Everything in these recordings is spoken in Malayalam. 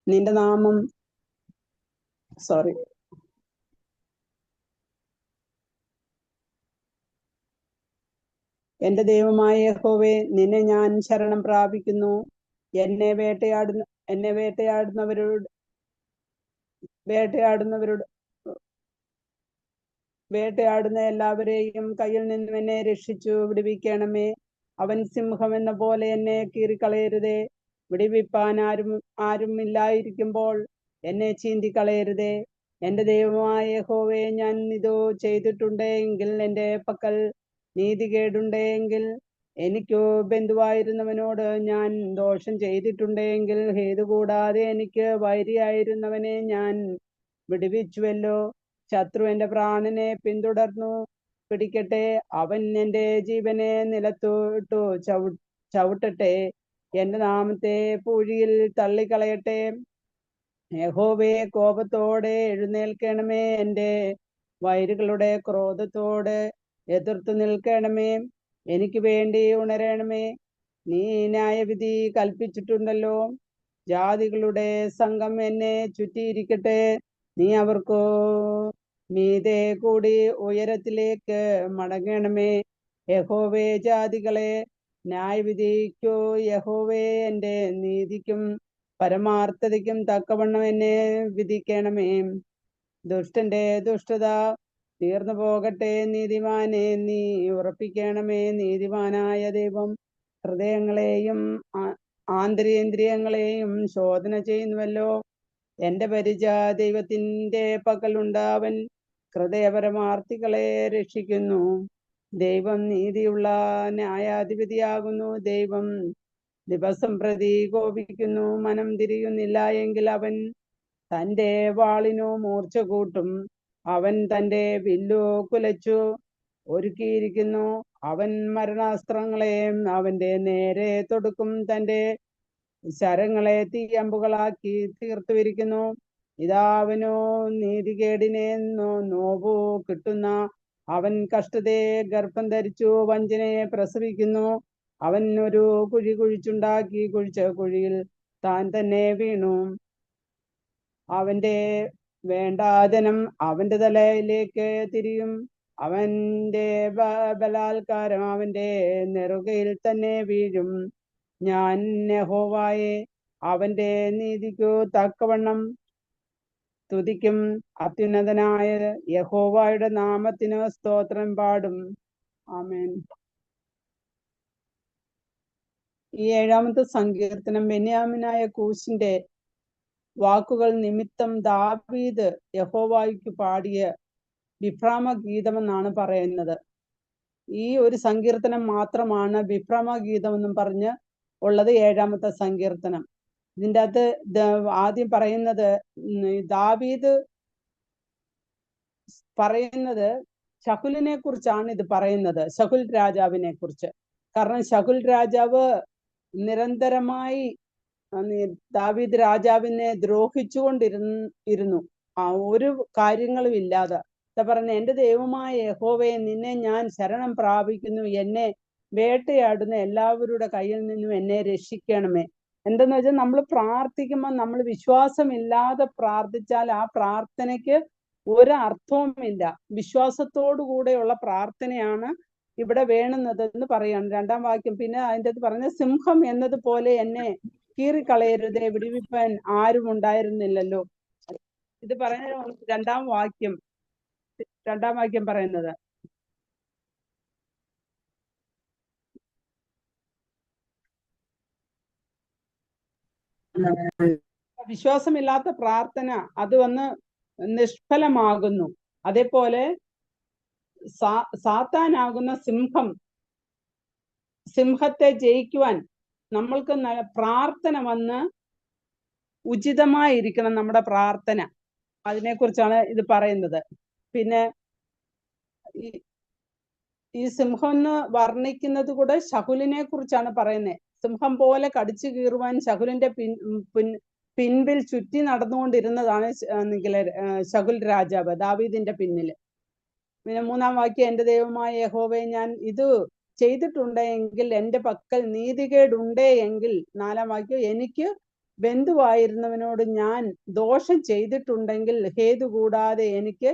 നിന്റെ നാമം സോറി എന്റെ ദൈവമായ യഹോവേ, നിന്നെ ഞാൻ ശരണം പ്രാപിക്കുന്നു. എന്നെ വേട്ടയാടുന്നവരോട് വേട്ടയാടുന്ന എല്ലാവരെയും കയ്യിൽ നിന്നും എന്നെ രക്ഷിച്ചു വിടുവിക്കണമേ. അവൻ സിംഹം എന്ന പോലെ എന്നെ കീറിക്കളയരുതേ. വിടുവിപ്പാൻ ആരും ഇല്ലായിരിക്കുമ്പോൾ എന്നെ ചീന്തിക്കളയരുതേ. എന്റെ ദൈവമായ യഹോവേ, ഞാൻ ഇതോ ചെയ്തിട്ടുണ്ടെങ്കിൽ, എന്റെ പക്കൽ നീതികേടുണ്ടെങ്കിൽ, എനിക്കു ബന്ധുവായിരുന്നവനോട് ഞാൻ ദോഷം ചെയ്തിട്ടുണ്ടെങ്കിൽ, ഹേതു കൂടാതെ എനിക്ക് വൈരിയായിരുന്നവനെ ഞാൻ വിടുവിച്ചുവല്ലോ. ശത്രു എന്റെ പ്രാണനെ പിന്തുടർന്നു പിടിക്കട്ടെ. അവൻ എന്റെ ജീവനെ നിലത്തോട്ടു ചവിട്ടട്ടെ. എന്റെ നാമത്തെ പൂഴിയിൽ തള്ളിക്കളയട്ടെ. യഹോവേ, കോപത്തോടെ എഴുന്നേൽക്കണമേ. എന്റെ വൈരികളുടെ ക്രോധത്തോട് എതിർത്തു നിൽക്കണമേ. എനിക്ക് വേണ്ടി ഉണരണമേ. നീ ന്യായവിധി കൽപ്പിച്ചിട്ടുണ്ടല്ലോ. ജാതികളുടെ സംഘം എന്നെ ചുറ്റിയിരിക്കട്ടെ. നീ അവർക്കു മീതെ കൂടി ഉയരത്തിലേക്ക് മടങ്ങണമേ. യഹോവേ, ജാതികളെ ന്യായവിധിക്കോ. യഹോവേ, എന്റെ നീതിക്കും പരമാർത്ഥതയ്ക്കും തക്കവണ്ണം എന്നെ വിധിക്കണമേ. ദുഷ്ടന്റെ ദുഷ്ടത തീർന്നു പോകട്ടെ. നീതിമാനെ നീ ഉറപ്പിക്കണമേ. നീതിമാനായ ദൈവം ഹൃദയങ്ങളെയും ആന്തരേന്ദ്രിയങ്ങളെയും ശോധന ചെയ്യുന്നുവല്ലോ. എന്റെ പരിച ദൈവത്തിന്റെ പക്കലുണ്ട്. അവൻ ഹൃദയപരമാർത്ഥികളെ രക്ഷിക്കുന്നു. ദൈവം നീതിയുള്ള ന്യായാധിപതിയാകുന്നു. ദൈവം ദിവസം പ്രതി കോപിക്കുന്നു. മനം തിരിയുന്നില്ല എങ്കിൽ അവൻ തന്റെ വാളിനു മൂർച്ച കൂട്ടും. അവൻ തന്റെ വില്ലു കുലച്ചു ഒരുക്കിയിരിക്കുന്നു. അവൻ മരണാസ്ത്രങ്ങളെ അവന്റെ നേരെ തൊടുക്കും. തന്റെ ശരങ്ങളെ തീയമ്പുകളാക്കി തീർത്തുവിരിക്കുന്നു. ഇതാ അവനോ നീതികേടിനെ നോവു കിട്ടുന്ന. അവൻ കഷ്ടതയെ ഗർഭം ധരിച്ചു വഞ്ചനയെ പ്രസവിക്കുന്നു. അവൻ ഒരു കുഴി കുഴിച്ചുണ്ടാക്കി കുഴിച്ച കുഴിയിൽ താൻ തന്നെ വീണു. അവന്റെ വേണ്ടാതനം അവന്റെ തലയിലേക്ക് തിരിയും. അവന്റെ ബലാത്കാരം അവന്റെ നെറുകയിൽ തന്നെ വീഴും. ഞാൻ യഹോവയെ അവന്റെ നീതിക്കു തക്കവണ്ണം സ്തുതിക്കും. അത്യുന്നതനായ യഹോവയുടെ നാമത്തിന് സ്തോത്രം പാടും. ആമേൻ. ഈ 7-ാമത്തെ സങ്കീർത്തനം ബെന്യാമിനായ കൂശിന്റെ വാക്കുകൾ നിമിത്തം ദാവീദ് യഹോവയ്ക്ക് പാടിയ വിഭ്രാമ ഗീതമെന്നാണ് പറയുന്നത്. ഈ ഒരു സങ്കീർത്തനം മാത്രമാണ് വിഭ്രമ ഗീതം എന്നും പറഞ്ഞ് ഉള്ളത്. 7-ാമത്തെ സങ്കീർത്തനം. ഇതിൻ്റെ അകത്ത് ആദ്യം പറയുന്നത് ദാവീദ് പറയുന്നത് ശകുലിനെ കുറിച്ചാണ്. ഇത് പറയുന്നത് ശകുൽ രാജാവിനെ കുറിച്ച്. കാരണം ശകുൽ രാജാവ് നിരന്തരമായി ദാവീദ് രാജാവിനെ ദ്രോഹിച്ചുകൊണ്ടിരുന്നു. ഒരു കാര്യങ്ങളും ഇല്ലാതെ പറഞ്ഞ, എന്റെ ദൈവമായ യഹോവയെ, നിന്നെ ഞാൻ ശരണം പ്രാപിക്കുന്നു. എന്നെ വേട്ടയാടുന്ന എല്ലാവരുടെ കയ്യിൽ നിന്നും എന്നെ രക്ഷിക്കണമേ. എന്തെന്ന് വെച്ചാൽ, നമ്മൾ പ്രാർത്ഥിക്കുമ്പോൾ നമ്മൾ വിശ്വാസമില്ലാതെ പ്രാർത്ഥിച്ചാൽ ആ പ്രാർത്ഥനയ്ക്ക് ഒരർത്ഥവുമില്ല. വിശ്വാസത്തോടു കൂടെയുള്ള പ്രാർത്ഥനയാണ് ഇവിടെ വേണ്ടുന്നതെന്ന് പറയാണ് 2-ാം വാക്യം. പിന്നെ അതിൻ്റെ അത് പറഞ്ഞ, സിംഹം എന്നതുപോലെ എന്നെ കീറിക്കളയരുതേ, വിടുവിപ്പാൻ ആരും ഉണ്ടായിരുന്നില്ലല്ലോ. ഇത് പറഞ്ഞ 2-ാം വാക്യം പറയുന്നത്. വിശ്വാസമില്ലാത്ത പ്രാർത്ഥന അത് വന്ന് നിഷ്ഫലമാകുന്നു. അതേപോലെ സാത്താനാകുന്ന സിംഹത്തെ ജയിക്കുവാൻ നമ്മൾക്ക് പ്രാർത്ഥന വന്ന് ഉചിതമായിരിക്കണം. നമ്മുടെ പ്രാർത്ഥന, അതിനെക്കുറിച്ചാണ് ഇത് പറയുന്നത്. പിന്നെ ഈ സിംഹം എന്ന് വർണ്ണിക്കുന്നത് കൂടെ ശകുലിനെ കുറിച്ചാണ് പറയുന്നത്. സിംഹം പോലെ കടിച്ചു കീറുവാൻ ശകുലിന്റെ പിൻപിൽ ചുറ്റി നടന്നുകൊണ്ടിരുന്നതാണ് ശകുൽ രാജാവ് ദാവീദിന്റെ പിന്നില്. പിന്നെ 3-ാം വാക്യം, എന്റെ ദൈവമായ യഹോവേ, ഞാൻ ഇത് ചെയ്തിട്ടുണ്ടെങ്കിൽ, എന്റെ പക്കൽ നീതികേടുണ്ടേ എങ്കിൽ. 4-ാം വാക്യം, എനിക്ക് ബന്ധുവായിരുന്നവനോട് ഞാൻ ദോഷം ചെയ്തിട്ടുണ്ടെങ്കിൽ ഹേതു കൂടാതെ എനിക്ക്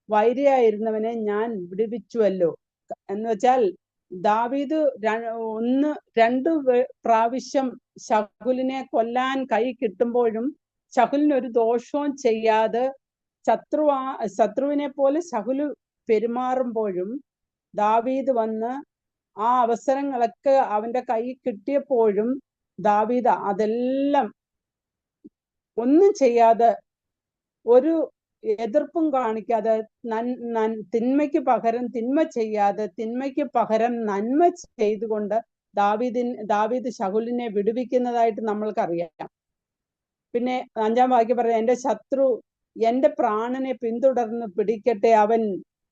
വൈരിയായിരുന്നവനെ ഞാൻ വിടുവിച്ചുവല്ലോ. എന്ന് വെച്ചാൽ ദാവീദ് രണ്ട് പ്രാവശ്യം ശകുലിനെ കൊല്ലാൻ കൈ കിട്ടുമ്പോഴും ശകുലിന് ഒരു ദോഷവും ചെയ്യാതെ ശത്രുവിനെ പോലെ ശകുല് പെരുമാറുമ്പോഴും ദാവീദ് വന്ന് ആ അവസരങ്ങളൊക്കെ അവന്റെ കൈ കിട്ടിയപ്പോഴും ദാവീദ് അതെല്ലാം ഒന്നും ചെയ്യാതെ, ഒരു എതിർപ്പും കാണിക്കാതെ, തിന്മയ്ക്ക് പകരം തിന്മ ചെയ്യാതെ തിന്മയ്ക്ക് പകരം നന്മ ചെയ്തുകൊണ്ട് ദാവീദ് ശകുലിനെ വിടുവിക്കുന്നതായിട്ട് നമ്മൾക്കറിയാം. പിന്നെ 5-ാം വാക്യം പറയാം, എന്റെ ശത്രു എന്റെ പ്രാണനെ പിന്തുടർന്ന് പിടിക്കട്ടെ, അവൻ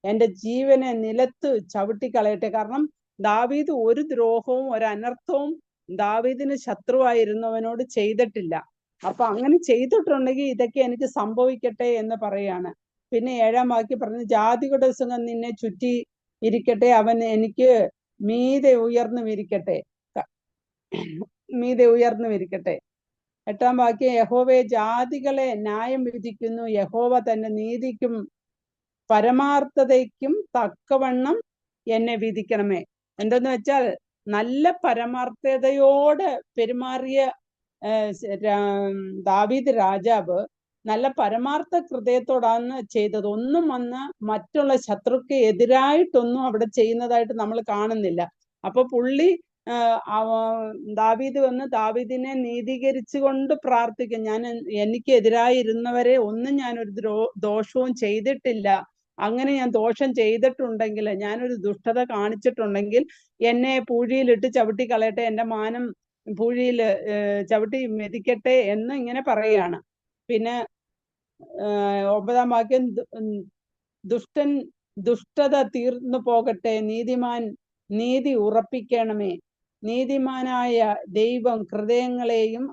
എന്റെ ജീവനെ നിലത്ത് ചവിട്ടിക്കളയട്ടെ. കാരണം ദാവീദ് ഒരു ദ്രോഹവും ഒരു അനർത്ഥവും ദാവീദിന് ശത്രുവായിരുന്നവനോട് ചെയ്തിട്ടില്ല. അപ്പൊ അങ്ങനെ ചെയ്തിട്ടുണ്ടെങ്കിൽ ഇതൊക്കെ എനിക്ക് സംഭവിക്കട്ടെ എന്ന് പറയാണ്. പിന്നെ 7-ാം വാക്യം പറഞ്ഞു, ജാതികളുടെ സംഘം നിന്നെ ചുറ്റി ഇരിക്കട്ടെ, അവൻ എനിക്ക് മീതെ ഉയർന്നു ഇരിക്കട്ടെ. 8-ാം വാക്യം, യഹോവയെ ജാതികളെ ന്യായം വിധിക്കുന്നു, യഹോവ തന്റെ നീതിക്കും പരമാർത്ഥതയ്ക്കും തക്കവണ്ണം എന്നെ വിധിക്കണമേ. എന്തെന്ന് വെച്ചാൽ നല്ല പരമാർത്ഥതയോടെ പെരുമാറിയ ദാവീദ് രാജാവ് നല്ല പരമാർത്ഥ ഹൃദയത്തോടാണ് ചെയ്തത്. ഒന്നും വന്ന് മറ്റുള്ള ശത്രുക്ക് എതിരായിട്ടൊന്നും അവിടെ ചെയ്യുന്നതായിട്ട് നമ്മൾ കാണുന്നില്ല. അപ്പൊ പുള്ളി ദാവീദ് വന്ന് ദാവീദിനെ നീതീകരിച്ചു കൊണ്ട് പ്രാർത്ഥിക്കും, എനിക്ക് എതിരായിരുന്നവരെ ഒന്നും ഞാനൊരു ദോഷവും ചെയ്തിട്ടില്ല, അങ്ങനെ ഞാൻ ദോഷം ചെയ്തിട്ടുണ്ടെങ്കിൽ, ഞാനൊരു ദുഷ്ടത കാണിച്ചിട്ടുണ്ടെങ്കിൽ എന്നെ പൂഴിയിലിട്ട് ചവിട്ടി കളയട്ടെ, എന്റെ മാനം പൂഴിയിൽ ചവിട്ടി മെതിക്കട്ടെ എന്ന് ഇങ്ങനെ പറയുകയാണ്. പിന്നെ 9-ാം വാക്യം, ദുഷ്ടത തീർന്നു പോകട്ടെ, നീതിമാൻ നീതി ഉറപ്പിക്കണമേ. നീതിമാനായ ദൈവം ഹൃദയങ്ങളെയും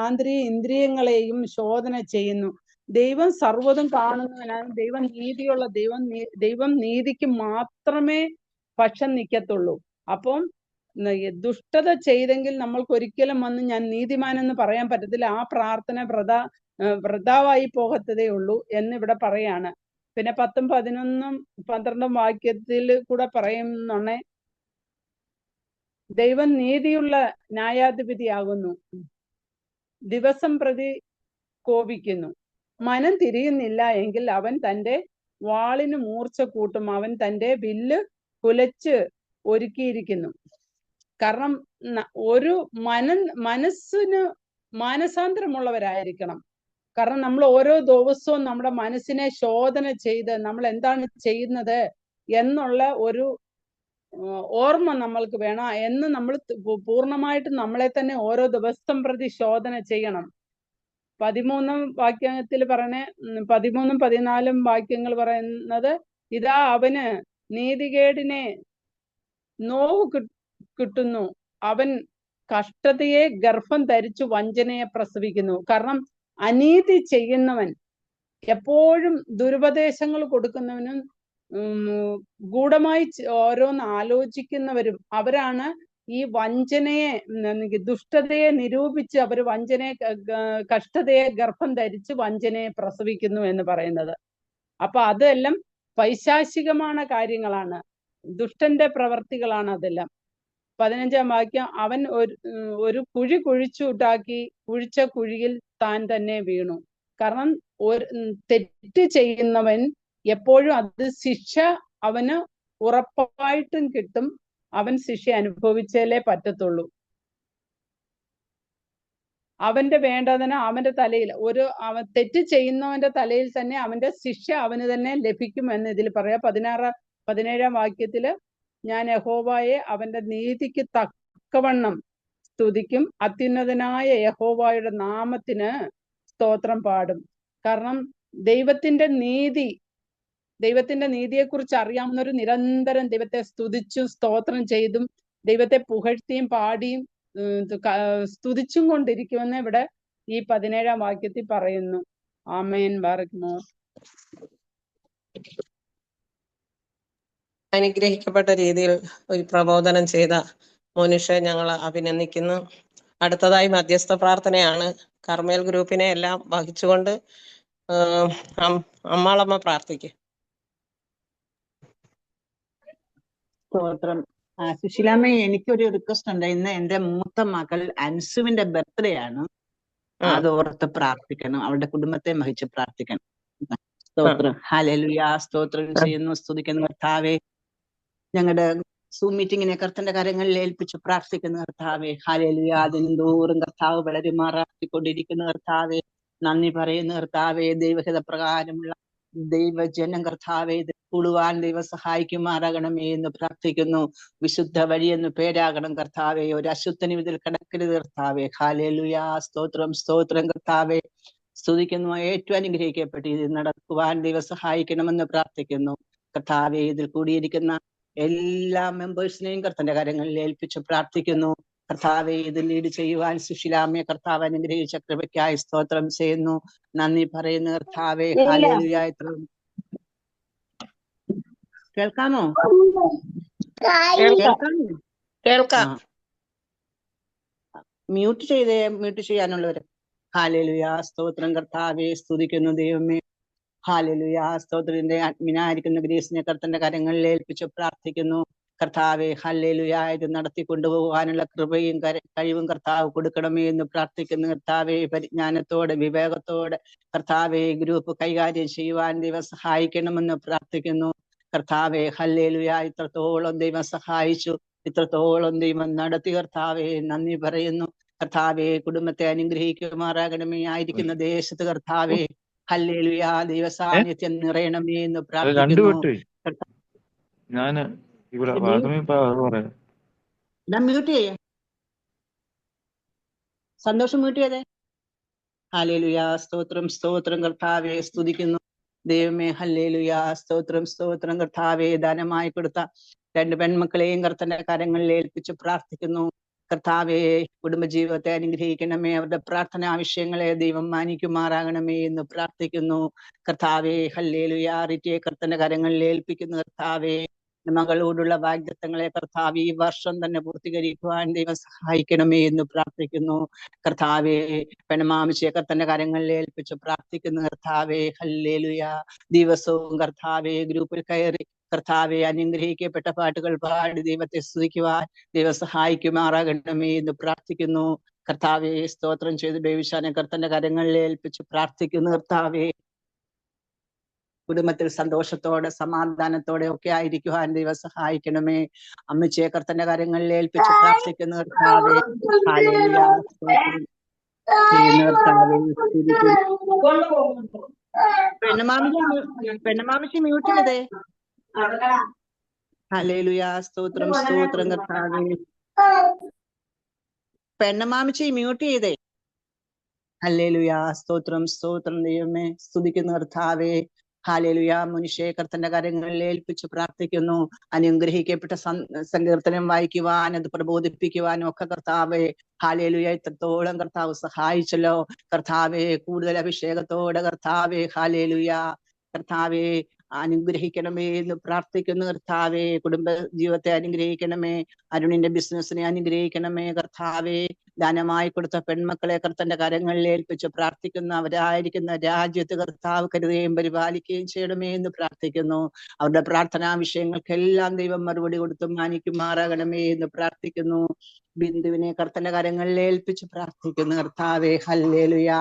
ആന്തരിക ഇന്ദ്രിയങ്ങളെയും ശോധന ചെയ്യുന്നു. ദൈവം സർവ്വതും കാണുന്നവനാണ്. ദൈവം നീതിയുള്ള ദൈവം നീതിക്ക് മാത്രമേ പക്ഷം നിൽക്കത്തുള്ളൂ. അപ്പം ദുഷ്ടത ചെയ്തെങ്കിൽ നമ്മൾക്ക് ഒരിക്കലും വന്ന് ഞാൻ നീതിമാനെന്ന് പറയാൻ പറ്റത്തില്ല. ആ പ്രാർത്ഥന വൃഥാവായി പോകത്തതേ ഉള്ളൂ എന്നിവിടെ പറയാണ്. പിന്നെ 10, 11, 12 വാക്യത്തിൽ കൂടെ പറയുന്നുണ്ടേ, ദൈവം നീതിയുള്ള ന്യായാധിപതിയാകുന്നു, ദിവസം പ്രതി കോപിക്കുന്നു, മനം തിരിയുന്നില്ല എങ്കിൽ അവൻ തൻ്റെ വാളിന് മൂർച്ച കൂട്ടും, അവൻ തൻ്റെ വില്ല് കുലച്ച് ഒരുക്കിയിരിക്കുന്നു. കാരണം ഒരു മനസ്സിന് മാനസാന്തരമുള്ളവരായിരിക്കണം. കാരണം നമ്മൾ ഓരോ ദിവസവും നമ്മുടെ മനസ്സിനെ ശോധന ചെയ്ത് നമ്മൾ എന്താണ് ചെയ്യുന്നത് എന്നുള്ള ഒരു ഓർമ്മ നമ്മൾക്ക് വേണം എന്ന് നമ്മൾ പൂർണ്ണമായിട്ടും നമ്മളെ തന്നെ ഓരോ ദിവസം പ്രതി ശോധന ചെയ്യണം. 13-ാം വാക്യത്തിൽ പറയണേ, 13-ഉം 14-ഉം വാക്യങ്ങൾ പറയുന്നത്, ഇതാ അവന് നീതികേടിനെ നോവ് കിട്ടുന്നു, അവൻ കഷ്ടതയെ ഗർഭം ധരിച്ചു വഞ്ചനയെ പ്രസവിക്കുന്നു. കാരണം അനീതി ചെയ്യുന്നവൻ, എപ്പോഴും ദുരുപദേശങ്ങൾ കൊടുക്കുന്നവനും ഗൂഢമായി ഓരോന്ന് ആലോചിക്കുന്നവരും അവരാണ് ഈ വഞ്ചനയെ, ദുഷ്ടതയെ നിരൂപിച്ച് അവർ കഷ്ടതയെ ഗർഭം ധരിച്ച് വഞ്ചനയെ പ്രസവിക്കുന്നു എന്ന് പറയുന്നത്. അപ്പൊ അതെല്ലാം പൈശാചികமான കാര്യങ്ങളാണ്, ദുഷ്ടന്റെ പ്രവർത്തികളാണ് അതെല്ലാം. 15-ാം വാക്യം, അവൻ ഒരു കുഴി കുഴിച്ചുണ്ടാക്കി, കുഴിച്ച കുഴിയിൽ താൻ തന്നെ വീണു. കാരണം തെറ്റ് ചെയ്യുന്നവൻ എപ്പോഴും അത് ശിക്ഷ അവന് ഉറപ്പായിട്ടും കിട്ടും, അവൻ ശിക്ഷ അനുഭവിച്ചാലേ പറ്റത്തുള്ളൂ. അവന്റെ വേണ്ടതിന അവന്റെ തലയിൽ അവൻ തെറ്റ് ചെയ്യുന്നവന്റെ തലയിൽ തന്നെ അവന്റെ ശിക്ഷ അവന് തന്നെ ലഭിക്കും എന്ന് ഇതിൽ പറയാം. 17-ാം വാക്യത്തില്, ഞാൻ യഹോവയെ അവന്റെ നീതിക്ക് തക്കവണ്ണം സ്തുതിക്കും, അത്യുന്നതനായ യഹോവയുടെ നാമത്തിന് സ്തോത്രം പാടും. കാരണം ദൈവത്തിന്റെ നീതിയെക്കുറിച്ച് അറിയാവുന്നവർ നിരന്തരം ദൈവത്തെ സ്തുതിച്ചും സ്തോത്രം ചെയ്തും ദൈവത്തെ പുകഴ്ത്തിയും പാടിയും സ്തുതിച്ചും കൊണ്ടിരിക്കുമെന്ന് ഇവിടെ ഈ 17-ാം വാക്യത്തിൽ പറയുന്നു. ആമേൻ. ബാറക്മോ. അനുഗ്രഹിക്കപ്പെട്ട രീതിയിൽ ഒരു പ്രബോധനം ചെയ്ത മോനിഷെ ഞങ്ങൾ അഭിനന്ദിക്കുന്നു. അടുത്തതായി മധ്യസ്ഥ പ്രാർത്ഥനയാണ്. കർമ്മേൽ ഗ്രൂപ്പിനെ എല്ലാം വഹിച്ചുകൊണ്ട് അമ്മാളമ്മ പ്രാർത്ഥിക്കും. സ്തോത്രം. സുശീലാമ്മ, എനിക്കൊരു റിക്വസ്റ്റ് ഉണ്ട്. ഇന്ന് എന്റെ മൂത്ത മകൾ അൻസുവിന്റെ ബർത്ത്ഡേ ആണ്. അതോർത്ത് പ്രാർത്ഥിക്കണം. അവളുടെ കുടുംബത്തെ വഹിച്ച് പ്രാർത്ഥിക്കണം. സ്തോത്രം. ഹല്ലേലൂയ. സ്തോത്രം ചെയ്യുന്നു, സ്തുതിക്കുന്നു കർത്താവേ. ഞങ്ങളുടെ സൂം മീറ്റിങ്ങിനെ കർത്തന്റെ കരങ്ങളിൽ ഏൽപ്പിച്ച് പ്രാർത്ഥിക്കുന്ന കർത്താവേ. ഹല്ലേലൂയ. അതിനെന്തോറും കർത്താവ് വളരുമാറാക്കിക്കൊണ്ടിരിക്കുന്ന കർത്താവേ, നന്ദി പറയുന്ന കർത്താവേ. ദൈവഹിത പ്രകാരമുള്ള ദൈവജനം കർത്താവേ ഇത് കൂടുവാൻ ദൈവം സഹായിക്കുമാറാകണമേ എന്ന് പ്രാർത്ഥിക്കുന്നു. വിശുദ്ധ വഴിയെന്ന് പേരാകണം കർത്താവേ. ഒരു അശുദ്ധനും ഇതിൽ കിടക്കരുത് കർത്താവേ. ഹല്ലേലൂയ. സ്തോത്രം, സ്തോത്രം കർത്താവേ. സ്തുതിക്കുന്നു. ഏറ്റവും അനുഗ്രഹിക്കപ്പെട്ട് ഇത് നടക്കുവാൻ ദൈവം സഹായിക്കണമെന്ന് പ്രാർത്ഥിക്കുന്നു കർത്താവേ. ഇതിൽ കൂടിയിരിക്കുന്ന എല്ലാ മെമ്പേഴ്സിനെയും കർത്തന്റെ കരങ്ങളിൽ ഏൽപ്പിച്ച് പ്രാർത്ഥിക്കുന്നു കർത്താവെ. ഇത് ലീഡ് ചെയ്യുവാൻ സുശീലാമ്മയെ കർത്താവ് അനുഗ്രഹിച്ച കൃപയ്ക്കായി സ്തോത്രം ചെയ്യുന്നു. നന്ദി പറയുന്നു കർത്താവെ. ഹല്ലേലൂയ. കേൾക്കാമോ? കേൾക്കാം. മ്യൂട്ട് ചെയ്യാനുള്ളവര്. ഹല്ലേലൂയ. സ്തോത്രം കർത്താവെ. സ്തുതിക്കുന്നു ദൈവമേ. ഹല്ലേലൂയ. സ്തോത്രത്തിന്റെ അഡ്മിനായിരിക്കുന്ന ഗ്രേസിനെ കർത്തന്റെ കരങ്ങളിൽ ഏൽപ്പിച്ച് പ്രാർത്ഥിക്കുന്നു കർത്താവെ. ഹല്ലേലൂയ. ഇത് നടത്തി കൊണ്ടുപോകാനുള്ള കൃപയും കഴിവും കർത്താവ് കൊടുക്കണമേ എന്ന് പ്രാർത്ഥിക്കുന്നു കർത്താവെ. പരിജ്ഞാനത്തോടെ വിവേകത്തോടെ കർത്താവെ ഗ്രൂപ്പ് കൈകാര്യം ചെയ്യുവാൻ ദൈവം സഹായിക്കണമെന്ന് പ്രാർത്ഥിക്കുന്നു കർത്താവെ. ഹല്ലേലൂയ. ഇത്രത്തോളം ദൈവം സഹായിച്ചു, ഇത്രത്തോളം ദൈവം നടത്തി കർത്താവെ. നന്ദി പറയുന്നു കർത്താവെ. കുടുംബത്തെ അനുഗ്രഹിക്കുമാറാകണമേ. ആയിരിക്കുന്ന ദേശത്ത് കർത്താവെ. ഹല്ലേലൂയ. ദൈവ സാന്നിധ്യം നിറയണമേ എന്ന് പ്രാർത്ഥിക്കുന്നു. മ്യൂട്ട് ചെയ്യേ, സന്തോഷം മ്യൂട്ട് ചെയ്തേ. ഹല്ലേലൂയ. സ്തോത്രം, സ്തോത്രം കർത്താവെ. സ്തുതിക്കുന്നു ദൈവമേ. ഹല്ലേലൂയ. സ്തോത്രം, സ്തോത്രം കർത്താവെ. ദാനമായി കൊടുത്ത 2 പെൺമക്കളെയും കർത്തന്റെ കരങ്ങളിൽ ഏൽപ്പിച്ച് പ്രാർത്ഥിക്കുന്നു കർത്താവെ. കുടുംബജീവിതത്തെ അനുഗ്രഹിക്കണമേ. അവരുടെ പ്രാർത്ഥനാ വിഷയങ്ങളെ ദൈവം മാനിക്കുമാറാകണമേ എന്ന് പ്രാർത്ഥിക്കുന്നു കർത്താവെ. ഹല്ലേലൂയ. റിറ്റിയെ കർത്തന്റെ കരങ്ങളിൽ ഏൽപ്പിക്കുന്നു കർത്താവെ. മകളോടുള്ള വാഗ്ദത്തങ്ങളെ കർത്താവ് ഈ വർഷം തന്നെ പൂർത്തീകരിക്കുവാൻ ദൈവം സഹായിക്കണമേ എന്ന് പ്രാർത്ഥിക്കുന്നു കർത്താവെ. പെണമാമിശയെ കർത്തന്റെ കരങ്ങളിൽ ഏൽപ്പിച്ച് പ്രാർത്ഥിക്കുന്നു കർത്താവെ. ഹല്ലേലൂയ. ദിവസവും കർത്താവെ ഗ്രൂപ്പിൽ കയറി കർത്താവെ അനുഗ്രഹിക്കപ്പെട്ട പാട്ടുകൾ പാടി ദൈവത്തെ സ്തുതിക്കുവാൻ ദൈവം സഹായിക്കുമാറാകണമേ എന്ന് പ്രാർത്ഥിക്കുന്നു കർത്താവെ. സ്തോത്രം ചെയ്ത് ബേബിശാനെ കർത്തന്റെ കരങ്ങളിൽ ഏൽപ്പിച്ച് പ്രാർത്ഥിക്കുന്നു കർത്താവെ. കുടുംബത്തിൽ സന്തോഷത്തോടെ സമാധാനത്തോടെ ഒക്കെ ആയിരിക്കുവാൻ ദൈവം സഹായിക്കണമേ. അമ്മച്ചിയെ കർത്തന്റെ കരങ്ങളിൽ ഏൽപ്പിച്ച് പ്രാർത്ഥിക്കുന്നു കർത്താവെ. ഹല്ലേലൂയ. പെണ്ണമാമിച്ച് മ്യൂട്ട് ചെയ്തേ. ഹല്ലേലൂയ. സ്തോത്രം, സ്തോത്രം കർത്താവെ. പെണ്ണമാമിച്ച് മ്യൂട്ട് ചെയ്തേ. ഹല്ലേലൂയ. സ്തോത്രം, സ്തോത്രം ദൈവമേ. സ്തുതിക്കുന്ന കർത്താവെ. ഹല്ലേലൂയ. മനുഷ്യ കർത്തന്റെ കരങ്ങളിൽ ഏൽപ്പിച്ച് പ്രാർത്ഥിക്കുന്നു. അനുഗ്രഹിക്കപ്പെട്ട സങ്കീർത്തനം വായിക്കുവാൻ, അത് പ്രബോധിപ്പിക്കുവാനും ഒക്കെ കർത്താവെ. ഹല്ലേലൂയ. ഇത്രത്തോളം കർത്താവ് സഹായിച്ചല്ലോ കർത്താവെ. കൂടുതൽ അഭിഷേകത്തോടെ കർത്താവെ. ഹല്ലേലൂയ. കർത്താവെ അനുഗ്രഹിക്കണമേ എന്ന് പ്രാർത്ഥിക്കുന്നു കർത്താവെ. കുടുംബ ജീവിതത്തെ അനുഗ്രഹിക്കണമേ. അരുണിന്റെ ബിസിനസിനെ അനുഗ്രഹിക്കണമേ കർത്താവെ. ദാനമായി കൊടുത്ത പെൺമക്കളെ കർത്തന്റെ കരങ്ങളിൽ ഏൽപ്പിച്ച് പ്രാർത്ഥിക്കുന്നു. അവരായിരിക്കുന്ന രാജ്യത്ത് കർത്താവ് കരുതുകയും പരിപാലിക്കുകയും ചെയ്യണമേ എന്ന് പ്രാർത്ഥിക്കുന്നു. അവരുടെ പ്രാർത്ഥനാ വിഷയങ്ങൾക്കെല്ലാം ദൈവം മറുപടി കൊടുത്തും മാനിക്കുമാറാകണമേ എന്ന് പ്രാർത്ഥിക്കുന്നു. ബിന്ദുവിനെ കർത്തന്റെ കരങ്ങളിൽ ഏൽപ്പിച്ച് പ്രാർത്ഥിക്കുന്നു കർത്താവെ. ഹല്ലേലൂയ.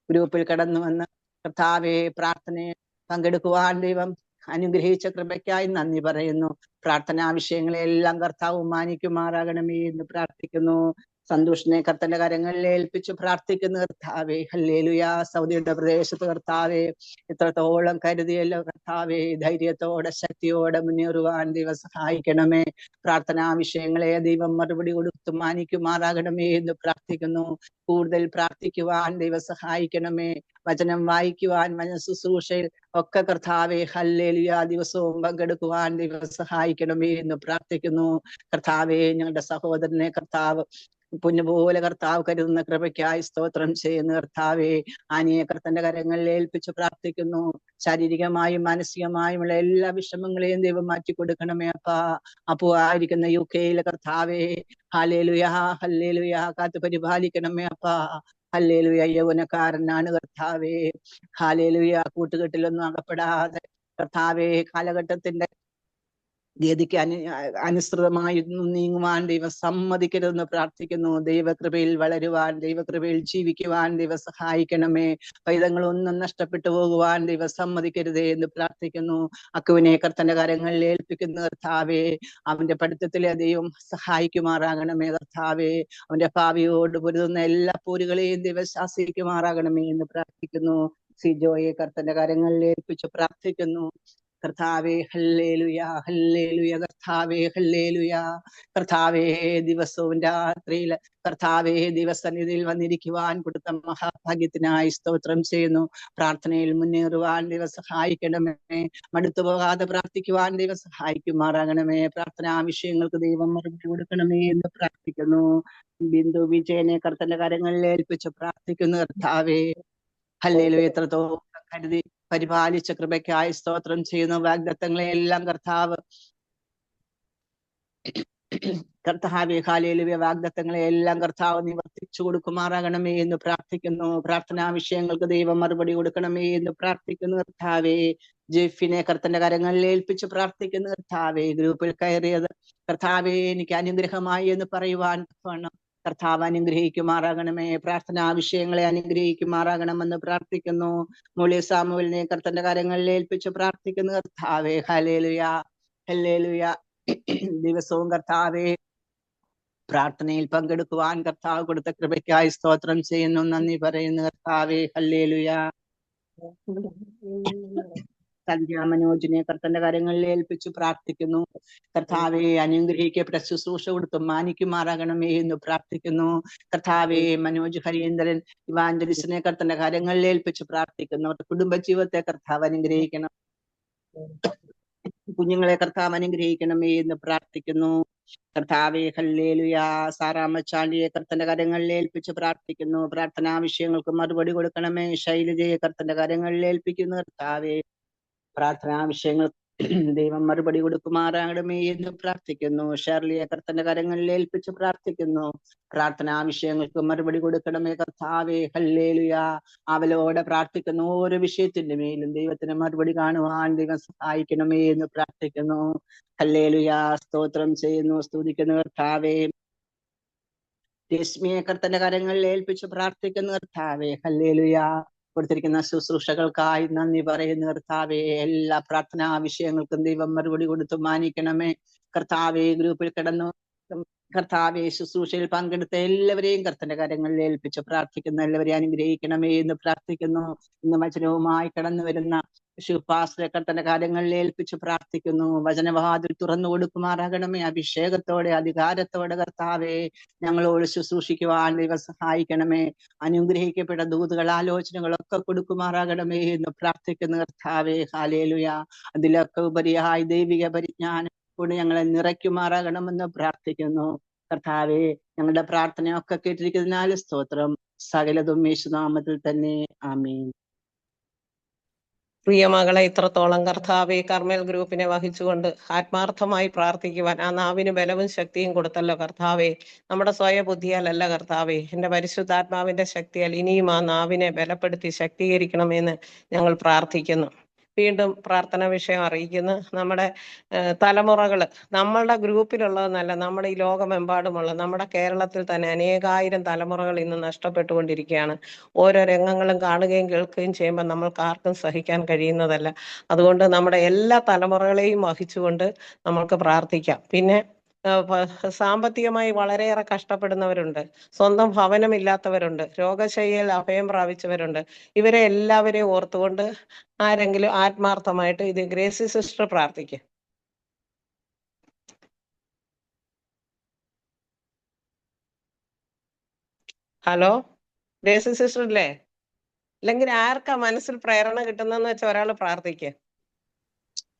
ഗ്രൂപ്പിൽ കടന്നു വന്ന് കർത്താവെ പ്രാർത്ഥനയെ പങ്കെടുക്കുവാൻ ദൈവം അനുഗ്രഹിച്ച കൃപയ്ക്കായി നന്ദി പറയുന്നു. പ്രാർത്ഥനാ വിഷയങ്ങളെല്ലാം കർത്താവ് മാനിക്കുമാറാകണമേ എന്ന് പ്രാർത്ഥിക്കുന്നു. സന്തോഷിനെ കർത്തന്റെ കരങ്ങളിൽ ഏൽപ്പിച്ചു പ്രാർത്ഥിക്കുന്ന കർത്താവെ. ഹല്ലേലൂയ. സൗദിയുടെ പ്രദേശത്ത് കർത്താവെ ഇത്രത്തോളം കരുതിയല്ലോ കർത്താവെ. ധൈര്യത്തോടെ ശക്തിയോടെ മുന്നേറുവാൻ ദൈവം സഹായിക്കണമേ. പ്രാർത്ഥനാ വിഷയങ്ങളെ ദൈവം മറുപടി കൊടുത്തു മാനിക്കുമാറാകണമേ എന്ന് പ്രാർത്ഥിക്കുന്നു. കൂടുതൽ പ്രാർത്ഥിക്കുവാൻ ദൈവം സഹായിക്കണമേ. വചനം വായിക്കുവാൻ, വചന ശുശ്രൂഷയിൽ ഒക്കെ കർത്താവെ. ഹല്ലേലൂയ. ദിവസവും പങ്കെടുക്കുവാൻ ദൈവം സഹായിക്കണമേ എന്ന് പ്രാർത്ഥിക്കുന്നു കർത്താവെ. ഞങ്ങളുടെ സഹോദരനെ കർത്താവ് പൊന്നുപോലെ കർത്താവ് കരുതുന്ന കൃപയ്ക്കായി സ്തോത്രം ചെയ്യുന്ന കർത്താവെ. ആനിയെ കർത്തന്റെ കരങ്ങളിൽ ഏൽപ്പിച്ച് പ്രാർത്ഥിക്കുന്നു. ശാരീരികമായും മാനസികമായുമുള്ള എല്ലാ വിഷമങ്ങളെയും ദൈവം മാറ്റി കൊടുക്കണമേ അപ്പാ. അപ്പോ ആയിരിക്കുന്ന UK-യിലെ കർത്താവെ, ഹല്ലേലൂയ ഹല്ലേലൂയ, കാത്തു പരിപാലിക്കണമേ അപ്പാ. ഹല്ലേലൂയ. യൗവനക്കാരനാണ് കർത്താവെ. ഹല്ലേലൂയ. കൂട്ടുകെട്ടിലൊന്നും അകപ്പെടാതെ കർത്താവെ, കാലഘട്ടത്തിന്റെ ഗതിക്ക് അനുസൃതമായി നീങ്ങുവാൻ ദൈവം സമ്മതിക്കരുതെന്ന് പ്രാർത്ഥിക്കുന്നു. ദൈവകൃപയിൽ വളരുവാൻ, ദൈവകൃപയിൽ ജീവിക്കുവാൻ ദൈവം സഹായിക്കണമേ. പൈതങ്ങളൊന്നും നഷ്ടപ്പെട്ടു പോകുവാൻ ദൈവം സമ്മതിക്കരുതേ എന്ന് പ്രാർത്ഥിക്കുന്നു. അക്കുവിനെ കർത്തന്റെ കരങ്ങളിൽ ഏൽപ്പിക്കുന്ന കർത്താവേ, അവന്റെ പഠിത്തത്തിലെ ദൈവം സഹായിക്കുമാറാകണമേ കർത്താവേ. അവന്റെ ഭാവിയോട് പൊരുതുന്ന എല്ലാ പോരുകളെയും ദൈവം ശാസിക്കുമാറാകണമേ എന്ന് പ്രാർത്ഥിക്കുന്നു. സിജോയെ കർത്തന്റെ കരങ്ങളിൽ ഏൽപ്പിച്ച് പ്രാർത്ഥിക്കുന്നു. കർത്താവേ ഹല്ലേലൂയ ഹല്ലേലൂയ, കർത്താവേ ഹല്ലേലൂയ. കർത്താവേ, ദിവസവും രാത്രിയിൽ കർത്താവേ ദിവസന്നിധിയിൽ വന്നിരിക്കുവാൻ കൊടുത്ത മഹാഭാഗ്യത്തിനായി സ്തോത്രം ചെയ്യുന്നു. പ്രാർത്ഥനയിൽ മുന്നേറുവാൻ ദൈവം സഹായിക്കണമേ. മടുത്തു പോകാതെ പ്രാർത്ഥിക്കുവാൻ ദൈവം സഹായിക്കുമാറാകണമേ. പ്രാർത്ഥനാ വിഷയങ്ങൾക്ക് ദൈവം മറുപടി കൊടുക്കണമേ എന്ന് പ്രാർത്ഥിക്കുന്നു. ബിന്ദു വിജയനെ കർത്തന്റെ കരങ്ങളിൽ ഏൽപ്പിച്ച് പ്രാർത്ഥിക്കുന്നു. കർത്താവേ ഹല്ലേലൂയ. എത്രത്തോളം കരുതി പരിപാലിച്ച കൃപയ്ക്കായി സ്തോത്രം ചെയ്യുന്നു. വാഗ്ദത്തങ്ങളെല്ലാം കർത്താവേ ഹല്ലേലൂയ, വാഗ്ദത്തങ്ങളെല്ലാം കർത്താവ് നിവർത്തിച്ചു കൊടുക്കുമാറാകണമേ എന്ന് പ്രാർത്ഥിക്കുന്നു. പ്രാർത്ഥനാ വിഷയങ്ങൾക്ക് ദൈവം മറുപടി കൊടുക്കണമേ എന്ന് പ്രാർത്ഥിക്കുന്നു. കർത്താവേ, ജെഫിനെ കർത്തന്റെ കരങ്ങളിൽ ഏൽപ്പിച്ച് പ്രാർത്ഥിക്കുന്നു. കർത്താവേ, ഗ്രൂപ്പിൽ കയറിയത് കർത്താവേ എനിക്ക് അനുഗ്രഹമായി എന്ന് പറയുവാൻ വേണം. കർത്താവ് അനുഗ്രഹിക്കുമാറാകണമേ. പ്രാർത്ഥനാ വിഷയങ്ങളെ അനുഗ്രഹിക്കുമാറാകണമെന്ന് പ്രാർത്ഥിക്കുന്നു. മോളി സാമുവലിനെ കർത്തന്റെ കരങ്ങളിൽ ഏൽപ്പിച്ച് പ്രാർത്ഥിക്കുന്നു. കർത്താവേ ഹല്ലേലൂയ ഹല്ലേലൂയ. ദിവസവും കർത്താവേ പ്രാർത്ഥനയിൽ പങ്കെടുക്കുവാൻ കർത്താവ് കൊടുത്ത കൃപയ്ക്കായി സ്തോത്രം ചെയ്യുന്നു. നന്ദി പറയുന്നു കർത്താവേ ഹല്ലേലൂയ. സന്ധ്യ മനോജിനെ കർത്തന്റെ കരങ്ങളിൽ ഏൽപ്പിച്ചു പ്രാർത്ഥിക്കുന്നു. കർത്താവെ, അനുഗ്രഹിക്കപ്പെട്ട ശുശ്രൂഷ കൊടുത്ത് മാനിക്കുമാറാകണമേ എന്ന് പ്രാർത്ഥിക്കുന്നു. കർത്താവെ, മനോജ് ഹരീന്ദ്രൻ ഇവാഞ്ചലിസ്റ്റിനെ കർത്തന്റെ കരങ്ങളിൽ ഏൽപ്പിച്ച് പ്രാർത്ഥിക്കുന്നു. അവരുടെ കുടുംബജീവിതത്തെ കർത്താവ് അനുഗ്രഹിക്കണം. കുഞ്ഞുങ്ങളെ കർത്താവ് അനുഗ്രഹിക്കണമേ എന്ന് പ്രാർത്ഥിക്കുന്നു. കർത്താവെ ഹല്ലേലൂയ. സാറാമ്മച്ചാണ്ടിയെ കർത്തന്റെ കരങ്ങളിൽ ഏൽപ്പിച്ച് പ്രാർത്ഥിക്കുന്നു. പ്രാർത്ഥനാ വിഷയങ്ങൾക്ക് മറുപടി കൊടുക്കണമേ. ശൈലജയെ കർത്തന്റെ കരങ്ങളിൽ ഏൽപ്പിക്കുന്നു. കർത്താവെ, പ്രാർത്ഥനാ വിഷയങ്ങൾ ദൈവം മറുപടി കൊടുക്കുമാറാകണമേ എന്ന് പ്രാർത്ഥിക്കുന്നു. ഷെർലിയെ കർത്തന്റെ കരങ്ങളിൽ ഏൽപ്പിച്ച് പ്രാർത്ഥിക്കുന്നു. പ്രാർത്ഥനാ വിഷയങ്ങൾക്ക് മറുപടി കൊടുക്കണമേ കർത്താവേ ഹല്ലേലൂയ. അവലോടെ പ്രാർത്ഥിക്കുന്ന ഓരോ വിഷയത്തിന്റെ മേലും ദൈവത്തിന് മറുപടി കാണുവാൻ ദൈവം സഹായിക്കണമേ എന്ന് പ്രാർത്ഥിക്കുന്നു. ഹല്ലേലൂയ. സ്തോത്രം ചെയ്യുന്നു, സ്തുതിക്കുന്നു കർത്താവേ. രശ്മിയെ കർത്തന്റെ കരങ്ങളിൽ ഏൽപ്പിച്ച് പ്രാർത്ഥിക്കുന്നു. കർത്താവേ ഹല്ലേലൂയ. കൊടുത്തിരിക്കുന്ന ശുശ്രൂഷകൾക്കായി നന്ദി പറയുന്ന കർത്താവെ, എല്ലാ പ്രാർത്ഥനാ വിഷയങ്ങൾക്കും ദൈവം മറുപടി കൊടുത്തു മാനിക്കണമേ. കർത്താവെ, ഗ്രൂപ്പിൽ കിടന്നു കർത്താവെ ശുശ്രൂഷയിൽ പങ്കെടുത്ത എല്ലാവരെയും കർത്തന്റെ കരങ്ങളിൽ ഏൽപ്പിച്ച് പ്രാർത്ഥിക്കുന്നു. എല്ലാവരെയും അനുഗ്രഹിക്കണമേ എന്ന് പ്രാർത്ഥിക്കുന്നു. ഇന്ന് വചനവുമായി കടന്നു വരുന്ന ശുപാസ്ത്രെ കർത്തന്റെ കാര്യങ്ങളിൽ ഏൽപ്പിച്ച് പ്രാർത്ഥിക്കുന്നു. വചനവാതിൽ തുറന്നു കൊടുക്കുമാറാകണമേ. അഭിഷേകത്തോടെ അധികാരത്തോടെ കർത്താവെ ഞങ്ങളോട് ശുശ്രൂഷിക്കുവാൻ ദൈവം സഹായിക്കണമേ. അനുഗ്രഹിക്കപ്പെട്ട ദൂതുകൾ ആലോചനകളൊക്കെ കൊടുക്കുമാറാകണമേ എന്ന് പ്രാർത്ഥിക്കുന്ന കർത്താവെ ഹല്ലേലൂയ. അതിലൊക്കെ ഉപരിയായി ദൈവിക പരിജ്ഞാനം കൊണ്ട് ഞങ്ങളെ നിറയ്ക്കുമാറാകണമെന്ന് പ്രാർത്ഥിക്കുന്നു. കർത്താവെ, ഞങ്ങളുടെ പ്രാർത്ഥനയൊക്കെ കേട്ടിരിക്കുന്നതിനാൽ സ്തോത്രം. സകലതും യേശുനാമത്തിൽ തന്നെ ആമേൻ. പ്രിയമകളെ, ഇത്രത്തോളം കർത്താവെ കർമ്മേൽ ഗ്രൂപ്പിനെ വഹിച്ചുകൊണ്ട് ആത്മാർത്ഥമായി പ്രാർത്ഥിക്കുവാൻ ആ നാവിന് ബലവും ശക്തിയും കൊടുത്തല്ലോ കർത്താവെ. നമ്മുടെ സ്വയബുദ്ധിയാലല്ല കർത്താവെ, എൻ്റെ പരിശുദ്ധാത്മാവിന്റെ ശക്തിയാൽ ഇനിയും ആ നാവിനെ ബലപ്പെടുത്തി ശക്തീകരിക്കണമെന്ന് ഞങ്ങൾ പ്രാർത്ഥിക്കുന്നു. വീണ്ടും പ്രാർത്ഥന വിഷയം അറിയിക്കുന്നു. നമ്മുടെ തലമുറകൾ, നമ്മളുടെ ഗ്രൂപ്പിലുള്ളതെന്നല്ല, നമ്മുടെ ഈ ലോകമെമ്പാടുമുള്ള, നമ്മുടെ കേരളത്തിൽ തന്നെ അനേകായിരം തലമുറകൾ ഇന്ന് നഷ്ടപ്പെട്ടുകൊണ്ടിരിക്കുകയാണ്. ഓരോ രംഗങ്ങളും കാണുകയും കേൾക്കുകയും ചെയ്യുമ്പോൾ നമ്മൾക്ക് ആർക്കും സഹിക്കാൻ കഴിയുന്നതല്ല. അതുകൊണ്ട് നമ്മുടെ എല്ലാ തലമുറകളെയും വഹിച്ചുകൊണ്ട് നമ്മൾക്ക് പ്രാർത്ഥിക്കാം. പിന്നെ സാമ്പത്തികമായി വളരെയേറെ കഷ്ടപ്പെടുന്നവരുണ്ട്, സ്വന്തം ഭവനമില്ലാത്തവരുണ്ട്, രോഗശയ്യയിൽ അഭയം പ്രാപിച്ചവരുണ്ട്. ഇവരെ എല്ലാവരെയും ഓർത്തുകൊണ്ട് ആരെങ്കിലും ആത്മാർത്ഥമായിട്ട് ഇത് ഗ്രേസി സിസ്റ്റർ പ്രാർത്ഥിക്കും. ഹലോ, ഗ്രേസി സിസ്റ്റർ ഇല്ലേ? അല്ലെങ്കിൽ ആർക്കാ മനസ്സിൽ പ്രേരണ കിട്ടുന്നെന്ന് വെച്ചാൽ ഒരാൾ പ്രാർത്ഥിക്കുക.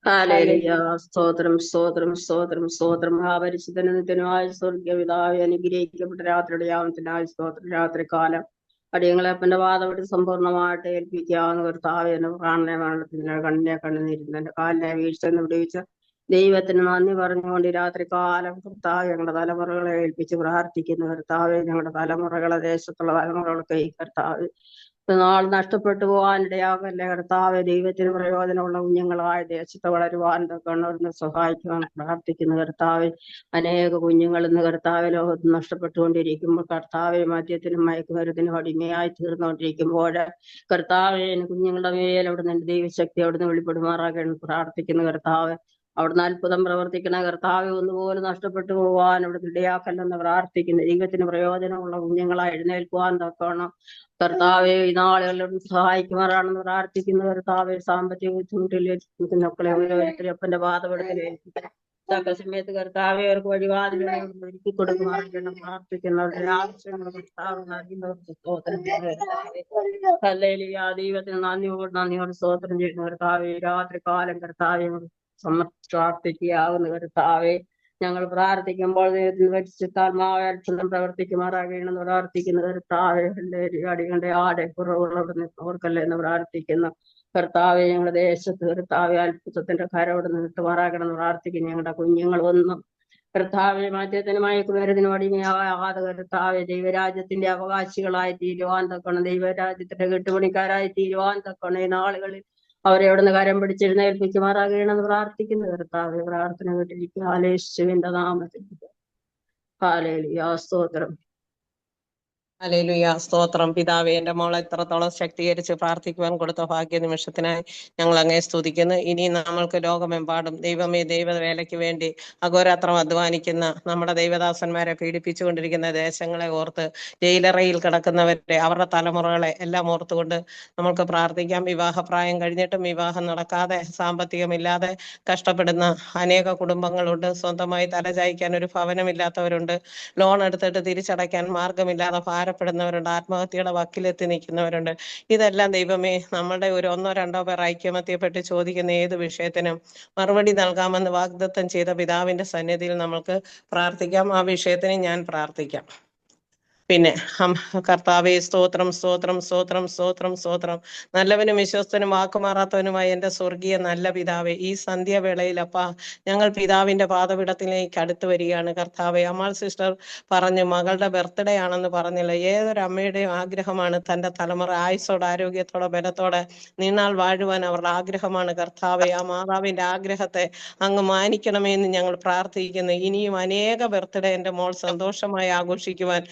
ഹല്ലേലൂയ. സ്തോത്രം സ്തോത്രം സ്തോത്രം സ്തോത്രം. മഹാപരിശുദ്ധനുമായ സ്വർഗീയ പിതാവേ, അനുഗ്രഹിക്കപ്പെട്ട രാത്രിയുടെ യാമത്തിനായ സ്തോത്രം. രാത്രികാലം അടിയങ്ങളെ അപ്പന്റെ വാദപ്പെട്ട് സമ്പൂർണ്ണമായിട്ട് ഏൽപ്പിക്കാവുന്ന കർത്താവേ, എന്നെ പ്രാണനെ മരണത്തിന് കണ്ണിനെ കണ്ണുനീരുന്ന എന്റെ കാലിനെ വീഴ്ച വിടുവിച്ച ദൈവത്തിന് നന്ദി പറഞ്ഞുകൊണ്ട് ഈ രാത്രികാലം കർത്താവ് ഞങ്ങളുടെ തലമുറകളെ ഏൽപ്പിച്ച് പ്രാർത്ഥിക്കുന്ന കർത്താവെ, ഞങ്ങളുടെ തലമുറകളെ, ദേശത്തുള്ള തലമുറകൾക്ക് ഈ കർത്താവ് നാൾ നഷ്ടപ്പെട്ടു പോകാനിടയാകല്ലേ കർത്താവെ. ദൈവത്തിന് പ്രയോജനമുള്ള കുഞ്ഞുങ്ങളായ ദേശത്ത് വളരുവാൻ കണ്ണൂരിന് സഹായിക്കുവാൻ പ്രാർത്ഥിക്കുന്ന കർത്താവെ. അനേക കുഞ്ഞുങ്ങൾ ഇന്ന് കർത്താവ് ലോകത്ത് നഷ്ടപ്പെട്ടുകൊണ്ടിരിക്കുമ്പോൾ കർത്താവെ, മദ്യത്തിനും മയക്കുമരുന്നിനും അടിമയായി തീർന്നുകൊണ്ടിരിക്കുമ്പോൾ കർത്താവെ, കുഞ്ഞുങ്ങളുടെ മേൽ അവിടെ നിന്ന് ദൈവശക്തി അവിടുന്ന് വെളിപ്പെടുമാറാകണം പ്രാർത്ഥിക്കുന്ന കർത്താവ്. അവിടുന്ന് അത്ഭുതം പ്രവർത്തിക്കണ കർത്താവ്. ഒന്നുപോലെ നഷ്ടപ്പെട്ടു പോകാൻ അവിടുന്ന് ഇടയാക്കല്ലെന്ന് പ്രാർത്ഥിക്കുന്നു. ദൈവത്തിന് പ്രയോജനമുള്ള കുഞ്ഞുങ്ങളായി എഴുന്നേൽക്കുവാൻ തക്കവണ്ണം കർത്താവെ ഈ നാളുകളിലും സഹായിക്കുമാറാണെന്ന് പ്രാർത്ഥിക്കുന്ന കർത്താവെ. സാമ്പത്തിക ബുദ്ധിമുട്ടിൽ മക്കളെ ഓരോരുത്തരും അപ്പന്റെ പാതപെടുത്തിൽ ഏൽപ്പിക്കണം. തക്ക സമയത്ത് കർത്താവെ അവർക്ക് വഴിവാതിലുകൾ ഒരുക്കി കൊടുക്കുമാറാകണം പ്രാർത്ഥിക്കുന്നവരുടെ ആവശ്യങ്ങൾ കർത്താവ് നൽകുന്നവർക്ക് സ്തോത്രം ചെയ്യുന്ന ഹല്ലേലൂയ. ദൈവത്തിന് നന്ദിയോട് സ്തോത്രം ചെയ്യുന്ന കർത്താവെ. രാത്രി കാലം കർത്താവെ പ്രാർത്ഥിക്കാവുന്ന കർത്താവെ. ഞങ്ങൾ പ്രാർത്ഥിക്കുമ്പോൾ ദൈവത്തിന് പരിശുദ്ധാത്മാവായ അത്ഭുതം പ്രവർത്തിക്കുമാറാകണമെന്ന് പ്രാർത്ഥിക്കുന്ന കർത്താവെ. അടികളുടെ ആടെ കുറവുള്ളവിടെ ഓർക്കല്ലേ എന്ന് പ്രാർത്ഥിക്കുന്ന കർത്താവെ. ഞങ്ങളുടെ ദേശത്ത് കർത്താവെ അത്ഭുതത്തിന്റെ കരവിടെ നിർത്തുമാറാകണമെന്ന് പ്രാർത്ഥിക്കുന്നു. ഞങ്ങളുടെ കുഞ്ഞുങ്ങൾ ഒന്നും കർത്താവെ മദ്യത്തിന് മയക്കുമരുന്നിനും അടിമയാകാതെ കർത്താവെ ദൈവരാജ്യത്തിന്റെ അവകാശികളായി തീരുവാൻ തക്കണം, ദൈവരാജ്യത്തിന്റെ കെട്ടുപണിക്കാരായി തീരുവാൻ തക്കണം. ഈ നാളുകളിൽ അവരെ അവിടുന്ന് കരം പിടിച്ചെഴുന്നേൽപ്പിക്കുമാറാകണമെന്ന് പ്രാർത്ഥിക്കുന്ന കർത്താവെ. പ്രാർത്ഥന കേട്ടിരിക്കുക യേശുവിന്റെ നാമത്തിൽ. ഹല്ലേലൂയ. സ്തോത്രം. ഹല്ലേലൂയ. സ്തോത്രം. പിതാവേ, എന്റെ മോളെ എത്രത്തോളം ശക്തീകരിച്ച് പ്രാർത്ഥിക്കുവാൻ കൊടുത്ത ഭാഗ്യ നിമിഷത്തിനായി ഞങ്ങൾ അങ്ങേ സ്തുതിക്കുന്നു. ഇനി നമ്മൾക്ക് ലോകമെമ്പാടും ദൈവമേ, ദൈവവേലയ്ക്ക് വേണ്ടി അഘോരാത്രം അധ്വാനിക്കുന്ന നമ്മുടെ ദൈവദാസന്മാരെ പീഡിപ്പിച്ചുകൊണ്ടിരിക്കുന്ന ദേശങ്ങളെ ഓർത്ത്, ജയിലറയിൽ കിടക്കുന്നവരെ, അവരുടെ തലമുറകളെ എല്ലാം ഓർത്തുകൊണ്ട് നമ്മൾക്ക് പ്രാർത്ഥിക്കാം. വിവാഹപ്രായം കഴിഞ്ഞിട്ടും വിവാഹം നടക്കാതെ സാമ്പത്തികമില്ലാതെ കഷ്ടപ്പെടുന്ന അനേക കുടുംബങ്ങളുണ്ട്. സ്വന്തമായി തലചായ്ക്കാൻ ഒരു ഭവനമില്ലാത്തവരുണ്ട്. ലോൺ എടുത്തിട്ട് തിരിച്ചടയ്ക്കാൻ മാർഗമില്ലാതെ ഭാരപ്പെടുന്നവരുണ്ട്. ആത്മഹത്യയുടെ വക്കിലെത്തി നിൽക്കുന്നവരുണ്ട്. ഇതെല്ലാം ദൈവമേ, നമ്മളുടെ ഒരു 1-2 പേർ ഐക്യമത്യപ്പെട്ട് ചോദിക്കുന്ന ഏത് വിഷയത്തിനും മറുപടി നൽകാമെന്ന് വാഗ്ദത്തം ചെയ്ത പിതാവിന്റെ സന്നിധിയിൽ നമ്മൾക്ക് പ്രാർത്ഥിക്കാം. ആ വിഷയത്തിന് ഞാൻ പ്രാർത്ഥിക്കാം. പിന്നെ കർത്താവേ, സ്തോത്രം സ്തോത്രം സ്തോത്രം സ്തോത്രം സ്തോത്രം. നല്ലവനും വിശ്വസ്തനും വാക്കുമാറാത്തവനുമായ എൻ്റെ സ്വർഗീയ നല്ല പിതാവേ, ഈ സന്ധ്യാവേളയിൽ അപ്പാ ഞങ്ങൾ പിതാവിന്റെ പാദപീഠത്തിലേക്ക് അടുത്ത് വരികയാണ് കർത്താവേ. അമ്മാൾ സിസ്റ്റർ പറഞ്ഞു മകളുടെ ബർത്ത്ഡേ ആണെന്ന് പറഞ്ഞില്ല. ഏതൊരമ്മയുടെയും ആഗ്രഹമാണ് തൻ്റെ തലമുറ ആയുസ്സോടെ ആരോഗ്യത്തോടെ ബലത്തോടെ നീണാൾ വാഴുവാൻ അവരുടെ ആഗ്രഹമാണ് കർത്താവേ. ആ മാതാവിന്റെ ആഗ്രഹത്തെ അങ്ങ് മാനിക്കണമേ എന്ന് ഞങ്ങൾ പ്രാർത്ഥിക്കുന്നു. ഇനിയും അനേക ബർത്ത്ഡേ എൻ്റെ മോൾ സന്തോഷമായി ആഘോഷിക്കുവാൻ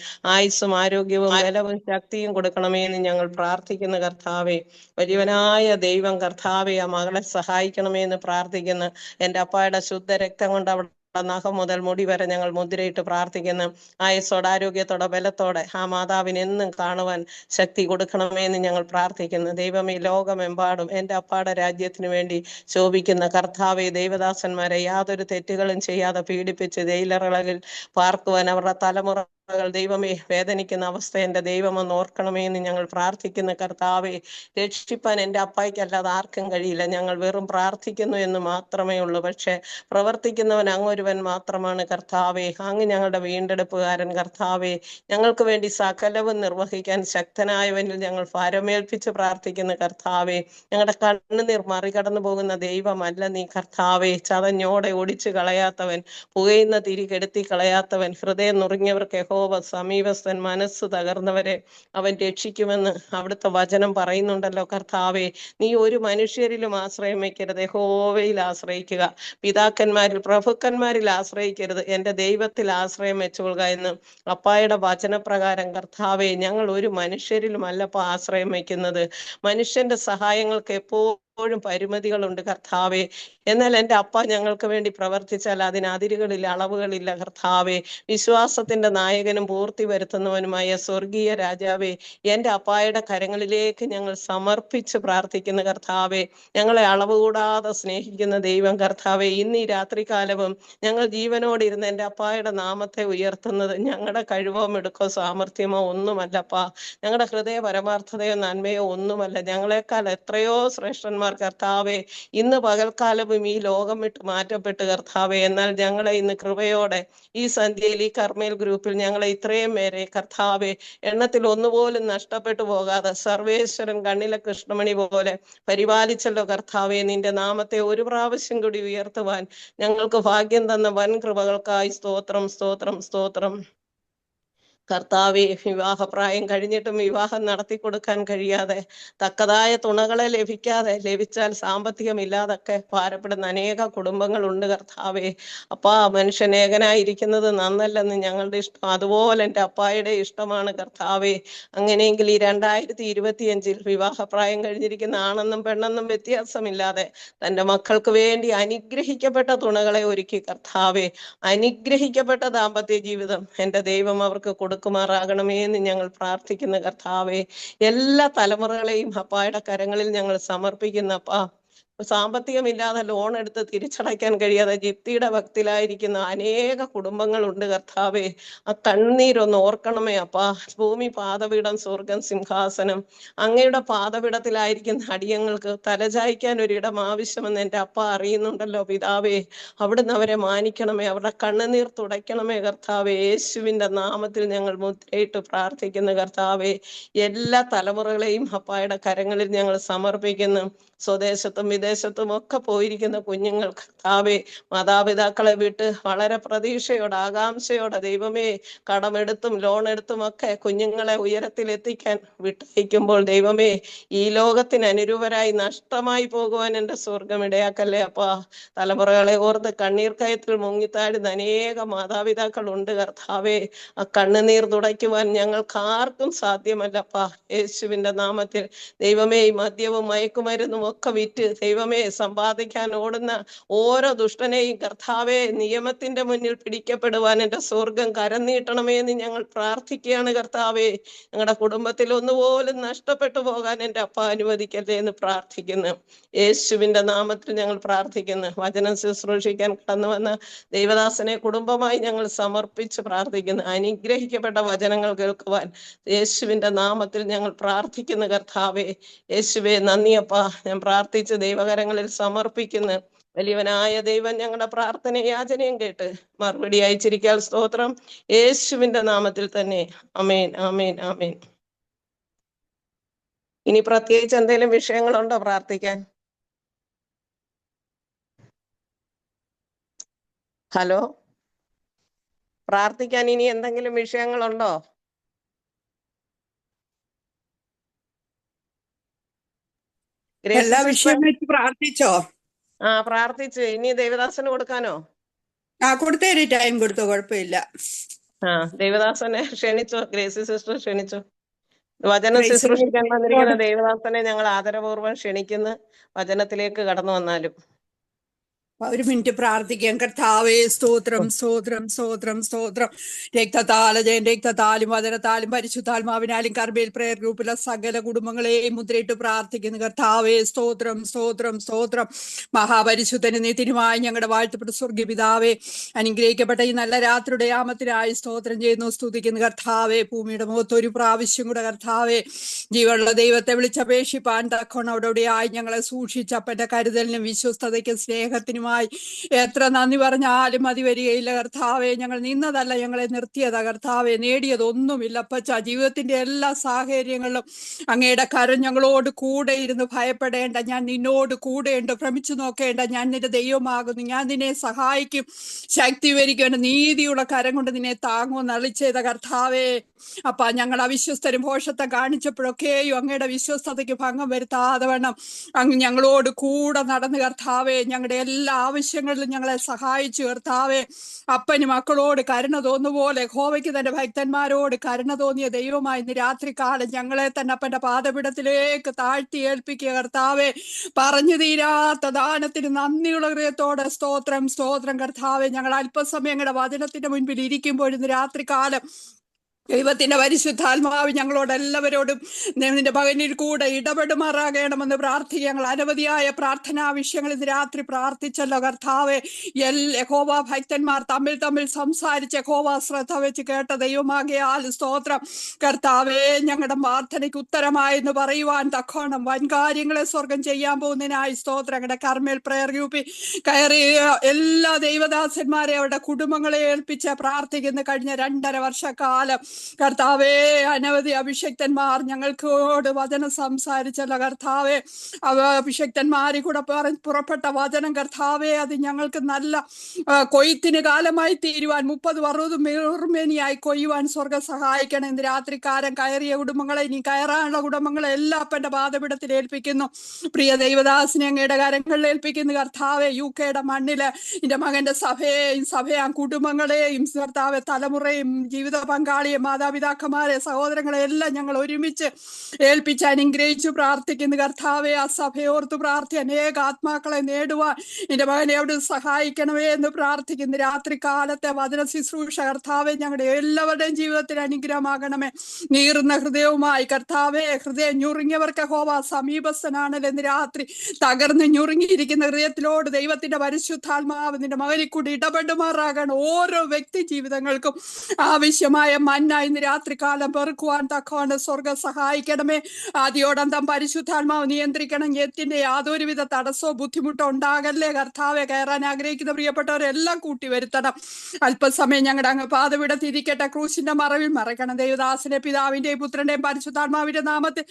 ആയുസ്സും ആരോഗ്യവും ബലവും ശക്തിയും കൊടുക്കണമേ എന്ന് ഞങ്ങൾ പ്രാർത്ഥിക്കുന്ന കർത്താവേ. വലിയവനായ ദൈവം കർത്താവെ, ആ മകളെ സഹായിക്കണമേ എന്ന് പ്രാർത്ഥിക്കുന്നു. എൻ്റെ അപ്പായുടെ ശുദ്ധ രക്തം കൊണ്ട് അവിടെ നഖം മുതൽ മുടി വരെ ഞങ്ങൾ മുദ്രയിട്ട് പ്രാർത്ഥിക്കുന്നു. ആയുസ്സോടെ ആരോഗ്യത്തോടെ ബലത്തോടെ ആ മാതാവിന് എന്നും കാണുവാൻ ശക്തി കൊടുക്കണമേ എന്ന് ഞങ്ങൾ പ്രാർത്ഥിക്കുന്നു. ദൈവമേ, ലോകമെമ്പാടും എൻ്റെ അപ്പാടെ രാജ്യത്തിന് വേണ്ടി ശോഭിക്കുന്ന കർത്താവെ, ദൈവദാസന്മാരെ യാതൊരു തെറ്റുകളും ചെയ്യാതെ പീഡിപ്പിച്ച് ജയിലറകളിൽ പാർക്കുവാൻ അവരുടെ തലമുറ ദൈവമേ വേദനിക്കുന്ന അവസ്ഥ എൻ്റെ ദൈവമെന്ന് ഓർക്കണമേ എന്ന് ഞങ്ങൾ പ്രാർത്ഥിക്കുന്ന കർത്താവെ. രക്ഷിപ്പാൻ എൻ്റെ അപ്പായ്ക്കല്ലാതെ ആർക്കും കഴിയില്ല. ഞങ്ങൾ വെറും പ്രാർത്ഥിക്കുന്നു എന്ന് മാത്രമേ ഉള്ളൂ. പക്ഷെ പ്രവർത്തിക്കുന്നവൻ അങ്ങൊരുവൻ മാത്രമാണ് കർത്താവെ. അങ്ങ് ഞങ്ങളുടെ വീണ്ടെടുപ്പുകാരൻ കർത്താവെ. ഞങ്ങൾക്ക് വേണ്ടി സകലവും നിർവഹിക്കാൻ ശക്തനായവനിൽ ഞങ്ങൾ ഭാരമേൽപ്പിച്ച് പ്രാർത്ഥിക്കുന്ന കർത്താവെ. ഞങ്ങളുടെ കണ്ണുനീർ മറികടന്നു പോകുന്ന ദൈവമല്ല നീ കർത്താവെ. ചതഞ്ഞോടെ ഒടിച്ചു കളയാത്തവൻ, പുകയുന്ന തിരി കെടുത്തി കളയാത്തവൻ, ഹൃദയം നുറുങ്ങിയവർക്ക് സമീപസ്ഥൻ, മനസ്സ് തകർന്നവരെ അവൻ രക്ഷിക്കുമെന്ന് അവിടുത്തെ വചനം പറയുന്നുണ്ടല്ലോ കർത്താവെ. നീ ഒരു മനുഷ്യരിലും ആശ്രയം വയ്ക്കരുത്, യഹോവയിൽ ആശ്രയിക്കുക. പിതാക്കന്മാരിൽ പ്രഭുക്കന്മാരിൽ ആശ്രയിക്കരുത്, എൻ്റെ ദൈവത്തിൽ ആശ്രയം വെച്ചുകൊള്ളുക എന്ന് അപ്പായുടെ വചനപ്രകാരം കർത്താവെ, ഞങ്ങൾ ഒരു മനുഷ്യരിലും അല്ലപ്പോ ആശ്രയം വയ്ക്കുന്നത്. മനുഷ്യന്റെ സഹായങ്ങൾക്ക് എപ്പോഴും പരിമിതികളുണ്ട് കർത്താവെ. എന്നാൽ എൻ്റെ അപ്പ ഞങ്ങൾക്ക് വേണ്ടി പ്രവർത്തിച്ചാൽ അതിന് അതിരുകളില്ല, അളവുകളില്ല കർത്താവെ. വിശ്വാസത്തിന്റെ നായകനും പൂർത്തി വരുത്തുന്നവനുമായ സ്വർഗീയ രാജാവേ, എൻ്റെ അപ്പായുടെ കരങ്ങളിലേക്ക് ഞങ്ങൾ സമർപ്പിച്ച് പ്രാർത്ഥിക്കുന്ന കർത്താവെ. ഞങ്ങളെ അളവ് കൂടാതെ സ്നേഹിക്കുന്ന ദൈവം കർത്താവെ. ഇന്ന് ഈ രാത്രികാലവും ഞങ്ങൾ ജീവനോടിരുന്ന് എൻ്റെ അപ്പായുടെ നാമത്തെ ഉയർത്തുന്നത് ഞങ്ങളുടെ കഴിവോ മിടുക്കോ സാമർഥ്യമോ ഒന്നുമല്ലപ്പാ. ഞങ്ങളുടെ ഹൃദയ പരമാർത്ഥതയോ നന്മയോ ഒന്നുമല്ല. ഞങ്ങളെക്കാൾ എത്രയോ ശ്രേഷ്ഠന്മാർ ദാസന്മാർ കർത്താവെ ഇന്ന് പകൽക്കാലവും ഈ ലോകം വിട്ട് മാറ്റപ്പെട്ട് കർത്താവെ, എന്നാൽ ഞങ്ങളെ ഇന്ന് കൃപയോടെ ഈ സന്ധ്യയിൽ ഈ കർമ്മേൽ ഗ്രൂപ്പിൽ ഞങ്ങളെ ഇത്രയും പേരെ കർത്താവെ എണ്ണത്തിൽ ഒന്നുപോലും നഷ്ടപ്പെട്ടു പോകാതെ സർവേശ്വരൻ കണ്ണിലെ കൃഷ്ണമണി പോലെ പരിപാലിച്ചല്ലോ കർത്താവെ. നിന്റെ നാമത്തെ ഒരു പ്രാവശ്യം കൂടി ഉയർത്തുവാൻ ഞങ്ങൾക്ക് ഭാഗ്യം തന്ന വൻ കൃപകൾക്കായി സ്തോത്രം, സ്തോത്രം, സ്തോത്രം. കർത്താവെ, വിവാഹപ്രായം കഴിഞ്ഞിട്ടും വിവാഹം നടത്തി കൊടുക്കാൻ കഴിയാതെ, തക്കതായ തുണകളെ ലഭിച്ചാൽ സാമ്പത്തികമില്ലാതൊക്കെ ഭാരപ്പെടുന്ന അനേക കുടുംബങ്ങളുണ്ട് കർത്താവെ. അപ്പാ, മനുഷ്യൻ ഏകനായിരിക്കുന്നത് നന്നല്ലെന്ന് ഞങ്ങളുടെ ഇഷ്ടം, അതുപോലെ എൻ്റെ അപ്പായുടെ ഇഷ്ടമാണ് കർത്താവെ. അങ്ങനെയെങ്കിൽ ഈ 2025 വിവാഹപ്രായം കഴിഞ്ഞിരിക്കുന്ന ആണെന്നും പെണ്ണെന്നും വ്യത്യാസമില്ലാതെ തൻ്റെ മക്കൾക്ക് വേണ്ടി അനുഗ്രഹിക്കപ്പെട്ട തുണകളെ ഒരുക്കി കർത്താവെ, അനുഗ്രഹിക്കപ്പെട്ട ദാമ്പത്യ ജീവിതം എൻ്റെ ദൈവം അവർക്ക് കൊടുക്കുമാറാകണമേ എന്ന് ഞങ്ങൾ പ്രാർത്ഥിക്കുന്ന കർത്താവെ. എല്ലാ തലമുറകളെയും അപ്പായുടെ കരങ്ങളിൽ ഞങ്ങൾ സമർപ്പിക്കുന്ന അപ്പാ. സാമ്പത്തികമില്ലാതെ ലോൺ എടുത്ത് തിരിച്ചടയ്ക്കാൻ കഴിയാതെ ജിപ്തിയുടെ ഭക്തിയിലായിരിക്കുന്ന അനേക കുടുംബങ്ങളുണ്ട് കർത്താവെ. ആ കണ്ണീരൊന്ന് ഓർക്കണമേ അപ്പാ. ഭൂമി പാദപീഠം, സ്വർഗം സിംഹാസനം. അങ്ങയുടെ പാദപീഠത്തിലായിരിക്കുന്ന അടിയങ്ങൾക്ക് തലചായ്ക്കാൻ ഒരിടം ആവശ്യമെന്ന് എൻ്റെ അപ്പ അറിയുന്നുണ്ടല്ലോ പിതാവേ. അവിടുന്ന് അവരെ മാനിക്കണമേ, അവരുടെ കണ്ണുനീർ തുടയ്ക്കണമേ കർത്താവെ. യേശുവിൻ്റെ നാമത്തിൽ ഞങ്ങൾ മുദ്രയിട്ട് പ്രാർത്ഥിക്കുന്നു കർത്താവെ. എല്ലാ തലമുറകളെയും അപ്പായുടെ കരങ്ങളിൽ ഞങ്ങൾ സമർപ്പിക്കുന്നു. സ്വദേശത്തും വിദേശത്തും ഒക്കെ പോയിരിക്കുന്ന കുഞ്ഞുങ്ങൾ കർത്താവെ, മാതാപിതാക്കളെ വിട്ട് വളരെ പ്രതീക്ഷയോടെ ആകാംക്ഷയോടെ ദൈവമേ കടമെടുത്തും ലോൺ എടുത്തും ഒക്കെ കുഞ്ഞുങ്ങളെ ഉയരത്തിലെത്തിക്കാൻ വിട്ടയക്കുമ്പോൾ ദൈവമേ, ഈ ലോകത്തിന് അനുരൂപരായി നഷ്ടമായി പോകുവാൻ എൻ്റെ സ്വർഗം ഇടയാക്കല്ലേ അപ്പാ. തലമുറകളെ ഓർത്ത് കണ്ണീർ കയത്തിൽ മുങ്ങിത്താഴുന്ന അനേക മാതാപിതാക്കൾ ഉണ്ട് കർത്താവെ. ആ കണ്ണുനീർ തുടയ്ക്കുവാൻ ഞങ്ങൾക്ക് ആർക്കും സാധ്യമല്ലപ്പാ. യേശുവിൻ്റെ നാമത്തിൽ ദൈവമേ, ഈ മദ്യവും മയക്കുമരുന്നും ഒക്കെ വിറ്റ് ദൈവമേ സമ്പാദിക്കാൻ ഓടുന്ന ഓരോ ദുഷ്ടനെയും കർത്താവെ, നിയമത്തിന്റെ മുന്നിൽ പിടിക്കപ്പെടുവാൻ എൻ്റെ സ്വർഗം കരം നീട്ടണമേ എന്ന് ഞങ്ങൾ പ്രാർത്ഥിക്കുകയാണ് കർത്താവെ. ഞങ്ങളുടെ കുടുംബത്തിൽ ഒന്നുപോലും നഷ്ടപ്പെട്ടു പോകാൻ എൻ്റെ അപ്പ അനുവദിക്കല്ലേ എന്ന് പ്രാർത്ഥിക്കുന്നു. യേശുവിൻ്റെ നാമത്തിൽ ഞങ്ങൾ പ്രാർത്ഥിക്കുന്നു. വചനം ശുശ്രൂഷിക്കാൻ കടന്നു വന്ന ദൈവദാസനെ കുടുംബമായി ഞങ്ങൾ സമർപ്പിച്ച് പ്രാർത്ഥിക്കുന്നു. അനുഗ്രഹിക്കപ്പെട്ട വചനങ്ങൾ കേൾക്കുവാൻ യേശുവിൻ്റെ നാമത്തിൽ ഞങ്ങൾ പ്രാർത്ഥിക്കുന്നു കർത്താവെ. യേശുവേ നന്ദിയപ്പാ. ഞാൻ പ്രാർത്ഥിച്ച് ദൈവകരങ്ങളിൽ സമർപ്പിക്കുന്നു. വലിയവനായ ദൈവം ഞങ്ങളുടെ പ്രാർത്ഥന യാചനയും കേട്ട് മറുപടി അയച്ചിരിക്കാൻ സ്തോത്രം. യേശുവിൻ്റെ നാമത്തിൽ തന്നെ. ആമേൻ, ആമേൻ, ആമേൻ. ഇനി പ്രത്യേകിച്ച് എന്തെങ്കിലും വിഷയങ്ങളുണ്ടോ പ്രാർത്ഥിക്കാൻ? ഹലോ, പ്രാർത്ഥിക്കാൻ ഇനി എന്തെങ്കിലും വിഷയങ്ങളുണ്ടോ? എല്ലാ വിഷയം വെച്ച് പ്രാർത്ഥിച്ചോ? പ്രാർത്ഥിച്ച്. ഇനി ദേവദാസന് കൊടുക്കാനോ? കൊടുത്തേരി, ടൈം കൊടുത്തോ, കുഴപ്പമില്ല. ദേവദാസനെ ക്ഷണിച്ചോ, ഗ്രേസി സിസ്റ്റർ ക്ഷണിച്ചോ. വചനം ശുശ്രൂഷിക്കാൻ വന്നിരിക്കുന്ന ദേവദാസനെ ഞങ്ങൾ ആദരപൂർവ്വം ക്ഷണിക്കുന്നു. വചനത്തിലേക്ക് കടന്നു വന്നാലും. ഒരു മിനിറ്റ് പ്രാർത്ഥിക്കാം. കർത്താവേ, സ്തോത്രം, സ്തോത്രം, സ്തോത്രം, സ്തോത്രം. രക്തത്താലും വചനത്താലും പരിശുദ്ധാത്മാവിനാലും കർമ്മേൽ പ്രയർ ഗ്രൂപ്പിലെ സകല കുടുംബങ്ങളെയും മുദ്രയിട്ട് പ്രാർത്ഥിക്കുന്നു. കർത്താവേ, സ്തോത്രം, സ്തോത്രം, സ്തോത്രം. മഹാപരിശുദ്ധന് നീതിനുമായി ഞങ്ങളുടെ വാഴ്ത്തപ്പെട്ട സ്വർഗീയ പിതാവേ, അനുഗ്രഹിക്കപ്പെട്ട ഈ നല്ല രാത്രിയുടെ യാമത്തിനായി സ്തോത്രം ചെയ്യുന്നു, സ്തുതിക്കുന്നു കർത്താവേ. ഭൂമിയുടെ മുഖത്ത് ഒരു പ്രാവശ്യം കൂടെ കർത്താവേ, ജീവനുള്ള ദൈവത്തെ വിളിച്ചപേക്ഷിപ്പാൻ തക്കോണം അവിടെയായി ഞങ്ങളെ സൂക്ഷിച്ചപ്പന്റെ കരുതലിനും വിശ്വസ്തതയ്ക്കും സ്നേഹത്തിനും എത്ര നന്ദി പറഞ്ഞാലും മതി വരികയില്ല കർത്താവെ. ഞങ്ങൾ നിന്നതല്ല, ഞങ്ങളെ നിർത്തിയതാ കർത്താവെ. നേടിയതൊന്നുമില്ല അപ്പച്ച. ജീവിതത്തിന്റെ എല്ലാ സാഹചര്യങ്ങളിലും അങ്ങയുടെ കരം ഞങ്ങളോട് കൂടെ ഇരുന്ന് ഭയപ്പെടേണ്ട, ഞാൻ നിന്നോട് കൂടെയുണ്ട്, ഭ്രമിച്ചു നോക്കേണ്ട, ഞാൻ നിന്റെ ദൈവമാകുന്നു, ഞാൻ നിന്നെ സഹായിക്കും, ശക്തി വരിക്കും, നീതിയുള്ള കരം കൊണ്ട് നിന്നെ താങ്ങുമെന്ന് അളിച്ചെയ്ത കർത്താവേ. അപ്പ ഞങ്ങൾ അവിശ്വസ്തരും ഭോഷത്വം കാണിച്ചപ്പോഴൊക്കെയും അങ്ങയുടെ വിശ്വസ്തതയ്ക്ക് ഭംഗം വരുത്താതെ വണ്ണം അങ്ങ് ഞങ്ങളോട് കൂടെ നടന്ന് കർത്താവെ, ഞങ്ങളുടെ എല്ലാ ആവശ്യങ്ങളിലും ഞങ്ങളെ സഹായിച്ചു കർത്താവെ. അപ്പന് മക്കളോട് കരുണ തോന്നുപോലെ യഹോവയ്ക്ക് തന്റെ ഭക്തന്മാരോട് കരുണ തോന്നിയ ദൈവമായി ഇന്ന് രാത്രികാലം ഞങ്ങളെ തന്നെ അപ്പന്റെ പാദപീഠത്തിലേക്ക് താഴ്ത്തി ഏൽപ്പിക്കുക കർത്താവെ. പറഞ്ഞു തീരാത്ത ദാനത്തിന് നന്ദിയുള്ള ഹൃദയത്തോടെ സ്തോത്രം, സ്തോത്രം കർത്താവെ. ഞങ്ങൾ അല്പസമയം ഞങ്ങളുടെ വചനത്തിന്റെ മുൻപിൽ ഇരിക്കുമ്പോൾ ഇന്ന് രാത്രികാലം ദൈവത്തിന്റെ പരിശുദ്ധാത്മാവ് ഞങ്ങളോട് എല്ലാവരോടും നിന്റെ മകനിൽ കൂടെ ഇടപെടുമാറാകണമെന്ന് പ്രാർത്ഥിക്കുക. ഞങ്ങൾ അനവധിയായ പ്രാർത്ഥനാ വിഷയങ്ങൾ ഇന്ന് രാത്രി പ്രാർത്ഥിച്ചല്ലോ കർത്താവെ. യഹോവ ഭക്തന്മാർ തമ്മിൽ സംസാരിച്ച് യഹോവ ശ്രദ്ധ വെച്ച് കേട്ട ദൈവമാകയാൽ സ്തോത്രം കർത്താവെ. ഞങ്ങളുടെ പ്രാർത്ഥനയ്ക്ക് ഉത്തരമായെന്ന് പറയുവാൻ തക്കോണം വൻകാര്യങ്ങളെ സ്വർഗം ചെയ്യാൻ പോകുന്നതിനായി സ്തോത്രം. ഞങ്ങളുടെ കർമ്മേൽ പ്രയർ ഗ്രൂപ്പിൽ കയറിയ എല്ലാ ദൈവദാസന്മാരെ അവരുടെ കുടുംബങ്ങളെ ഏൽപ്പിച്ച് പ്രാർത്ഥിക്കുന്ന കഴിഞ്ഞ 2.5 വർഷക്കാലം കർത്താവേ. അനവധി അഭിഷക്തന്മാർ ഞങ്ങൾക്കോട് വചനം സംസാരിച്ചല്ലോ കർത്താവെ. അഭിഷക്തന്മാരിൽ കൂടെ പുറപ്പെട്ട വചനം കർത്താവെ, അത് ഞങ്ങൾക്ക് നല്ല കൊയ്ത്തിന് കാലമായി തീരുവാൻ 30-60 മേനിയായി കൊയ്യുവാൻ സ്വർഗം സഹായിക്കണം. ഇന്ന് രാത്രിക്കാരൻ കയറിയ കുടുംബങ്ങളെ, ഇനി കയറാനുള്ള കുടുംബങ്ങളെ എല്ലാം അപ്പന്റെ പാദപീഠത്തിൽ ഏൽപ്പിക്കുന്നു. പ്രിയ ദൈവദാസിനെ അങ്ങയുടെ കരങ്ങളിൽ ഏൽപ്പിക്കുന്നു കർത്താവെ. UK മണ്ണില് എന്റെ മകന്റെ സഭയെയും കുടുംബങ്ങളെയും കർത്താവെ, തലമുറയും ജീവിത പങ്കാളിയെ, മാതാപിതാക്കന്മാരെ, സഹോദരങ്ങളെ എല്ലാം ഞങ്ങൾ ഒരുമിച്ച് ഏൽപ്പിച്ച് അനുഗ്രഹിച്ചു പ്രാർത്ഥിക്കുന്നു കർത്താവെ. ആ സഭയോർത്ത് പ്രാർത്ഥി അനേക ആത്മാക്കളെ നേടുവാൻ എന്റെ മകനെ അവിടെ സഹായിക്കണമേ എന്ന് പ്രാർത്ഥിക്കുന്നു. രാത്രി കാലത്തെ വചന ശുശ്രൂഷ കർത്താവെ ഞങ്ങളുടെ എല്ലാവരുടെയും ജീവിതത്തിൽ അനുഗ്രഹമാകണമേ. നീറുന്ന ഹൃദയവുമായി കർത്താവെ, ഹൃദയം ഞുറുങ്ങിയവർക്ക് യഹോവ സമീപസ്ഥനാണല്ലോ. ഇന്ന് രാത്രി തകർന്ന് ഞുറുങ്ങിയിരിക്കുന്ന ഹൃദയത്തിലോട് ദൈവത്തിന്റെ പരിശുദ്ധാത്മാവ് നിന്റെ മകനിൽ കൂടി ഇടപെടുമാറാകണം. ഓരോ വ്യക്തി ജീവിതങ്ങൾക്കും ആവശ്യമായ മന്ന ഇന്ന് രാത്രി കാലം പെറുക്കുവാൻ തക്കവണ്ണം സ്വർഗം സഹായിക്കണമേ. ആദ്യോടന്തം പരിശുദ്ധാത്മാവ് നിയന്ത്രിക്കണം. എത്തിന്റെ യാതൊരുവിധ തടസ്സമോ ബുദ്ധിമുട്ടോ ഉണ്ടാകല്ലേ കർത്താവെ. കയറാൻ ആഗ്രഹിക്കുന്ന പ്രിയപ്പെട്ടവരെല്ലാം കൂട്ടി വരുത്തണം. അല്പസമയം ഞങ്ങളുടെ അങ്ങ് പാദപീഠത്തിരിക്കട്ടെ. ക്രൂശിന്റെ മറവിൽ മറയ്ക്കണം. ദൈവദാസനെ പിതാവിന്റെയും പുത്രന്റെയും പരിശുദ്ധാത്മാവിന്റെ നാമത്തിൽ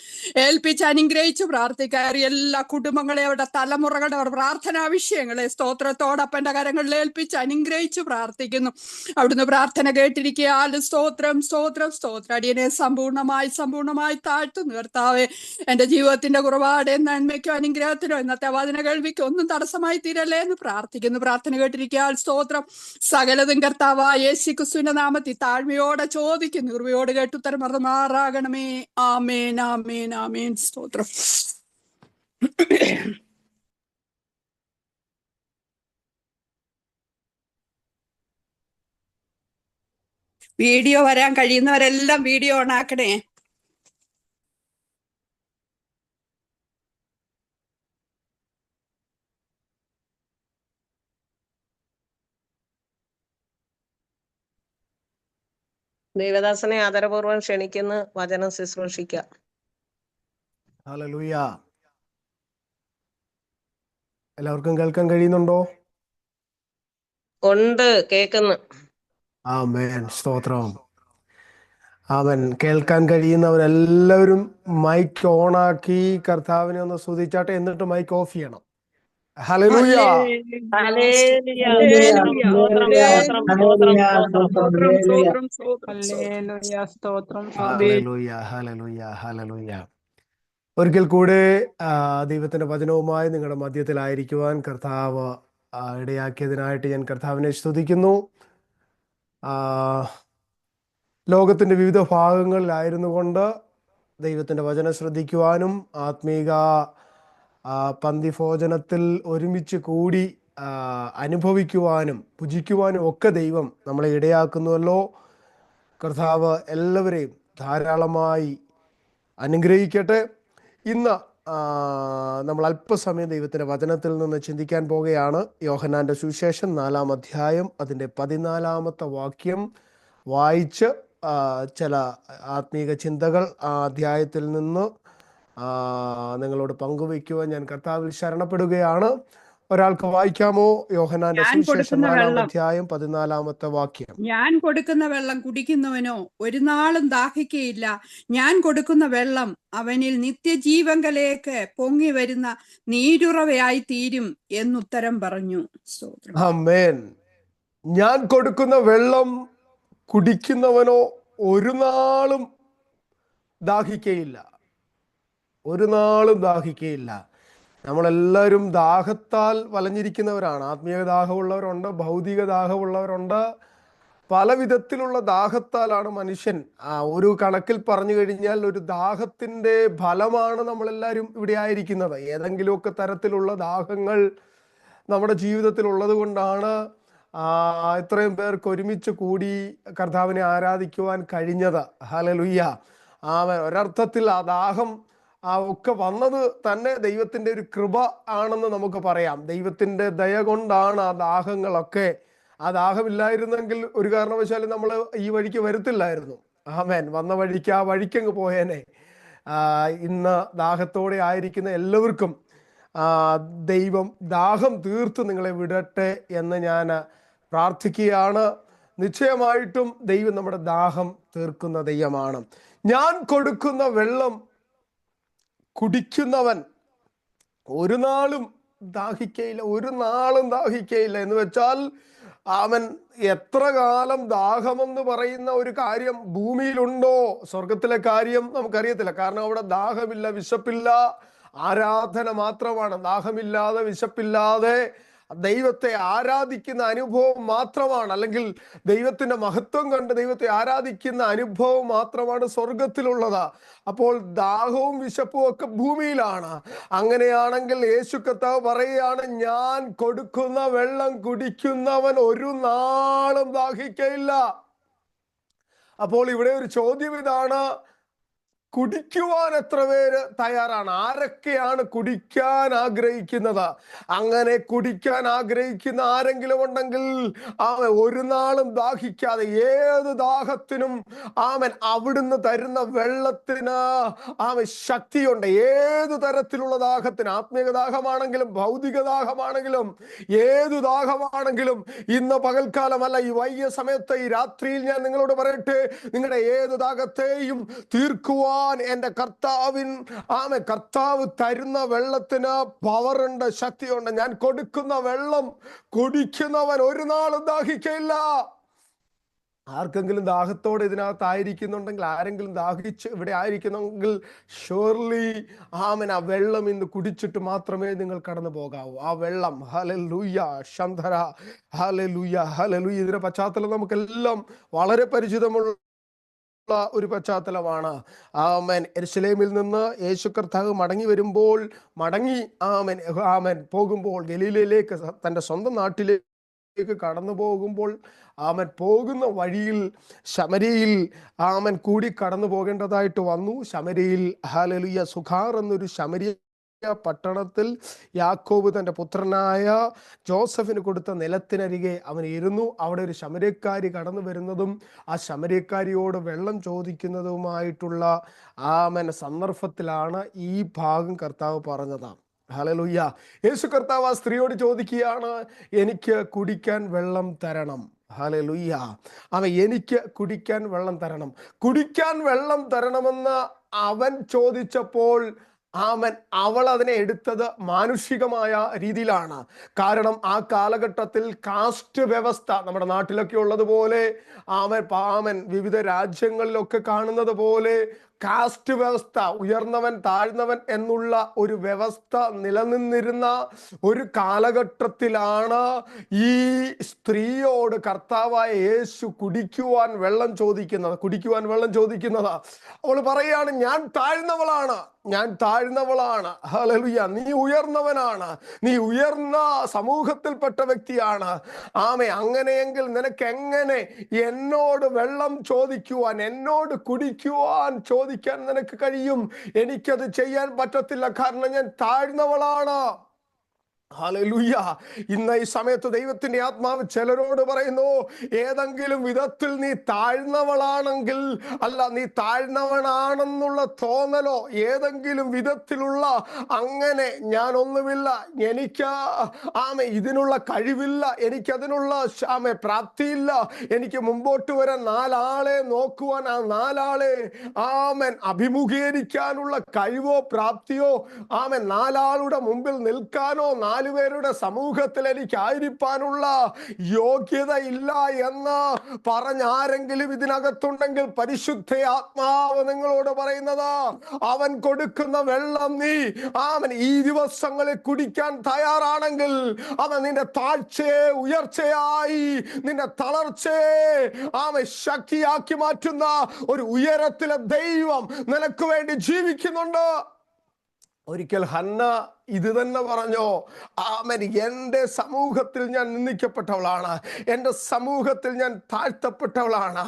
ഏൽപ്പിച്ച് അനുഗ്രഹിച്ച് പ്രാർത്ഥിക്കാറ് എല്ലാ കുടുംബങ്ങളെ, അവരുടെ തലമുറകളുടെ പ്രാർത്ഥനാ വിഷയങ്ങളെ സ്തോത്രത്തോടപ്പന്റെ കരങ്ങളിൽ ഏൽപ്പിച്ച് അനുഗ്രഹിച്ച് പ്രാർത്ഥിക്കുന്നു. അവിടുന്ന് പ്രാർത്ഥന കേട്ടിരിക്കുക. സ്തോത്രം സ്തോത്രം സ്തോത്രം. അടിയനെ സമ്പൂർണമായി താഴ്ത്തുന്നു കർത്താവെ. എന്റെ ജീവിതത്തിന്റെ കുറവാട് നന്മയ്ക്കോ അനുഗ്രഹത്തിനോ ഇന്നത്തെ വചന കേൾവിക്കോ ഒന്നും തടസ്സമായി തീരല്ലേ എന്ന് പ്രാർത്ഥിക്കുന്നു. പ്രാർത്ഥന കേട്ടിരിക്കുക. സ്തോത്രം. സകലതും കർത്താവായ യേശുക്രിസ്തുവിന്റെ നാമത്തിൽ താഴ്മയോടെ ചോദിക്കുന്നു. കൃപയോട് കേട്ടുത്തരം മാറാകണമേ. ആമേൻ ആമേൻ ആമേൻ. സ്തോത്രം. വീഡിയോ വരാൻ കഴിയുന്നവരെല്ലാം വീഡിയോ ഓൺ ആക്കണേ. ദേവദാസനെ ആദരപൂർവ്വം ക്ഷണിക്കുന്നു വചനം ശുശ്രൂഷിക്കാം. ഹല്ലേലൂയ. എല്ലാവർക്കും കേൾക്കാൻ കഴിയുന്നുണ്ടോ? ഉണ്ട്, കേൾക്കുന്നു. ആമേൻ. സ്തോത്രം. അവൻ കേൾക്കാൻ കഴിയുന്നവരെല്ലാവരും മൈക്ക് ഓണാക്കി കർത്താവിനെ ഒന്ന് സ്തുതിച്ചാട്ടെ. എന്നിട്ട് മൈക്ക് ഓഫ് ചെയ്യണം. ഹല്ലേലൂയ. ഹല്ലേലൂയ. ഹല്ലേലൂയ. ഹല്ലേലൂയ. ഹല്ലേലൂയ. ഒരിക്കൽ കൂടെ ദൈവത്തിന്റെ വചനവുമായി നിങ്ങളുടെ മധ്യത്തിലായിരിക്കുവാൻ കർത്താവ് ഇടയാക്കിയതിനായിട്ട് ഞാൻ കർത്താവിനെ സ്തുതിക്കുന്നു. ലോകത്തിന്റെ വിവിധ ഭാഗങ്ങളിലായിരുന്നു കൊണ്ട് ദൈവത്തിന്റെ വചനം ശ്രദ്ധിക്കുവാനും ആത്മീക പന്തിഭോജനത്തിൽ ഒരുമിച്ച് കൂടി അനുഭവിക്കുവാനും ഭുജിക്കുവാനും ഒക്കെ ദൈവം നമ്മളെ ഇടയാക്കുന്നുവല്ലോ. കർത്താവ് എല്ലാവരെയും ധാരാളമായി അനുഗ്രഹിക്കട്ടെ. ഇന്ന് നമ്മൾ അല്പസമയം ദൈവത്തിന്റെ വചനത്തിൽ നിന്ന് ചിന്തിക്കാൻ പോകുകയാണ്. യോഹന്നാന്റെ സുവിശേഷം 4-ാം അധ്യായം അതിൻ്റെ 14-ാമത്തെ വാക്യം വായിച്ച് ചില ആത്മീക ചിന്തകൾ ആ അധ്യായത്തിൽ നിന്ന് നിങ്ങളോട് പങ്കുവയ്ക്കുവാൻ ഞാൻ കർത്താവിൽ ശരണപ്പെടുകയാണ്. ഒരാൾക്ക് വായിക്കാമോ? യോഹന്നാന്റെ സുവിശേഷം 4-ാം അധ്യായം 14-ാമത്തെ വാക്യം. ഞാൻ കൊടുക്കുന്ന വെള്ളം കുടിക്കുന്നവനോ ഒരു നാളും ദാഹിക്കയില്ല. ഞാൻ കൊടുക്കുന്ന വെള്ളം അവനിൽ നിത്യജീവങ്കലേക്ക് പൊങ്ങി വരുന്ന നീരുറവയായി തീരും എന്നുത്തരം പറഞ്ഞു. ആമേൻ. ഞാൻ കൊടുക്കുന്ന വെള്ളം കുടിക്കുന്നവനോ ഒരു നാളും ദാഹിക്കയില്ല. ഒരു നാളും ദാഹിക്കയില്ല. നമ്മളെല്ലാവരും ദാഹത്താൽ വലഞ്ഞിരിക്കുന്നവരാണ്. ആത്മീയ ദാഹമുള്ളവരുണ്ട്, ഭൗതിക ദാഹമുള്ളവരുണ്ട്. പല വിധത്തിലുള്ള ദാഹത്താലാണ് മനുഷ്യൻ. ഒരു കണക്കിൽ പറഞ്ഞു കഴിഞ്ഞാൽ ഒരു ദാഹത്തിൻ്റെ ഫലമാണ് നമ്മളെല്ലാവരും ഇവിടെ ആയിരിക്കുന്നത്. ഏതെങ്കിലുമൊക്കെ തരത്തിലുള്ള ദാഹങ്ങൾ നമ്മുടെ ജീവിതത്തിൽ ഉള്ളത് കൊണ്ടാണ് ഇത്രയും പേർക്ക് ഒരുമിച്ച് കൂടി കർത്താവിനെ ആരാധിക്കുവാൻ കഴിഞ്ഞത്. ഹല്ലേലൂയ. ഒരർത്ഥത്തിൽ ആ ദാഹം ഒക്കെ വന്നത് തന്നെ ദൈവത്തിൻ്റെ ഒരു കൃപ ആണെന്ന് നമുക്ക് പറയാം. ദൈവത്തിൻ്റെ ദയ കൊണ്ടാണ് ആ ദാഹങ്ങളൊക്കെ. ആ ദാഹമില്ലായിരുന്നെങ്കിൽ ഒരു കാരണവശാലും നമ്മൾ ഈ വഴിക്ക് വരത്തില്ലായിരുന്നു. ആമേൻ. വന്ന വഴിക്ക് ആ വഴിക്കങ്ങ് പോയേനെ. ഇന്ന് ദാഹത്തോടെ ആയിരിക്കുന്ന എല്ലാവർക്കും ദൈവം ദാഹം തീർത്ത് നിങ്ങളെ വിടട്ടെ എന്ന് ഞാൻ പ്രാർത്ഥിക്കുകയാണ്. നിശ്ചയമായിട്ടും ദൈവം നമ്മുടെ ദാഹം തീർക്കുന്ന ദൈവമാണ്. ഞാൻ കൊടുക്കുന്ന വെള്ളം കുടിക്കുന്നവൻ ഒരു നാളും ദാഹിക്കയില്ല, ഒരു നാളും ദാഹിക്കയില്ല. എന്ന് വെച്ചാൽ അവൻ എത്ര കാലം ദാഹമെന്ന് പറയുന്ന ഒരു കാര്യം ഭൂമിയിലുണ്ടോ? സ്വർഗത്തിലെ കാര്യം നമുക്കറിയത്തില്ല. കാരണം അവിടെ ദാഹമില്ല, വിശപ്പില്ല, ആരാധന മാത്രമാണ്. ദാഹമില്ലാതെ വിശപ്പില്ലാതെ ദൈവത്തെ ആരാധിക്കുന്ന അനുഭവം മാത്രമാണ്, അല്ലെങ്കിൽ ദൈവത്തിന്റെ മഹത്വം കണ്ട് ദൈവത്തെ ആരാധിക്കുന്ന അനുഭവം മാത്രമാണ് സ്വർഗത്തിലുള്ളത്. അപ്പോൾ ദാഹവും വിശപ്പും ഒക്കെ ഭൂമിയിലാണ്. അങ്ങനെയാണെങ്കിൽ യേശു കർത്താവ് പറയുകയാണ്, ഞാൻ കൊടുക്കുന്ന വെള്ളം കുടിക്കുന്നവൻ ഒരു നാളും ദാഹിക്കയില്ല. അപ്പോൾ ഇവിടെ ഒരു ചോദ്യം ഇതാണ്, കുടിക്കുവാൻ എത്ര പേര് തയ്യാറാണ്? ആരൊക്കെയാണ് കുടിക്കാൻ ആഗ്രഹിക്കുന്നത്? അങ്ങനെ കുടിക്കാൻ ആഗ്രഹിക്കുന്ന ആരെങ്കിലും ഉണ്ടെങ്കിൽ ഒരു നാളും ദാഹിക്കാതെ, ഏത് ദാഹത്തിനും അവിടുന്ന് തരുന്ന വെള്ളത്തിന് ശക്തിയുണ്ട്. ഏത് തരത്തിലുള്ള ദാഹത്തിന്, ആത്മീയ ദാഹമാണെങ്കിലും ഭൗതിക ദാഹമാണെങ്കിലും ഏതു ദാഹമാണെങ്കിലും, ഇന്ന് പകൽക്കാലമല്ല, ഈ വൈകിയ സമയത്ത്, ഈ രാത്രിയിൽ ഞാൻ നിങ്ങളോട് പറയട്ടെ, നിങ്ങളുടെ ഏത് ദാഹത്തെയും തീർക്കുവാൻ എന്റെ കർത്താവ് തരുന്ന വെള്ളത്തിന് പവറുണ്ട്, ശക്തിയുണ്ട്. ഞാൻ കൊടുക്കുന്ന വെള്ളം കുടിക്കുന്നവൻ ഒരു നാളും ദാഹിക്കയില്ല. ആർക്കെങ്കിലും ദാഹത്തോടെ ഇതിനകത്ത് ആയിരിക്കുന്നുണ്ടെങ്കിൽ, ആരെങ്കിലും ദാഹിച്ച് ഇവിടെ ആയിരിക്കുന്നെങ്കിൽ, ഷുവർലി ആ വെള്ളം ഇന്ന് കുടിച്ചിട്ട് മാത്രമേ നിങ്ങൾ കടന്നു പോകാവൂ. ആ വെള്ളം, ഹല്ലേലൂയ, ശംധര, ഹല്ലേലൂയ, ഹല്ലേലൂയ. ഇതിന്റെ പശ്ചാത്തലം നമുക്കെല്ലാം വളരെ പരിചിതമുള്ള ഒരു പശ്ചാത്തലമാണ്. യെരുശലേമിൽ നിന്ന് യേശു കർത്താവ് മടങ്ങി വരുമ്പോൾ, പോകുമ്പോൾ ഗലീലയിലേക്ക്, തൻ്റെ സ്വന്തം നാട്ടിലേക്ക് കടന്നു പോകുമ്പോൾ, പോകുന്ന വഴിയിൽ ശമര്യയിൽ കൂടി കടന്നു പോകേണ്ടതായിട്ട് വന്നു. ശമര്യയിൽ, ഹല്ലേലൂയ, സുഖാർ എന്നൊരു ശമര്യ പട്ടണത്തിൽ യാക്കോബ് തൻ്റെ പുത്രനായ ജോസഫിന് കൊടുത്ത നിലത്തിനരികെ അവൻ ഇരുന്നു. അവിടെ ഒരു ശമര്യക്കാരി കടന്നു വരുന്നതും ആ ശമര്യക്കാരിയോട് വെള്ളം ചോദിക്കുന്നതുമായിട്ടുള്ള സന്ദർഭത്തിലാണ് ഈ ഭാഗം കർത്താവ് പറഞ്ഞതാണ്. ഹല്ലേലൂയ. യേശു കർത്താവ് ആ സ്ത്രീയോട് ചോദിക്കുകയാണ്, എനിക്ക് കുടിക്കാൻ വെള്ളം തരണം. ഹല്ലേലൂയ. എനിക്ക് കുടിക്കാൻ വെള്ളം തരണം. കുടിക്കാൻ വെള്ളം തരണമെന്ന് അവൻ ചോദിച്ചപ്പോൾ അവൾ അതിനെ എടുത്തത് മാനുഷികമായ രീതിയിലാണ്. കാരണം ആ കാലഘട്ടത്തിൽ കാസ്റ്റ് വ്യവസ്ഥ നമ്മുടെ നാട്ടിലൊക്കെ ഉള്ളതുപോലെ, വിവിധ രാജ്യങ്ങളിലൊക്കെ കാണുന്നത് പോലെ കാസ്റ്റ് വ്യവസ്ഥ, ഉയർന്നവൻ താഴ്ന്നവൻ എന്നുള്ള ഒരു വ്യവസ്ഥ നിലനിന്നിരുന്ന ഒരു കാലഘട്ടത്തിലാണ് ഈ സ്ത്രീയോട് കർത്താവായ യേശു കുടിക്കുവാൻ വെള്ളം ചോദിക്കുന്നത്. അവൾ പറയാണ്, ഞാൻ താഴ്ന്നവളാണ്. ഹല്ലേലൂയ. നീ ഉയർന്നവനാണ്, നീ ഉയർന്ന സമൂഹത്തിൽപ്പെട്ട വ്യക്തിയാണ്. അങ്ങനെയെങ്കിൽ നിനക്ക് എങ്ങനെ എന്നോട് വെള്ളം ചോദിക്കുവാൻ, എന്നോട് കുടിക്കുവാൻ ചോദിക്കാൻ നിനക്ക് കഴിയും? എനിക്കത് ചെയ്യാൻ പറ്റത്തില്ല, കാരണം ഞാൻ താഴ്ന്നവളാണ്. ഹല്ലേലൂയ. ഇന്ന് ഈ സമയത്ത് ദൈവത്തിന്റെ ആത്മാവ് ചിലരോട് പറയുന്നു, ഏതെങ്കിലും വിധത്തിൽ നീ താഴ്ന്നവളാണെങ്കിൽ, അല്ല, നീ താഴ്ന്നവനാണെന്നുള്ള തോന്നലോ, ഏതെങ്കിലും വിധത്തിലുള്ള ഞാനൊന്നുമില്ല, എനിക്ക് ഇതിനുള്ള കഴിവില്ല, എനിക്കതിനുള്ള പ്രാപ്തിയില്ല, എനിക്ക് മുമ്പോട്ട് വരാൻ 4 ആളെ നോക്കുവാൻ, ആ 4 ആളെ അഭിമുഖീകരിക്കാനുള്ള കഴിവോ പ്രാപ്തിയോ, 4 ആളുടെ മുമ്പിൽ നിൽക്കാനോ, 4 പേരുടെ സമൂഹത്തിൽ എനിക്ക് ആയിരിക്കാനുള്ള യോഗ്യത ഇല്ല എന്ന് പറഞ്ഞാരെങ്കിലും ഇതിനകത്തുണ്ടെങ്കിൽ, പരിശുദ്ധ ആത്മാവ് നിങ്ങളോട് പറയുന്നത്, അവൻ കൊടുക്കുന്ന വെള്ളം നീ ഈ ദിവസങ്ങളിൽ കുടിക്കാൻ തയ്യാറാണെങ്കിൽ, അവൻ നിന്റെ താഴ്ചയെ ഉയർച്ചയായി, നിന്റെ തളർച്ചയെ ശക്തിയാക്കി മാറ്റുന്ന ഒരു ഉയരത്തിലെ ദൈവം നിനക്ക് വേണ്ടി ജീവിക്കുന്നുണ്ട്. ഒരിക്കൽ ഹന്ന ഇത് തന്നെ പറഞ്ഞോ, ആമേൻ, എൻ്റെ സമൂഹത്തിൽ ഞാൻ നിന്ദിക്കപ്പെട്ടവളാണ്, എൻ്റെ സമൂഹത്തിൽ ഞാൻ താഴ്ത്തപ്പെട്ടവളാണ്.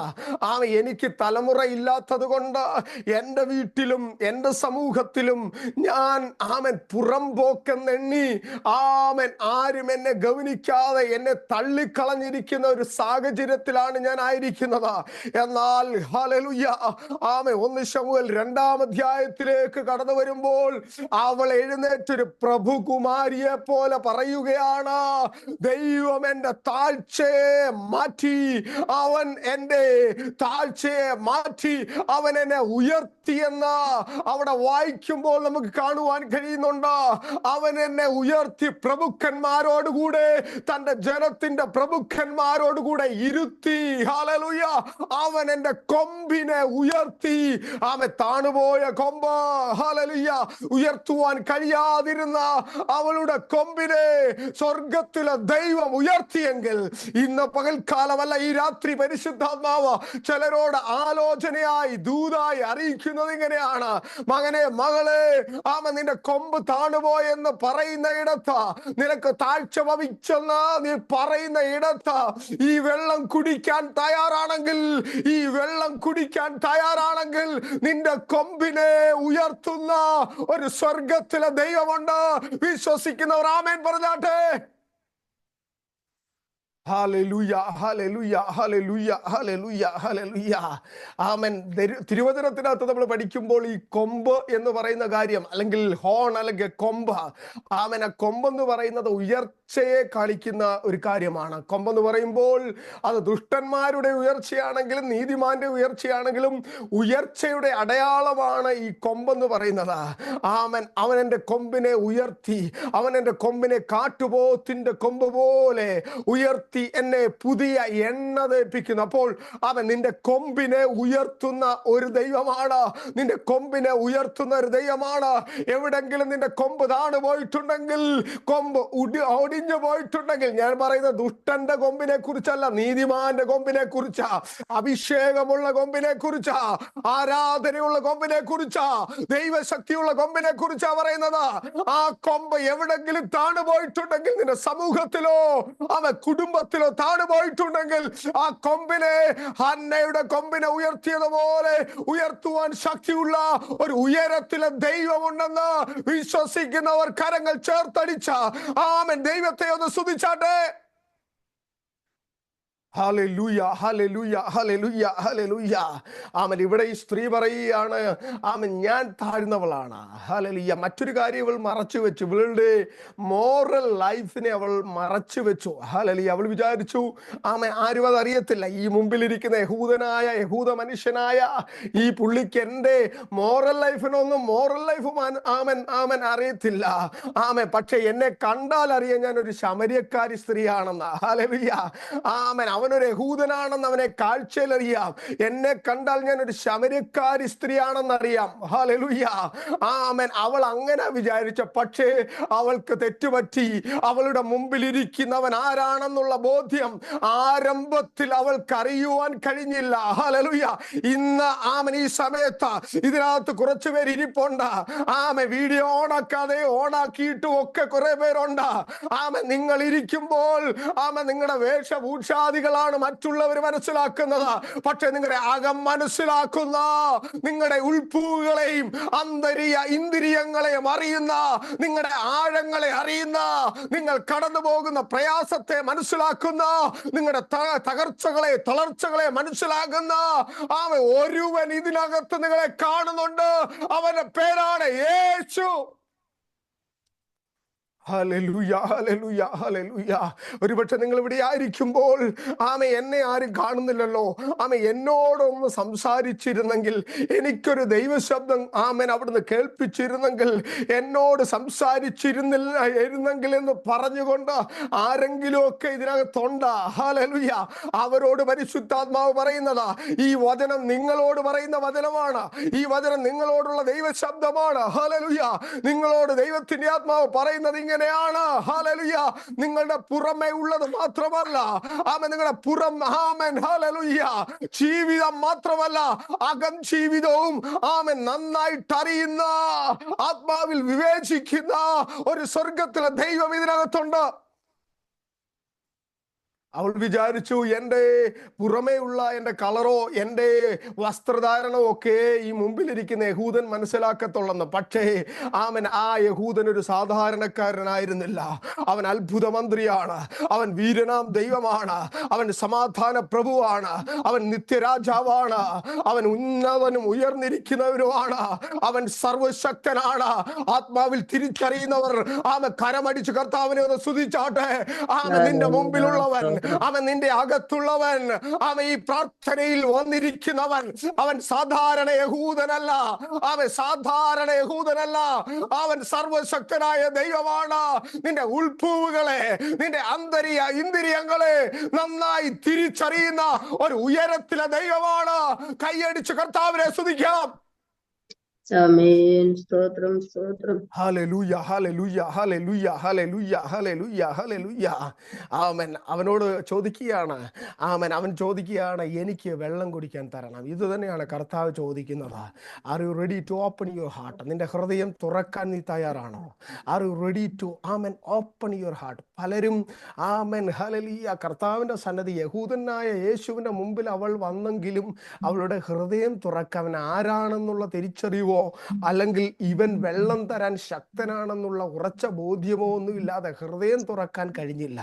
ആമേൻ, എനിക്ക് തലമുറ ഇല്ലാത്തത് കൊണ്ട് എൻ്റെ വീട്ടിലും എൻ്റെ സമൂഹത്തിലും ഞാൻ ആമേൻ പുറംപോക്കെന്നെണ്ണി ആമേൻ ആരും എന്നെ ഗൗനിക്കാതെ എന്നെ തള്ളിക്കളഞ്ഞിരിക്കുന്ന ഒരു സാഹചര്യത്തിലാണ് ഞാൻ ആയിരിക്കുന്നത്. എന്നാൽ ഹല്ലേലൂയ, ആമേൻ, 1 ശമൂവേൽ 2-ാം അധ്യായത്തിലേക്ക് കടന്നു വരുമ്പോൾ അവൾ എഴുന്നേറ്റൊരു പ്രഭുകുമാരിയെ പോലെ പറയുകയാണ്, ദൈവം എൻ്റെ താഴ്ചയെ മാറ്റി, അവൻ എൻ്റെ താഴ്ചയെ മാറ്റി, അവൻ എന്നെ ഉയർത്തിയെന്ന് അവിടെ വായിക്കുമ്പോൾ നമുക്ക് കാണുവാൻ കഴിയുന്നുണ്ട്. അവൻ എന്നെ ഉയർത്തി പ്രഭുക്കന്മാരോടുകൂടെ, തന്റെ ജനത്തിന്റെ പ്രഭുക്കന്മാരോടുകൂടെ ഇരുത്തി. ഹല്ലേലൂയ, അവൻ എൻ്റെ കൊമ്പിനെ ഉയർത്തി. അവൻ താണുപോയ കൊമ്പ്, ഹല്ലേലൂയ, ഉയർത്തുവാൻ കഴിയാതിരുന്ന അവളുടെ കൊമ്പിനെ സ്വർഗത്തിലെ ദൈവം ഉയർത്തിയെങ്കിൽ ഇന്ന് പകൽക്കാലമല്ല, ഈ രാത്രി പരിശുദ്ധാത്മാവ് ചിലരോട് ആലോചനയായി ദൂതായി അറിയിക്കുന്നത് ഇങ്ങനെയാണ്, മകനെ, മകളെ, ആമ, നിന്റെ കൊമ്പ് താണുപോയെന്ന് പറയുന്ന ഇടത്ത്, നിനക്ക് താഴ്ച ഭവിച്ചെന്ന് നീ പറയുന്ന ഇടത്ത് ഈ വെള്ളം കുടിക്കാൻ തയ്യാറാണെങ്കിൽ, ഈ വെള്ളം കുടിക്കാൻ തയ്യാറാണെങ്കിൽ നിന്റെ കൊമ്പിനെ ഉയർത്തുന്ന ഒരു സ്വർഗത്തിലെ ദൈവമുണ്ട്. വിശ്വസിക്കുന്നവർ ആമേൻ പറഞ്ഞാട്ടെ. ഹല്ലേലൂയ, ഹല്ലേലൂയ, ഹല്ലേലൂയ, ഹല്ലേലൂയ, ഹല്ലേലൂയ. ആമേൻ. തിരുവചനത്തിനകത്ത് നമ്മൾ പഠിക്കുമ്പോൾ ഈ കൊമ്പ് എന്ന് പറയുന്ന കാര്യം, അല്ലെങ്കിൽ ഹോൺ, അല്ലെങ്കിൽ കൊമ്പ്, ആമേൻ, ആ കൊമ്പെന്ന് പറയുന്നത് ഉയർച്ചയെ കാണിക്കുന്ന ഒരു കാര്യമാണ്. കൊമ്പെന്ന് പറയുമ്പോൾ അത് ദുഷ്ടന്മാരുടെ ഉയർച്ചയാണെങ്കിലും നീതിമാന്റെ ഉയർച്ചയാണെങ്കിലും ഉയർച്ചയുടെ അടയാളമാണ് ഈ കൊമ്പെന്ന് പറയുന്നത്. ആമേൻ, അവൻ എൻ്റെ കൊമ്പിനെ ഉയർത്തി, അവൻ എൻ്റെ കൊമ്പിനെ കാട്ടുപോത്തിന്റെ കൊമ്പ് പോലെ ഉയർത്തി എന്നെ പുതിയ എണ്ണ തേപ്പിക്കുന്നു. അപ്പോൾ അവൻ നിന്റെ കൊമ്പിനെ ഉയർത്തുന്ന ഒരു ദൈവമാണ്, നിന്റെ കൊമ്പിനെ ഉയർത്തുന്ന ഒരു ദൈവമാണ്. എവിടെങ്കിലും നിന്റെ കൊമ്പ് താണു പോയിട്ടുണ്ടെങ്കിൽ, കൊമ്പ് ഒടിഞ്ഞു പോയിട്ടുണ്ടെങ്കിൽ, ഞാൻ പറയുന്നത് ദുഷ്ടന്റെ കൊമ്പിനെ കുറിച്ചല്ല, നീതിമാന്റെ കൊമ്പിനെ കുറിച്ചാ, അഭിഷേകമുള്ള കൊമ്പിനെ കുറിച്ചാ, ആരാധനയുള്ള കൊമ്പിനെ കുറിച്ചാ, ദൈവശക്തിയുള്ള കൊമ്പിനെ കുറിച്ചാ പറയുന്നത്. ആ കൊമ്പ് എവിടെങ്കിലും താണു പോയിട്ടുണ്ടെങ്കിൽ, നിന്റെ സമൂഹത്തിലോ അവ കുടുംബത്തിലോ താണു പോയിട്ടുണ്ടെങ്കിൽ, ആ കൊമ്പിനെ, ഹന്നയുടെ കൊമ്പിനെ ഉയർത്തിയതുപോലെ ഉയർത്തുവാൻ ശക്തിയുള്ള ഒരു ഉയരത്തിലെ ദൈവമുണ്ടെന്ന് വിശ്വസിക്കുന്നവർ കരങ്ങൾ ചേർത്തടിച്ച ആമേൻ ദൈവത്തെ ഒന്ന് സ്തുതിച്ചാട്ടെ. ഹല്ലേലൂയ, ഹല്ലേലൂയ, ഹല്ലേലൂയ, ഹല്ലേലൂയ. ആമേൻ. ഇവിടെ ഈ സ്ത്രീ പറയുകയാണ്, ആമേൻ, ഞാൻ താഴ്ന്നവളാണ്. ഹല്ലേലൂയ. മറ്റൊരു കാര്യം അവൾ മറച്ചു വെച്ചു, ഇവളുടെ മോറൽ ലൈഫിനെ അവൾ മറച്ചു വെച്ചു. ഹല്ലേലൂയ. അവൾ വിചാരിച്ചു, ആമേൻ, ആരും അത് അറിയത്തില്ല, ഈ മുമ്പിലിരിക്കുന്ന യഹൂദ മനുഷ്യനായ ഈ പുള്ളിക്ക് എൻ്റെ മോറൽ ലൈഫിനൊന്നും മോറൽ ലൈഫ് ആമൻ അറിയത്തില്ല. ആമേൻ. പക്ഷെ എന്നെ കണ്ടാൽ അറിയാം ഞാൻ ഒരു ശമര്യക്കാരി സ്ത്രീയാണെന്ന്. ഹല്ലേലൂയ. ആമേൻ. അവനൊരു യഹൂദനാണെന്ന് അവനെ കാഴ്ചയിൽ അറിയാം. എന്നെ കണ്ടാൽ ഞാൻ ഒരു ശമര്യക്കാരി സ്ത്രീയാണെന്നറിയാം. ഹല്ലേലൂയ. ആമേൻ. അവൾ അങ്ങനെ വിചാരിച്ച, പക്ഷേ അവൾക്ക് തെറ്റുപറ്റി. അവളുടെ മുമ്പിൽ ഇരിക്കുന്നവൻ ആരാണെന്നുള്ള ബോധ്യം ആരംഭത്തിൽ അവൾക്ക് അറിയുവാൻ കഴിഞ്ഞില്ല. ഹല്ലേലൂയ. ഇന്ന് ആമേൻ, ഈ സമയത്ത് ഇതിനകത്ത് കുറച്ചു പേര് ഇരിപ്പുണ്ട്. ആമേൻ, വീഡിയോ ഓണാക്കാതെ ഓണാക്കിയിട്ടും ഒക്കെ കുറെ പേരുണ്ട്. ആമേൻ, നിങ്ങൾ ഇരിക്കുമ്പോൾ ആമേൻ നിങ്ങളുടെ വേഷഭൂഷാദികളാണ് മറ്റുള്ളവർ മനസ്സിലാക്കുന്നത്. പക്ഷെ നിങ്ങളുടെ അകം മനസ്സിലാക്കുന്ന, നിങ്ങളുടെ ഉൾപ്പൂവുകളെയും ഇന്ദ്രിയങ്ങളെയും അറിയുന്ന, നിങ്ങളുടെ ആഴങ്ങളെ അറിയുന്ന, നിങ്ങൾ കടന്നു പോകുന്ന പ്രയാസത്തെ മനസ്സിലാക്കുന്ന, നിങ്ങളുടെ തകർച്ചകളെ തളർച്ചകളെ മനസ്സിലാക്കുന്ന അവൻ ഒരുവൻ ഇതിനകത്ത് നിങ്ങളെ കാണുന്നുണ്ട്. അവന്റെ പേരാണ് യേശു. ഹല്ലേലൂയ, ഹല്ലേലൂയ, ഹല്ലേലൂയ. ഒരുപക്ഷെ നിങ്ങൾ ഇവിടെ ആയിരിക്കുമ്പോൾ, ആമേ, എന്നെ ആരും കാണുന്നില്ലല്ലോ, ആമേ, എന്നോടൊന്ന് സംസാരിച്ചിരുന്നെങ്കിൽ, എനിക്കൊരു ദൈവശബ്ദം ആമേൻ അവിടുന്ന് കേൾപ്പിച്ചിരുന്നെങ്കിൽ, എന്നോട് സംസാരിച്ചിരുന്നില്ല എന്ന് പറഞ്ഞുകൊണ്ട് ആരെങ്കിലുമൊക്കെ ഇതിനകത്തുണ്ട്. ഹല്ലേലൂയ. അവരോട് പരിശുദ്ധാത്മാവ് പറയുന്നതാ, ഈ വചനം നിങ്ങളോട് പറയുന്ന വചനമാണ്, ഈ വചനം നിങ്ങളോടുള്ള ദൈവശബ്ദമാണ്. ഹല്ലേലൂയ. നിങ്ങളോട് ദൈവത്തിന്റെ ആത്മാവ് പറയുന്നത് ഇങ്ങനെ, എങ്ങനെയാണ്? ഹല്ലേലൂയ. നിങ്ങളുടെ പുറമേ ഉള്ളത് മാത്രമല്ല, ആമേൻ, നിങ്ങളുടെ പുറം, ആമേൻ, ഹല്ലേലൂയ, ജീവിതം മാത്രമല്ല, അകം ജീവിതവും ആമേൻ നന്നായിട്ട് അറിയുന്ന, ആത്മാവിൽ വിവേചിക്കുന്ന ഒരു സ്വർഗത്തിലെ ദൈവം ഇതിനകത്തുണ്ട്. അവൾ വിചാരിച്ചു എൻ്റെ പുറമേ ഉള്ള എൻ്റെ കളറോ എൻ്റെ വസ്ത്രധാരണമോ ഒക്കെ ഈ മുമ്പിലിരിക്കുന്ന യഹൂദൻ മനസ്സിലാക്കത്തുള്ളെന്ന്. പക്ഷേ ആമൻ, ആ യഹൂദൻ ഒരു സാധാരണക്കാരനായിരുന്നില്ല. അവൻ അത്ഭുത മന്ത്രിയാണ്, അവൻ വീരനാം ദൈവമാണ്, അവൻ സമാധാന പ്രഭുവാണ്, അവൻ നിത്യരാജാവാണ്, അവൻ ഉന്നതനും ഉയർന്നിരിക്കുന്നവരുമാണ്, അവൻ സർവശക്തനാണ്. ആത്മാവിൽ തിരിച്ചറിയുന്നവർ ആമൻ കരമടിച്ച് കർത്താവിനെ ഒന്ന് സ്തുതിച്ചാട്ടെ. ആമൻ, നിന്റെ മുമ്പിലുള്ളവൻ, അവൻ നിന്റെ അകത്തുള്ളവൻ, അവൻ ഈ പ്രാർത്ഥനയിൽ വന്നിരിക്കുന്നവൻ, അവൻ സാധാരണ യഹൂദനല്ല, അവൻ സാധാരണ യഹൂദനല്ല, അവൻ സർവശക്തനായ ദൈവമാണ്. നിന്റെ ഉൾപ്പൂവുകളെ, നിന്റെ ഇന്ദ്രിയങ്ങളെ നന്നായി തിരിച്ചറിയുന്ന ഒരു ഉയരത്തിലെ ദൈവമാണ്. കൈയടിച്ച് കർത്താവിനെ സ്തുതിക്കാം. ആമേൻ. സ്തോത്രം, സ്തോത്രം. ഹല്ലേലൂയ, ഹല്ലേലൂയ, ഹല്ലേലൂയ, ഹല്ലേലൂയ, ഹല്ലേലൂയ, ഹല്ലേലൂയ. ആമേൻ. അവനോട് ചോദിക്കുകയാണ്, ആമേൻ, അവൻ ചോദിക്കുകയാണ്, എനിക്ക് വെള്ളം കുടിക്കാൻ തരണം. ഇത് തന്നെയാണ് കർത്താവ് ചോദിക്കുന്നത്. Are you ready to open your heart? നിന്റെ ഹൃദയം തുറക്കാൻ നീ തയ്യാറാണോ? ആർ യു റെഡി ടു ആമേൻ ഓപ്പൺ യുവർ ഹാർട്ട്? പലരും ആമേൻ, ഹല്ലേലൂയ, കർത്താവിൻ്റെ സന്നദ്ധി യഹൂദനായ യേശുവിൻ്റെ മുമ്പിൽ അവൾ വന്നെങ്കിലും അവളുടെ ഹൃദയം തുറക്കാൻ ആരാണെന്നുള്ള തിരിച്ചറിവോ അല്ലെങ്കിൽ ഇവൻ വെള്ളം തരാൻ ശക്തനാണെന്നുള്ള ഉറച്ച ബോധ്യമോ ഒന്നുമില്ലാതെ ഹൃദയം തുറക്കാൻ കഴിഞ്ഞില്ല.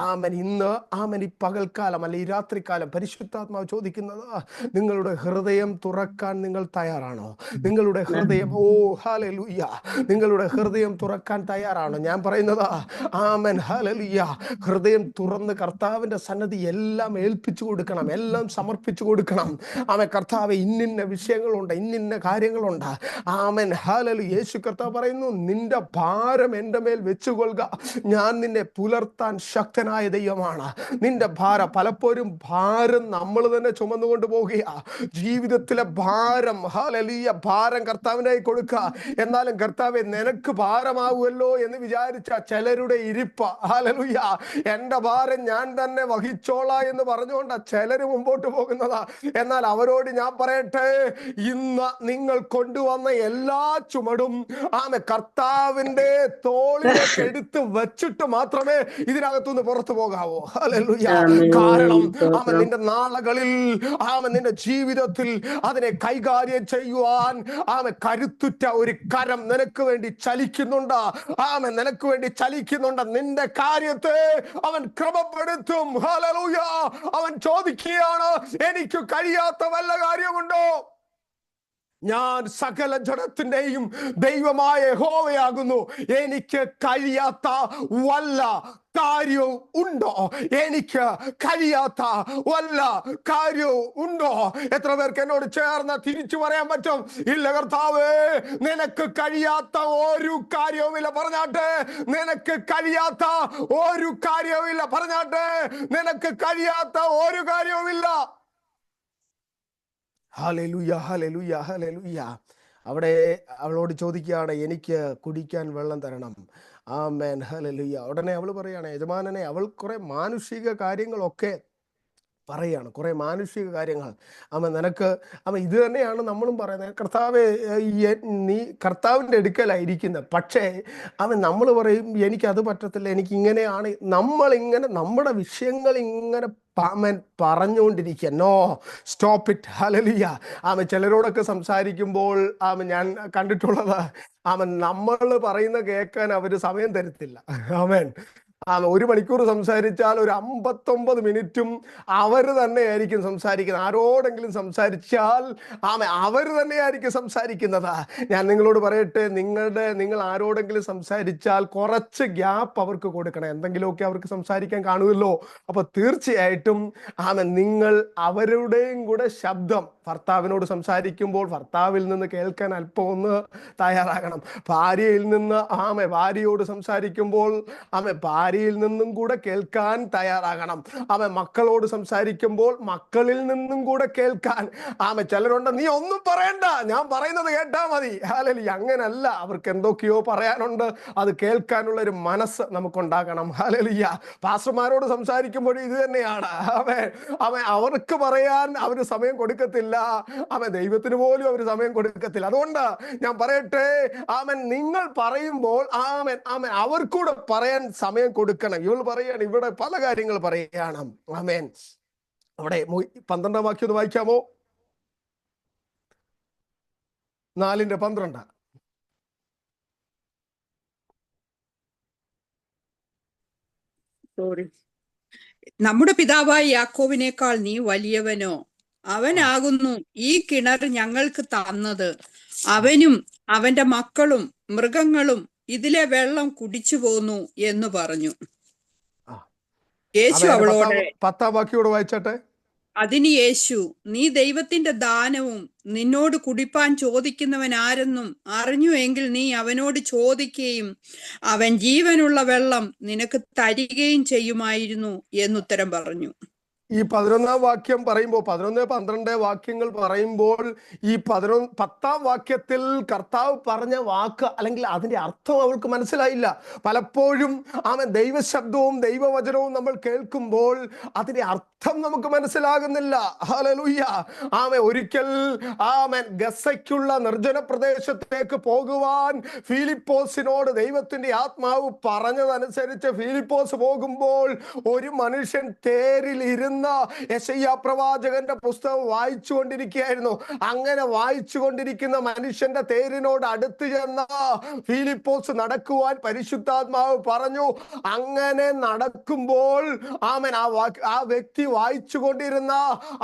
ആമൻ, ഇന്ന് ആമൻ ഈ പകൽക്കാലം അല്ലെ ഈ രാത്രികാലം പരിശുദ്ധാത്മാവ് ചോദിക്കുന്നത്, നിങ്ങളുടെ ഹൃദയം തുറക്കാൻ നിങ്ങൾ തയ്യാറാണോ? നിങ്ങളുടെ ഹൃദയം, ഓ ഹല്ലേലൂയ, നിങ്ങളുടെ ഹൃദയം തുറക്കാൻ തയ്യാറാണോ? ഞാൻ പറയുന്നത് ആമൻ, ഹല്ലേലൂയ, ഹൃദയം തുറന്ന് കർത്താവിൻ്റെ സന്നദ്ധി എല്ലാം ഏൽപ്പിച്ചു കൊടുക്കണം, എല്ലാം സമർപ്പിച്ചു കൊടുക്കണം. ആമൻ, കർത്താവ് ഇന്നിന്ന വിഷയങ്ങളുണ്ട്, ഇന്നിന്ന കാര്യങ്ങളുണ്ട്. ആമേൻ, ഹല്ലേലൂയ. യേശു കർത്താവ് പറയുന്നു, നിന്റെ ഭാരം എൻ്റെ മേൽ വെച്ചുകൊള്ളുക, ഞാൻ നിന്നെ പുലർത്താൻ ശക്തനായ ദൈവമാണ്. നിന്റെ ഭാരം, പലപ്പോഴും ഭാരം നമ്മൾ തന്നെ ചുമന്നുകൊണ്ട് പോകുക. ജീവിതത്തിലെ ഭാരം, ഹല്ലേലൂയ, ഭാരം കർത്താവിനായി കൊടുക്കുക. എന്നാലും കർത്താവെ നിനക്ക് ഭാരമാവുമല്ലോ എന്ന് വിചാരിച്ച ചിലരുടെ ഇരിപ്പ്, ഹല്ലേലൂയ, എൻ്റെ ഭാരം ഞാൻ തന്നെ വഹിച്ചോളാം എന്ന് പറഞ്ഞുകൊണ്ടാ ചിലര് മുമ്പോട്ട് പോകുന്നതാ. എന്നാൽ അവരോട് ഞാൻ പറയട്ടെ, ഇന്ന് നിങ്ങൾ കൊണ്ടുവന്ന എല്ലാ ചുമടും ആമേ കർത്താവിന്റെ തോളിലേക്ക് എടുത്ത് വെച്ചിട്ട് മാത്രമേ ഇതിനകത്തുനിന്ന് പുറത്തു പോകാവൂ. ഹല്ലേലൂയ. കാരണം ആമൻ, നിന്റെ നാളുകളിൽ ആമൻ, നിന്റെ ജീവിതത്തിൽ അതിനെ കൈകാര്യം ചെയ്യുവാൻ ആമൻ കരുത്തുറ്റ ഒരു കരം നിനക്ക് വേണ്ടി ചലിക്കുന്നുണ്ട്. ആമൻ, നിനക്ക് വേണ്ടി ചലിക്കുന്നുണ്ട്. നിന്റെ കാര്യത്തെ അവൻ ക്രമപ്പെടുത്തും. ഹല്ലേലൂയ. അവൻ ചോദിക്കുകയാണ്, എനിക്ക് കഴിയാത്ത വല്ല കാര്യമുണ്ടോ? ഞാൻ സകല ജഡത്തിന്റെയും ദൈവമായ യഹോവയാകുന്നു, എനിക്ക് കഴിയാത്ത വല്ല കാര്യവും ഉണ്ടോ? എനിക്ക് കഴിയാത്ത വല്ല കാര്യവും ഉണ്ടോ? എത്ര പേർക്ക് എന്നോട് ചേർന്ന് തിരിച്ചു പറയാൻ പറ്റും, ഇല്ല കർത്താവേ, നിനക്ക് കഴിയാത്ത ഒരു കാര്യവുമില്ല പറഞ്ഞാട്ടെ. നിനക്ക് കഴിയാത്ത ഒരു കാര്യവുമില്ല പറഞ്ഞാട്ടെ. നിനക്ക് കഴിയാത്ത ഒരു കാര്യവുമില്ല. ഹല്ലേലൂയ, ഹല്ലേലൂയ, ഹല്ലേലൂയ. അവിടെ അവളോട് ചോദിക്കുകയാണ്, എനിക്ക് കുടിക്കാൻ വെള്ളം തരണം. ആമേൻ, ഹല്ലേലൂയ. ഉടനെ അവൾ പറയാണ്, യജമാനനെ, അവൾ കുറെ മാനുഷിക കാര്യങ്ങളൊക്കെ പറയാണ്, കുറെ മാനുഷിക കാര്യങ്ങൾ. നിനക്ക് ഇത് തന്നെയാണ് നമ്മളും പറയുന്നത്. കർത്താവെ, നീ കർത്താവിൻ്റെ അടുക്കലായിരിക്കുന്നത്, പക്ഷേ നമ്മൾ പറയും എനിക്കത് പറ്റത്തില്ല, എനിക്കിങ്ങനെയാണ്. നമ്മളിങ്ങനെ നമ്മുടെ വിഷയങ്ങൾ ഇങ്ങനെ പറഞ്ഞുകൊണ്ടിരിക്കുക. No, stop it. ഹല്ലേലൂയ. ചിലരോടൊക്കെ സംസാരിക്കുമ്പോൾ ഞാൻ കണ്ടിട്ടുള്ളത്, നമ്മൾ പറയുന്ന കേൾക്കാൻ അവർ സമയം തരത്തില്ല. ആമേൻ. 1 മണിക്കൂർ സംസാരിച്ചാൽ ഒരു 59 മിനിറ്റും അവർ തന്നെയായിരിക്കും സംസാരിക്കുന്നത്. ആരോടെങ്കിലും സംസാരിച്ചാൽ അവർ തന്നെയായിരിക്കും സംസാരിക്കുന്നത്. ഞാൻ നിങ്ങളോട് പറയട്ടെ, നിങ്ങൾ ആരോടെങ്കിലും സംസാരിച്ചാൽ കുറച്ച് ഗ്യാപ്പ് അവർക്ക് കൊടുക്കണം. എന്തെങ്കിലുമൊക്കെ അവർക്ക് സംസാരിക്കാൻ കാണുമല്ലോ. അപ്പൊ തീർച്ചയായിട്ടും നിങ്ങൾ അവരുടെയും കൂടെ ശബ്ദം ഭർത്താവിനോട് സംസാരിക്കുമ്പോൾ ഭർത്താവിൽ നിന്ന് കേൾക്കാൻ അല്പം ഒന്ന് തയ്യാറാകണം. ഭാര്യയിൽ നിന്ന് ഭാര്യയോട് സംസാരിക്കുമ്പോൾ ഭാര്യ ഭാര്യയിൽ നിന്നും കൂടെ കേൾക്കാൻ തയ്യാറാകണം. അവൻ മക്കളോട് സംസാരിക്കുമ്പോൾ മക്കളിൽ നിന്നും കൂടെ കേൾക്കാൻ. ചിലരുണ്ട്, നീ ഒന്നും പറയണ്ട, ഞാൻ പറയുന്നത് കേട്ടാ മതി. ഹല്ലേലൂയ. അങ്ങനല്ല, അവർക്ക് എന്തൊക്കെയോ പറയാനുണ്ട്, അത് കേൾക്കാനുള്ള ഒരു മനസ്സ് നമുക്കുണ്ടാകണം. ഹല്ലേലൂയ. പാസ്റ്റർമാരോട് സംസാരിക്കുമ്പോൾ ഇത് തന്നെയാണ്. അവർക്ക് പറയാൻ അവർ സമയം കൊടുക്കത്തില്ല. ദൈവത്തിന് പോലും അവർ സമയം കൊടുക്കത്തില്ല. അതുകൊണ്ട് ഞാൻ പറയട്ടെ, നിങ്ങൾ പറയുമ്പോൾ അവർക്കൂടെ പറയാൻ സമയം കൊടുക്കണം. ഇവൾ പറയാണ്, ഇവിടെ പല കാര്യങ്ങൾ പറയാണ്. അവിടെ 12 വാക്യം ഒന്ന് വായിക്കാമോ? 4:12. നമ്മുടെ പിതാവായ യാക്കോബിനേക്കാൾ നീ വലിയവനോ? അവനാകുന്നു ഈ കിണർ ഞങ്ങൾക്ക് തന്നത്. അവനും അവന്റെ മക്കളും മൃഗങ്ങളും ഇതിലെ വെള്ളം കുടിച്ചു പോന്നു എന്ന് പറഞ്ഞു. യേശു അവളോട് 10 വാക്യോട് വായിച്ചട്ടെ. അതിന് യേശു, നീ ദൈവത്തിന്റെ ദാനവും നിന്നോട് കുടിപ്പാൻ ചോദിക്കുന്നവൻ ആരെന്നും അറിഞ്ഞു എങ്കിൽ നീ അവനോട് ചോദിക്കുകയും അവൻ ജീവനുള്ള വെള്ളം നിനക്ക് തരികയും ചെയ്യുമായിരുന്നു എന്നുത്തരം പറഞ്ഞു. ഈ 11-ാം വാക്യം പറയുമ്പോൾ, 11, 12 വാക്യങ്ങൾ പറയുമ്പോൾ ഈ 10-ാം വാക്യത്തിൽ കർത്താവ് പറഞ്ഞ വാക്ക് അല്ലെങ്കിൽ അതിന്റെ അർത്ഥം അവൾക്ക് മനസ്സിലായില്ല. പലപ്പോഴും ദൈവശബ്ദവും ദൈവവചനവും നമ്മൾ കേൾക്കുമ്പോൾ അതിന്റെ അർത്ഥം നമുക്ക് മനസ്സിലാകുന്നില്ല. ഹല്ലേലൂയ. ഒരിക്കൽ ഗസ്സയ്ക്കുള്ള നിർജ്ജന പ്രദേശത്തേക്ക് പോകുവാൻ ഫിലിപ്പോസിനോട് ദൈവത്തിന്റെ ആത്മാവ് പറഞ്ഞതനുസരിച്ച് ഫിലിപ്പോസ് പോകുമ്പോൾ ഒരു മനുഷ്യൻ തേരിൽ ഇരുന്ന് യെശയ്യാ പ്രവാചകന്റെ പുസ്തകം വായിച്ചു കൊണ്ടിരിക്കുകയായിരുന്നു. അങ്ങനെ വായിച്ചു കൊണ്ടിരിക്കുന്ന മനുഷ്യന്റെ തേരിനോട് അടുത്ത് ചെന്ന ഫിലിപ്പോസ് നടക്കുവാൻ പരിശുദ്ധാത്മാവ് പറഞ്ഞു. അങ്ങനെ നടക്കുമ്പോൾ ആ വ്യക്തി വായിച്ചു കൊണ്ടിരുന്ന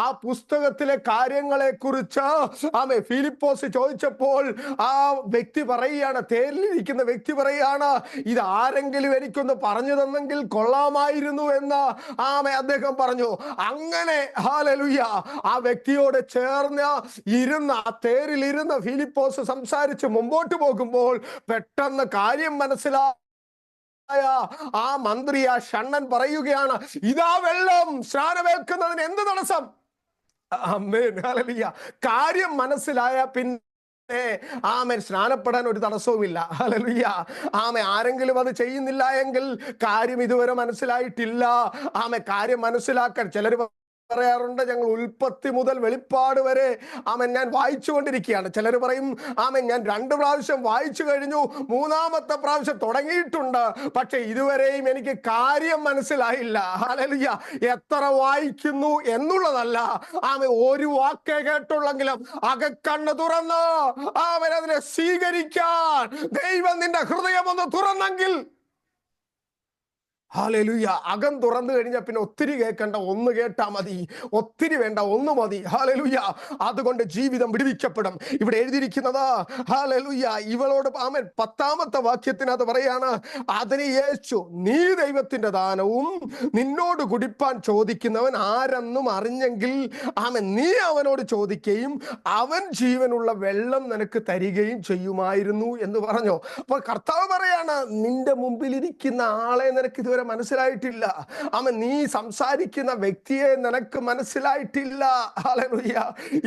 ആ പുസ്തകത്തിലെ കാര്യങ്ങളെ കുറിച്ച് ഫിലിപ്പോസ് ചോദിച്ചപ്പോൾ ആ വ്യക്തി പറയുകയാണ്, തേരിലിരിക്കുന്ന വ്യക്തി പറയുകയാണ്, ഇത് ആരെങ്കിലും എനിക്കൊന്ന് പറഞ്ഞു തന്നെങ്കിൽ കൊള്ളാമായിരുന്നു എന്ന് അദ്ദേഹം പറഞ്ഞു. അങ്ങനെ ഹല്ലേലൂയ, ആ വ്യക്തിയോട് ചേർന്ന് ഇരുന്ന ആ തേരിലിരുന്ന ഫിലിപ്പോസ് സംസാരിച്ച് മുമ്പോട്ട് പോകുമ്പോൾ പെട്ടെന്ന് കാര്യം മനസ്സിലായ ആ മന്ത്രി, ആ ഷണ്ണൻ പറയുകയാണ്, ഇതാ വെള്ളം, സ്നാനമേൽക്കുന്നതിന് എന്ത് തടസ്സം? ആമേൻ, ഹല്ലേലൂയ. കാര്യം മനസ്സിലായ പിന്നെ സ്നാനപ്പെടാൻ ഒരു തടസ്സവുമില്ല. ഹല്ലേലൂയ. ആരെങ്കിലും അത് ചെയ്യുന്നില്ല എങ്കിൽ കാര്യം ഇതുവരെ മനസ്സിലായിട്ടില്ല. കാര്യം മനസ്സിലാക്കാൻ ചിലർ പറയാറുണ്ട്, ഞങ്ങൾ ഉൽപ്പത്തി മുതൽ വെളിപ്പാട് വരെ ഞാൻ വായിച്ചുകൊണ്ടിരിക്കുകയാണ്. ചിലർ പറയും, ഞാൻ 2 പ്രാവശ്യം വായിച്ചു കഴിഞ്ഞു, 3ാമത്തെ പ്രാവശ്യം തുടങ്ങിയിട്ടുണ്ട്, പക്ഷെ ഇതുവരെയും എനിക്ക് കാര്യം മനസ്സിലായില്ല. ഹല്ലേലൂയ. എത്ര വായിക്കുന്നു എന്നുള്ളതല്ല, ഒരു വാക്കേ കേട്ടുള്ളെങ്കിലും അകക്കണ്ണ് തുറന്ന് അതിനെ സ്വീകരിക്കാൻ ദൈവം നിന്റെ ഹൃദയം ഒന്ന് തുറന്നെങ്കിൽ, ഹല്ലേലൂയ, അകം തുറന്നു കഴിഞ്ഞാൽ പിന്നെ ഒത്തിരി കേൾക്കണ്ട, ഒന്ന് കേട്ടാ മതി, ഒത്തിരി വേണ്ട, ഒന്ന് മതി. ഹല്ലേലൂയ. അതുകൊണ്ട് ജീവിതം വിടുവിക്കപ്പെടും. ഇവിടെ എഴുതിയിരിക്കുന്നത് ഹല്ലേലൂയ, ഇവളോട് 10ാമത്തെ വാക്യത്തിനകത്ത് പറയാണ്, അതിന് യേശു, നീ ദൈവത്തിന്റെ ദാനവും നിന്നോട് കുടിപ്പാൻ ചോദിക്കുന്നവൻ ആരെന്നും അറിഞ്ഞെങ്കിൽ നീ അവനോട് ചോദിക്കുകയും അവൻ ജീവനുള്ള വെള്ളം നിനക്ക് തരികയും ചെയ്യുമായിരുന്നു എന്ന് പറഞ്ഞു. അപ്പോൾ കർത്താവ് പറയാണ്, നിന്റെ മുമ്പിലിരിക്കുന്ന ആളെ നിനക്ക് ഇതുവരെ മനസ്സിലായിട്ടില്ല. നീ സംസാരിക്കുന്ന വ്യക്തിയെ നിനക്ക് മനസ്സിലായിട്ടില്ല. ഹല്ലേലൂയ.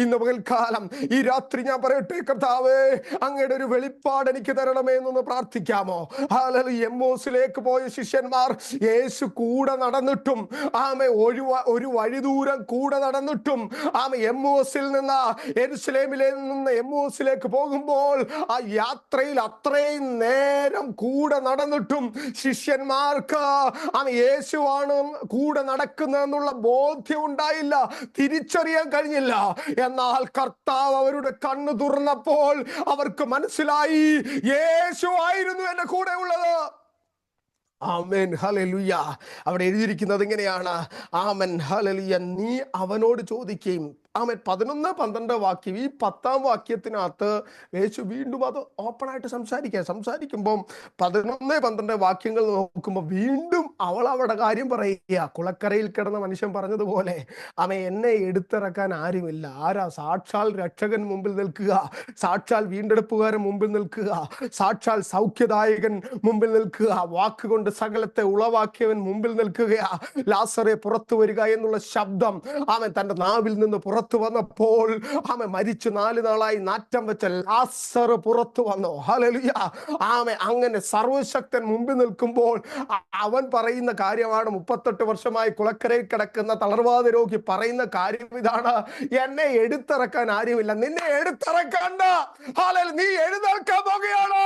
ഇന്ന് പകൽക്കാലം ഈ രാത്രി ഞാൻ പറയട്ടെ, കർത്താവേ, അങ്ങയുടെ ഒരു വെളിപ്പാട് എനിക്ക് തരണമേ എന്നൊന്ന് പ്രാർത്ഥിക്കാമോ? ഹല്ലേലൂയ. എമ്മോസിലേക്ക് പോയ ശിഷ്യന്മാർ യേശു കൂടെ നടന്നിട്ടും ഒരു വഴി ദൂരം കൂടെ നടന്നിട്ടും എമ്മോസിൽ നിന്ന് യെരൂശലേമിൽ നിന്ന് എമ്മോസിലേക്ക് പോകുമ്പോൾ ആ യാത്രയിൽ അത്രയും നേരം കൂടെ നടന്നിട്ടും ശിഷ്യന്മാർക്ക് യേശുവാണ് കൂടെ നടക്കുന്നതെന്നുള്ള ബോധ്യം ഉണ്ടായില്ല, തിരിച്ചറിയാൻ കഴിഞ്ഞില്ല. എന്നാൽ കർത്താവ് അവരുടെ കണ്ണു തുറന്നപ്പോൾ അവർക്ക് മനസ്സിലായി, യേശു ആയിരുന്നു എന്റെ കൂടെ ഉള്ളത്. ആമേൻ, ഹല്ലേലൂയ. അവിടെ എഴുതിയിരിക്കുന്നത് ഇങ്ങനെയാണ്, ആമേൻ, ഹല്ലേലൂയ, നീ അവനോട് ചോദിക്കുകയും. 11, 12 വാക്യം, ഈ 10ാം വാക്യത്തിനകത്ത് യേശു വീണ്ടും അത് ഓപ്പണായിട്ട് സംസാരിക്കുമ്പോൾ 11, 12 വാക്യങ്ങൾ നോക്കുമ്പോൾ വീണ്ടും അവൾ അവിടെ കാര്യം പറയുക. കുളക്കരയിൽ കിടന്ന മനുഷ്യൻ പറഞ്ഞതുപോലെ എന്നെ എടുത്തിറക്കാൻ ആരുമില്ല. ആരാ? സാക്ഷാൽ രക്ഷകൻ മുമ്പിൽ നിൽക്കുക, സാക്ഷാൽ വീണ്ടെടുപ്പുകാരൻ മുമ്പിൽ നിൽക്കുക, സാക്ഷാൽ സൗഖ്യദായകൻ മുമ്പിൽ നിൽക്കുക, വാക്കുകൊണ്ട് സകലത്തെ ഉളവാക്കിയവൻ മുമ്പിൽ നിൽക്കുകയാ. ലാസറെ പുറത്തു വരിക എന്നുള്ള ശബ്ദം തന്റെ നാവിൽ നിന്ന് പുറത്തു വന്നപ്പോൾ മരിച്ചു 4 നാളായി നാറ്റം വെച്ച ലാസർ പുറത്തു വന്നു. ഹല്ലേലൂയ. അങ്ങനെ സർവശക്തൻ മുമ്പിൽ നിൽക്കുമ്പോൾ അവൻ പറയുന്ന കാര്യമാണ്. 38 വർഷമായി കുളക്കരയിൽ കിടക്കുന്ന തളർവാദ രോഗി പറയുന്ന കാര്യം ഇതാണ്: എന്നെ എടുത്തിറക്കാൻ ആരുമില്ല. നിന്നെ എടുത്തിറക്കണ്ട, നീ എഴുന്നേൽക്കാൻ പോകുകയാണ്.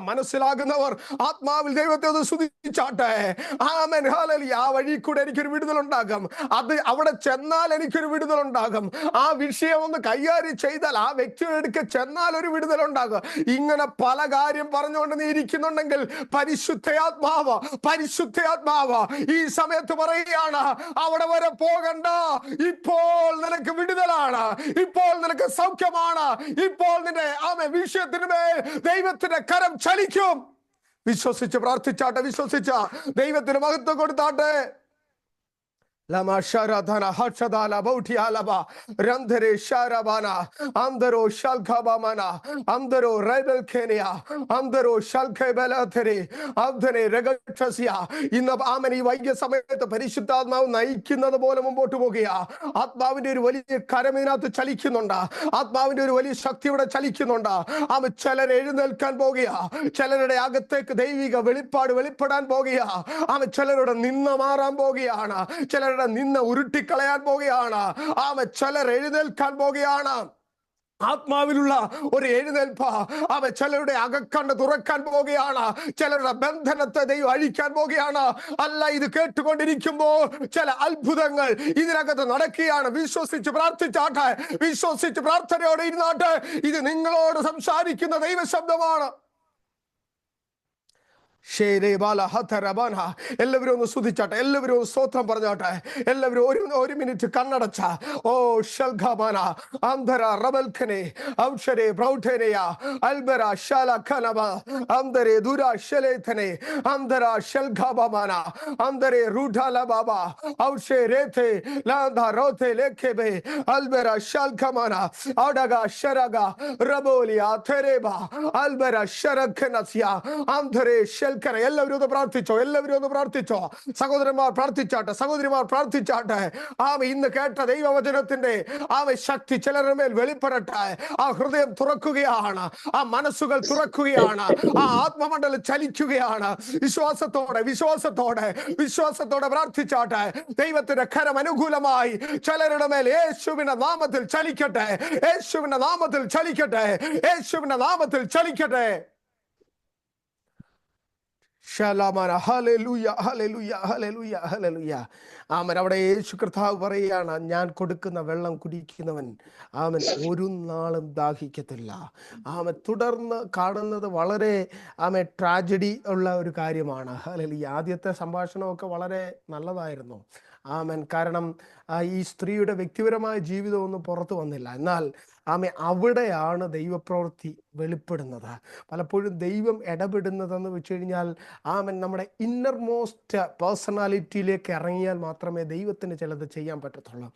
മനസ്സിലാകുന്നവർ ആത്മാവിൽ ദൈവത്തെ ഒന്ന് സ്തുതിച്ചാട്ടെ. ആമേൻ, ഹല്ലേലൂയ. ആ വഴി കൂടെ എനിക്കൊരു വിടുതലുണ്ടാകും. അത് അവിടെ ചെന്നാൽ എനിക്കൊരു വിടുതലുണ്ടാകും. ആ വിഷയം ഒന്ന് കൈകാര്യം ചെയ്താൽ, ആ വ്യക്തിയുടെ അടുക്ക ചെന്നാൽ ഒരു വിടുതലുണ്ടാകും. ഇങ്ങനെ പല കാര്യം പറഞ്ഞുകൊണ്ട് നീ ഇരിക്കുന്നുണ്ടെങ്കിൽ പരിശുദ്ധയാത്മാവ് ഈ സമയത്ത് പറയുകയാണ്, അവിടെ വരെ പോകണ്ട. ഇപ്പോൾ നിനക്ക് വിടുതലാണ്, ഇപ്പോൾ നിനക്ക് സൗഖ്യമാണ്, ഇപ്പോൾ നിന്റെ വിഷയത്തിന് മേൽ ദൈവത്തിന്റെ കരം ചലിക്കും. വിശ്വസിച്ച് പ്രാർത്ഥിച്ചാട്ടെ, വിശ്വസിച്ച ദൈവത്തിന് മഹത്വം കൊടുത്താട്ടെ. Lama sharadhana hachadala bautialaba randere sharabana andaro shalkabamana andaro rebel kenya andaro shalkebelatheri andane regatasya inna amani വൈകിയ സമയത്ത് പരിശുദ്ധാത്മാവ് നയിക്കുന്നത് പോലെ മുമ്പോട്ട് പോകുക. ആത്മാവിന്റെ ഒരു വലിയ കരമിനകത്ത് ചലിക്കുന്നുണ്ട്, ആത്മാവിന്റെ ഒരു വലിയ ശക്തി ഇവിടെ ചലിക്കുന്നുണ്ട്. ചിലർ എഴുന്നേൽക്കാൻ പോകുക, ചിലരുടെ അകത്തേക്ക് ദൈവിക വെളിപ്പാട് വെളിപ്പെടാൻ പോകുക. ചിലരുടെ നിന്ന മാറാൻ പോകുകയാണ്, ചിലർ നിന്ന ഉരുട്ടിക്കളയാൻ പോകുകയാണ്. ചിലർ എഴുന്നേൽക്കാൻ പോകുകയാണ്. ആത്മാവിലുള്ള ഒരു എഴുന്നേൽപ്പ് ചിലരുടെ അകക്കണ്ണ് തുറക്കാൻ പോകുകയാണ്, ചിലരുടെ ബന്ധനത്തെ ദൈവം അഴിക്കാൻ പോകുകയാണ്. അല്ല, ഇത് കേട്ടുകൊണ്ടിരിക്കുമ്പോൾ ചില അത്ഭുതങ്ങൾ ഇതിനകത്ത് നടക്കുകയാണ്. വിശ്വസിച്ച് പ്രാർത്ഥിച്ചാട്ടെ, വിശ്വസിച്ച് പ്രാർത്ഥനയോടെ ഇരുന്നാട്ടെ. ഇത് നിങ്ങളോട് സംസാരിക്കുന്ന ദൈവശബ്ദമാണ്. എല്ലാവരും ഒന്ന് സ്തുതിച്ചാട്ടെ, എല്ലാവരും ഒന്ന് സ്തോത്രം പറഞ്ഞാട്ടെ. എല്ലാവരും ഒരു മിനിറ്റ് കണ്ണടച്ച. ഓ ഷൽഖാബാന അന്ധര റബൽഖനെ ഔഷരെ പ്രൗഠേനയ അൽബര ശാലഖനബ അന്ധരെ ദുര ശലേഥനെ അന്ധര ഷൽഖാബാന അന്ധരെ റുഡാലബാബ ഔഷേ രേഥെ ലാന്ധ റോഥെ ലേഖേബെ അൽബര ശൽഖമാന ഔഡഗ ശരഗ റബോലിയ തെരേബ അൽബര ശരഖനസ്യ അന്ധരെ ഷൽ. എല്ലാവരും ഒന്ന് പ്രാർത്ഥിച്ചോ, എല്ലാവരും ഒന്ന് പ്രാർത്ഥിച്ചോ. സഹോദരന്മാർ പ്രാർത്ഥിച്ചാട്ടെ, സഹോദരിമാർ പ്രാർത്ഥിച്ചാട്ടെ. ഇന്ന് കേട്ട ദൈവവചനത്തിന്റെ ശക്തി ചിലരുടെ മേൽ വെളിപ്പെടട്ടെ. ആ ഹൃദയം തുറക്കുകയാണ്, ആ മനസ്സുകൾ തുറക്കുകയാണ്, ആ ആത്മമണ്ഡലം ചലിക്കുകയാണ്. വിശ്വാസത്തോടെ വിശ്വാസത്തോടെ വിശ്വാസത്തോടെ പ്രാർത്ഥിച്ചാട്ടെ. ദൈവത്തിന്റെ കരം അനുകൂലമായി ചിലരുടെ മേൽ യേശുവിന്റെ നാമത്തിൽ ചലിക്കട്ടെ, യേശുവിന്റെ നാമത്തിൽ ചലിക്കട്ടെ, യേശുവിന്റെ നാമത്തിൽ ചലിക്കട്ടെ. അവിടെ യേശു കർത്താവ് പറയുകയാണ്, ഞാൻ കൊടുക്കുന്ന വെള്ളം കുടിക്കുന്നവൻ ഒരു നാളും ദാഹിക്കത്തില്ല. തുടർന്ന് കാണുന്നത് വളരെ ട്രാജഡി ഉള്ള ഒരു കാര്യമാണ്. ഹല്ലേലൂയ. ആദ്യത്തെ സംഭാഷണമൊക്കെ വളരെ നല്ലതായിരുന്നു. കാരണം ഈ സ്ത്രീയുടെ വ്യക്തിപരമായ ജീവിതമൊന്നും പുറത്തു വന്നില്ല. എന്നാൽ അവിടെയാണ് ദൈവപ്രവൃത്തി വെളിപ്പെടുന്നത്. പലപ്പോഴും ദൈവം ഇടപെടുന്നതെന്ന് വെച്ച് കഴിഞ്ഞാൽ നമ്മുടെ ഇന്നർ മോസ്റ്റ് പേഴ്സണാലിറ്റിയിലേക്ക് ഇറങ്ങിയാൽ മാത്രമേ ദൈവത്തിന് ചിലത് ചെയ്യാൻ പറ്റത്തുള്ളൂ.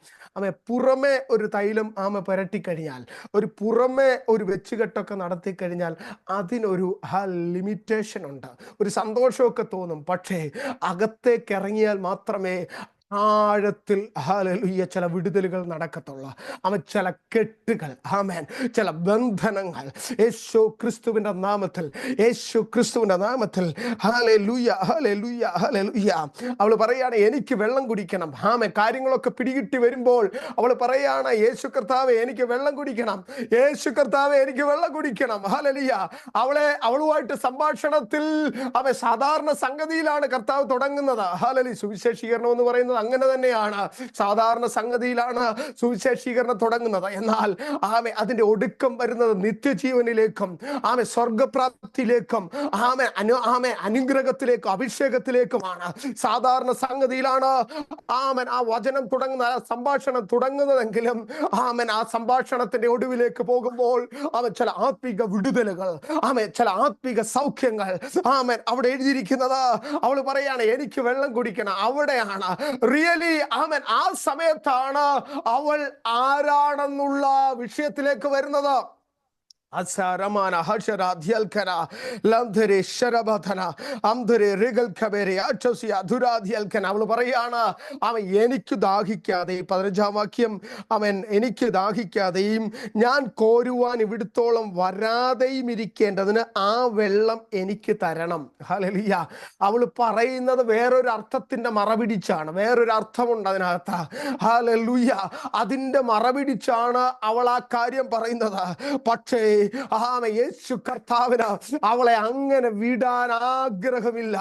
പുറമെ ഒരു തൈലം പുരട്ടിക്കഴിഞ്ഞാൽ, ഒരു പുറമെ ഒരു വെച്ചുകെട്ടൊക്കെ നടത്തിക്കഴിഞ്ഞാൽ അതിനൊരു ലിമിറ്റേഷൻ ഉണ്ട്, ഒരു സന്തോഷമൊക്കെ തോന്നും. പക്ഷേ അകത്തേക്ക് ഇറങ്ങിയാൽ മാത്രമേ ആഴത്തിൽ ഹല്ലേലൂയ ചില വിടുതലുകൾ നടക്കത്തുള്ളൂ. ചില കെട്ടുകൾ, ചില ബന്ധനങ്ങൾ യേശു ക്രിസ്തുവിന്റെ നാമത്തിൽ, യേശു ക്രിസ്തുവിന്റെ നാമത്തിൽ ഹല്ലേലൂയ ഹല്ലേലൂയ ഹല്ലേലൂയ. അവൾ പറയാണ്, എനിക്ക് വെള്ളം കുടിക്കണം. കാര്യങ്ങളൊക്കെ പിടികിട്ടി വരുമ്പോൾ അവൾ പറയാണ്, യേശു കർത്താവേ എനിക്ക് വെള്ളം കുടിക്കണം, യേശു കർത്താവേ എനിക്ക് വെള്ളം കുടിക്കണം. ഹല്ലേലൂയ. അവളുമായിട്ട് സംഭാഷണത്തിൽ സാധാരണ സംഗതിയിലാണ് കർത്താവ് തുടങ്ങുന്നത്. ഹല്ലേലൂയ. സുവിശേഷീകരണം എന്ന് പറയുന്നത് അങ്ങനെ തന്നെയാണ്. സാധാരണ സംഗതിയിലാണ് സുവിശേഷീകരണം തുടങ്ങുന്നത്. എന്നാൽ അതിന്റെ ഒടുക്കം വരുന്നത് നിത്യജീവനിലേക്കും സ്വർഗപ്രാപ്തിയിലേക്കും അനുഗ്രഹത്തിലേക്കും അഭിഷേകത്തിലേക്കുമാണ്. സാധാരണ സംഗതിയിലാണ് ആ വചനം തുടങ്ങുന്ന സംഭാഷണം തുടങ്ങുന്നതെങ്കിലും ആ സംഭാഷണത്തിന്റെ ഒടുവിലേക്ക് പോകുമ്പോൾ ചില ആത്മീക വിടുതലുകൾ, ചില ആത്മീക സൗഖ്യങ്ങൾ അവിടെ എഴുതിയിരിക്കുന്നത്. അവൾ പറയാണ് എനിക്ക് വെള്ളം കുടിക്കണം. അവിടെയാണ് റിയലി ആ സമയത്താണ് അവൾ ആരാണെന്നുള്ള വിഷയത്തിലേക്ക് വരുന്നത്. അവള് പറയാണ് എനിക്ക് ദാഹിക്കാതെ, 15-ാം വാക്യം, എനിക്ക് ദാഹിക്കാതെയും ഞാൻ കോരുവാൻ ഇവിടത്തോളം വരാതെയും ഇരിക്കേണ്ടതിന് ആ വെള്ളം എനിക്ക് തരണം. ഹല്ലേലൂയ. അവള് പറയുന്നത് വേറൊരു അർത്ഥത്തിന്റെ മറപിടിച്ചാണ്. വേറൊരു അർത്ഥമുണ്ട് അതിനകത്ത്. ഹല്ലേലൂയ. അതിന്റെ മറപിടിച്ചാണ് അവൾ ആ കാര്യം പറയുന്നത്. പക്ഷേ യേശു കർത്താവിന് അവളെ അങ്ങനെ വിടാൻ ആഗ്രഹമില്ല,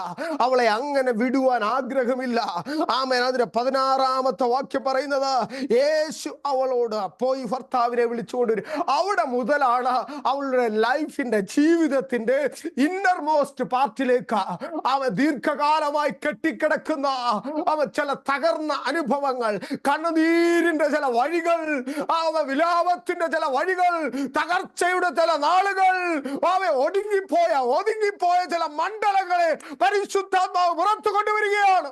അവളെ അങ്ങനെ വിടുവാൻ ആഗ്രഹമില്ല. അതിന്റെ 16-ാമത്തെ വാക്യം പറയുന്നത്, യേശു അവളോട് പോയി ഭർത്താവിനെ വിളിച്ചുകൊണ്ട് വരും. അവിടെ മുതലാണ് അവളുടെ ലൈഫിന്റെ, ജീവിതത്തിന്റെ ഇന്നർമോസ്റ്റ് പാർട്ടിലേക്ക് ദീർഘകാലമായി കെട്ടിക്കിടക്കുന്ന ചില തകർന്ന അനുഭവങ്ങൾ, കണ്ണുനീരിന്റെ ചില വഴികൾ, വിലാപത്തിന്റെ ചില വഴികൾ, തകർച്ചയുടെ ചില നാളുകൾ, ഒതുങ്ങിപ്പോയ ചില മണ്ഡലങ്ങളെ പരിശുദ്ധാത്മാവ് പുറത്തു കൊണ്ടുവരികയാണ്.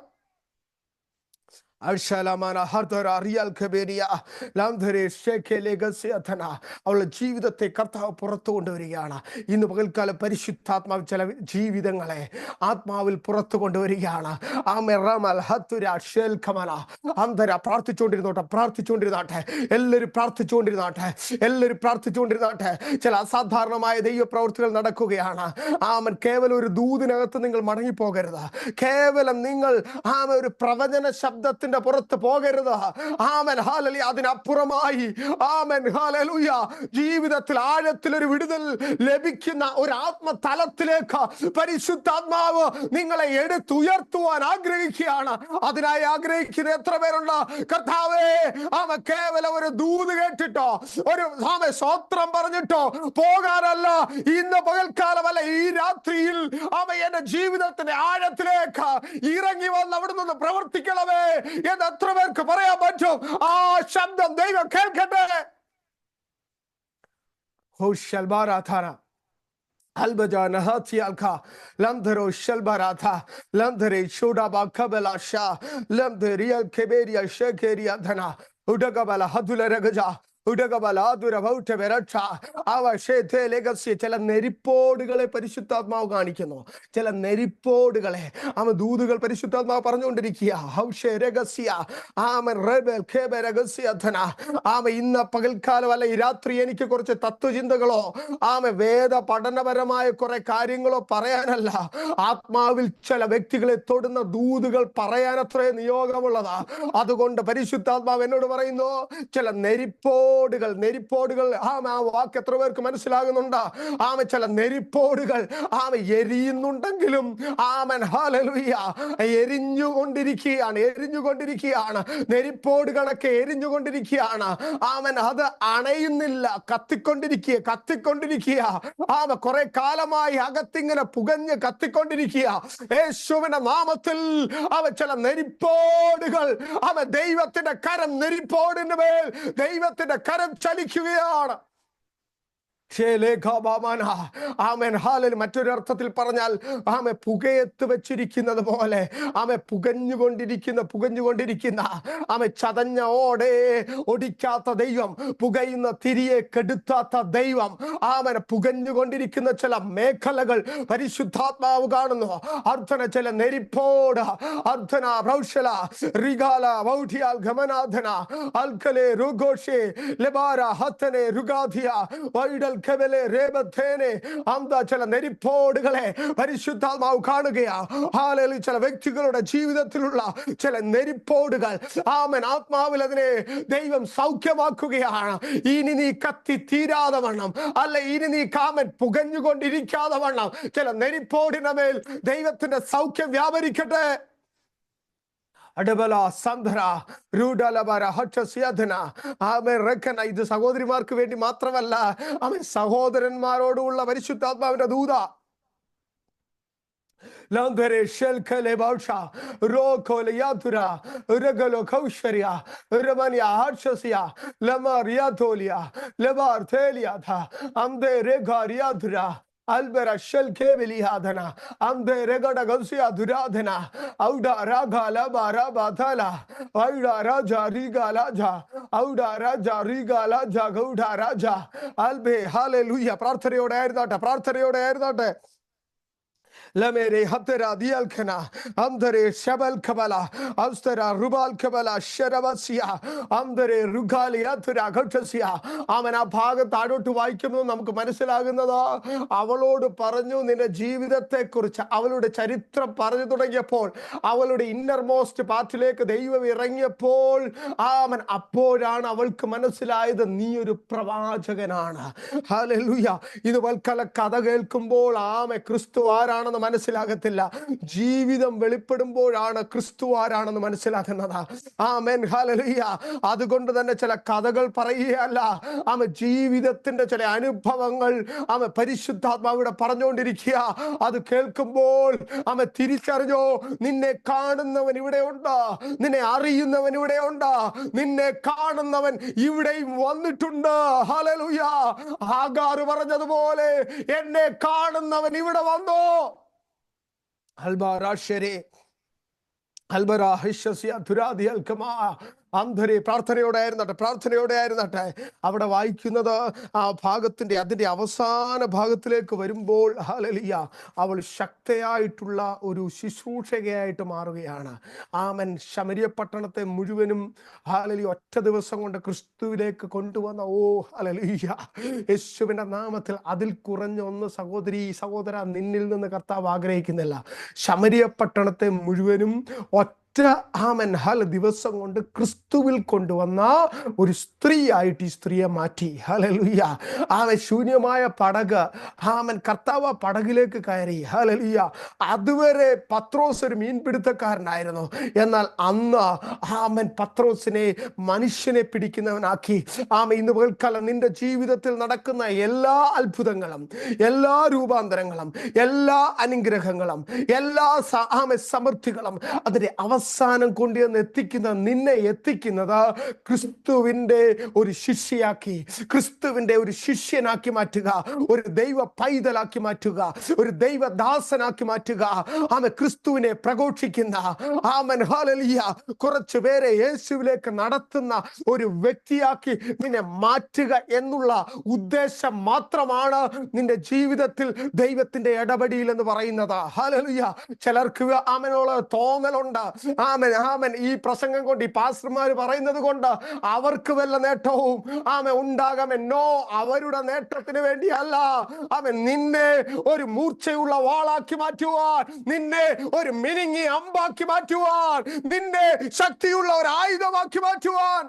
അവളുടെ ജീവിതത്തെ കർത്താവ് പുറത്തു കൊണ്ടുവരികയാണ്. ഇന്ന് പകൽക്കാലം പരിശുദ്ധാത്മാവ് ചില ജീവിതങ്ങളെ ആത്മാവിൽ പുറത്തു കൊണ്ടുവരികയാണ്. പ്രാർത്ഥിച്ചുകൊണ്ടിരുന്നോട്ടെ, എല്ലാവരും പ്രാർത്ഥിച്ചുകൊണ്ടിരുന്നാട്ടെ. ചില അസാധാരണമായ ദൈവപ്രവൃത്തികൾ നടക്കുകയാണ്. കേവലം ഒരു ദൂതിനകത്ത് നിങ്ങൾ മടങ്ങിപ്പോകരുത്. കേവലം നിങ്ങൾ ഒരു പ്രവചന ശബ്ദത്തിൽ പുറത്ത് പോകരുത്. ഹല്ലേലൂയ. അതിനപ്പുറമായി ഹല്ലേലൂയ ജീവിതത്തിൽ ആഴത്തിൽ ഒരു വിടുതൽ ലഭിക്കുന്ന ഒരു ആത്മതലത്തിലേക്ക് പരിശുദ്ധാത്മാവ് നിങ്ങളെ എടുത്തുയർത്തുവാൻ ആഗ്രഹിക്കുകയാണ്. അതിനായി ആഗ്രഹിക്കുന്ന എത്ര പേരുണ്ട്? കർത്താവേ, കേവലം ഒരു ദൂത് കേട്ടിട്ടോ, ഒരു സ്വത്രം പറഞ്ഞിട്ടോ പോകാനല്ല, ഇന്ന് പകൽക്കാലമല്ല, ഈ രാത്രിയിൽ എന്റെ ജീവിതത്തിന്റെ ആഴത്തിലേക്ക് ഇറങ്ങി വന്ന് അവിടെ നിന്ന് പ്രവർത്തിക്കണമേ എന്ന് എത്ര പേർക്ക് പറയാൻ പറ്റും? ആ ശബ്ദം ദൈവം കേൾക്കട്ടെ. ചില നെരിപ്പോടുകളെ പരിശുദ്ധാത്മാവ് കാണിക്കുന്നു. ചില നെരിപ്പോടുകളെ ദൂതുകൾ പരിശുദ്ധാത്മാവ് പറഞ്ഞുകൊണ്ടിരിക്കുക. ഇന്ന് പകൽക്കാലം അല്ല, ഈ രാത്രി എനിക്ക് കുറച്ച് തത്വചിന്തകളോ വേദ പഠനപരമായ കുറെ കാര്യങ്ങളോ പറയാനല്ല, ആത്മാവിൽ ചില വ്യക്തികളെ തൊടുന്ന ദൂതുകൾ പറയാനത്രേ നിയോഗമുള്ളതാ. അതുകൊണ്ട് പരിശുദ്ധാത്മാവ് എന്നോട് പറയുന്നു, ചില നെരിപ്പോടുകൾ. ആ വാക്ക് എത്ര പേർക്ക് മനസ്സിലാകുന്നുണ്ട്? ചില നെരിപ്പോടുകൾ എരിയുന്നുണ്ടെങ്കിലും ഹല്ലേലൂയ എരിഞ്ഞുകൊണ്ടിരിക്കുകയാണ്. നെരിപ്പോട് കണക്കെ എരിഞ്ഞുകൊണ്ടിരിക്കുകയാണ്. അത് അണയുന്നില്ല, കത്തിക്കൊണ്ടിരിക്കുക. കുറെ കാലമായി അകത്തിങ്ങനെ പുകഞ്ഞ് കത്തിക്കൊണ്ടിരിക്കുക. യേശുവിന്റെ നാമത്തിൽ ചില നെരിപ്പോടുകൾ, ദൈവത്തിന്റെ കരം, നെരിപ്പോടിന്റെ മേൽ ദൈവത്തിന്റെ കരം ചലിക്കുകയാണ്. മറ്റൊരു അർത്ഥത്തിൽ പറഞ്ഞാൽ പുകയത്ത് വെച്ചിരിക്കുന്നത് പോലെ പുകഞ്ഞുകൊണ്ടിരിക്കുന്ന ചതഞ്ഞ ഓടെ ഒടിക്കാത്ത ദൈവം, പുകയുന്ന തിരിയെ കെടുത്താത്ത ദൈവം, പുകഞ്ഞുകൊണ്ടിരിക്കുന്ന ചില മേഖലകൾ പരിശുദ്ധാത്മാവ് കാണുന്നു. അർത്ഥന ചില നെരിപ്പോട്, അർത്ഥന റൗഷല റിഗാല വൗഠിയാൽ ഗമനാഥന അൽക്കലെ റുഗോഷെ ലെബാര ഹത്തനെ റുഗാധിയ വൈഡൽ ചില നെരിപ്പോടുകളെ പരിശുദ്ധാത്മാവ് കാണുകയാ. ഹല്ലേലൂയ. ചില വ്യക്തികളുടെ ജീവിതത്തിലുള്ള ചില നെരിപ്പോടുകൾ ആത്മാവിൽ അതിനെ ദൈവം സൗഖ്യമാക്കുകയാണ്. ഇനി നീ കത്തി തീരാതെ വണ്ണം, അല്ല ഇനി നീ പുകഞ്ഞുകൊണ്ടിരിക്കാതെ വണ്ണം ചില നെരിപ്പോടിന്റെ മേൽ ദൈവത്തിന്റെ സൗഖ്യം വ്യാപരിക്കട്ടെ. അടബല സന്ധര രൂഢലബര ഹഠസിയധന ആമേൻ റെക്കന. ഇത് സഹോദരിമാർക്ക് വേണ്ടി മാത്രമല്ല, ആമേൻ സഹോദരന്മാരോടുള്ള പരിശുദ്ധാത്മാവിന്റെ ദൂത. Landere shelkele bausha rokole yadura regalo kausharia remania harchasia lamar yadolia lebar telia tha amde regariadura Albera shelke bilihadana amde regada gausia duradana auda raga laba rabatala auda raja riga laja auda raja riga laja gauda raja albe hallelujah. പ്രാർത്ഥനയോടെ ആയിരുന്നാട്ടെ Lamere Hatera Dialkana, Amdere Shabal Kabala, Austera Rubal Kabala, Sheravasia, Amdere Rugali Atura Gutasia, Amana Paga Tado to Vaikum, Namku Manisalagana, Avalodu Paranu in a Jivida Tekurcha, Avalodu Charitra Paraduranga Pole, Avalodu innermost Pathilek, the Eva Ranga Pole, Aman Apodan, Aval Kamanasila, the New Pravajaganana. Hallelujah. Either Valkala Kadagel Kumbol, Ame Kristuarana. മനസ്സിലാകത്തില്ല. ജീവിതം വെളിപ്പെടുമ്പോഴാണ് ക്രിസ്തു ആരാണെന്ന് മനസ്സിലാക്കുന്നത്. Amen hallelujah. അതുകൊണ്ട് തന്നെ ചില കഥകൾ പറയുകയല്ല, ജീവിതത്തിന്റെ ചില അനുഭവങ്ങൾ പരിശുദ്ധാത്മാവിടെ പറഞ്ഞുകൊണ്ടിരിക്കുക. അത് കേൾക്കുമ്പോൾ തിരിച്ചറിഞ്ഞോ, നിന്നെ കാണുന്നവൻ ഇവിടെ ഉണ്ട്, നിന്നെ അറിയുന്നവൻ ഇവിടെ ഉണ്ട്, നിന്നെ കാണുന്നവൻ ഇവിടെയും വന്നിട്ടുണ്ട്. ഹല്ലേലൂയ. ഹാഗാർ പറഞ്ഞതുപോലെ എന്നെ കാണുന്നവൻ ഇവിടെ വന്നു. Albara Shere Albara Hishasya Turadi Alkama അന്ധരെ പ്രാർത്ഥനയോടെ ആയിരുന്നട്ടെ. അവിടെ വായിക്കുന്നത് ആ ഭാഗത്തിന്റെ അതിന്റെ അവസാന ഭാഗത്തിലേക്ക് വരുമ്പോൾ ഹല്ലേലൂയ, അവൾ ശക്തയായിട്ടുള്ള ഒരു ശുശ്രൂഷകയായിട്ട് മാറുകയാണ്. ആമൻ. ശമരിയ പട്ടണത്തെ മുഴുവനും ഹല്ലേലൂയ ഒറ്റ ദിവസം കൊണ്ട് ക്രിസ്തുവിലേക്ക് കൊണ്ടുവന്ന ഹല്ലേലൂയ, യേശുവിന്റെ നാമത്തിൽ അതിൽ കുറഞ്ഞ ഒന്ന് സഹോദര നിന്നിൽ നിന്ന് കർത്താവ് ആഗ്രഹിക്കുന്നില്ല. ശമരിയ പട്ടണത്തെ മുഴുവനും ആമൻ ദിവസം കൊണ്ട് ക്രിസ്തുവിൽ കൊണ്ടുവന്ന ഒരു സ്ത്രീയായിട്ട് ഈ സ്ത്രീയെ മാറ്റി. ഹല്ലേലൂയ. ശൂന്യമായ പടക് കർത്താവ് പടകിലേക്ക് കയറി. ഹല്ലേലൂയ. അതുവരെ പത്രോസ് ഒരു മീൻപിടുത്തക്കാരനായിരുന്നു. എന്നാൽ അന്ന് പത്രോസിനെ മനുഷ്യനെ പിടിക്കുന്നവനാക്കി. ഇന്ന് പകൽക്കാലം നിന്റെ ജീവിതത്തിൽ നടക്കുന്ന എല്ലാ അത്ഭുതങ്ങളും, എല്ലാ രൂപാന്തരങ്ങളും, എല്ലാ അനുഗ്രഹങ്ങളും, എല്ലാ സമൃദ്ധികളും അതിന്റെ അവസാനം കൊണ്ടുവന്ന് നിന്നെ എത്തിക്കുന്നത് ക്രിസ്തുവിന്റെ ഒരു ശിഷ്യയാക്കി, ക്രിസ്തുവിന്റെ ഒരു ശിഷ്യനാക്കി മാറ്റുക, ഒരു ദൈവ പൈതലാക്കി മാറ്റുക, ഒരു ദൈവദാസനാക്കി മാറ്റുക. ക്രിസ്തുവിനെ പ്രഘോഷിക്കുന്ന ഹല്ലേലൂയ കുറച്ചു പേരെ യേശുവിലേക്ക് നടത്തുന്ന ഒരു വ്യക്തിയാക്കി നിന്നെ മാറ്റുക എന്നുള്ള ഉദ്ദേശം മാത്രമാണ് നിന്റെ ജീവിതത്തിൽ ദൈവത്തിന്റെ ഇടപെടൽ എന്ന് പറയുന്നത്. ഹല്ലേലൂയ. ചിലർക്ക് തോന്നലുണ്ട്, ഈ പ്രസംഗം കൊണ്ട്, ഈ പാസ്റ്റർമാർ പറയുന്നത് കൊണ്ട് അവർക്ക് വല്ല നേട്ടവും ഉണ്ടാകാമേ. നോ, അവരുടെ നേട്ടത്തിന് വേണ്ടിയല്ല. നിന്നെ ഒരു മൂർച്ചയുള്ള വാളാക്കി മാറ്റുവാൻ, നിന്നെ ഒരു മിനുങ്ങി അമ്പാക്കി മാറ്റുവാൻ, നിന്നെ ശക്തിയുള്ള ഒരു ആയുധമാക്കി മാറ്റുവാൻ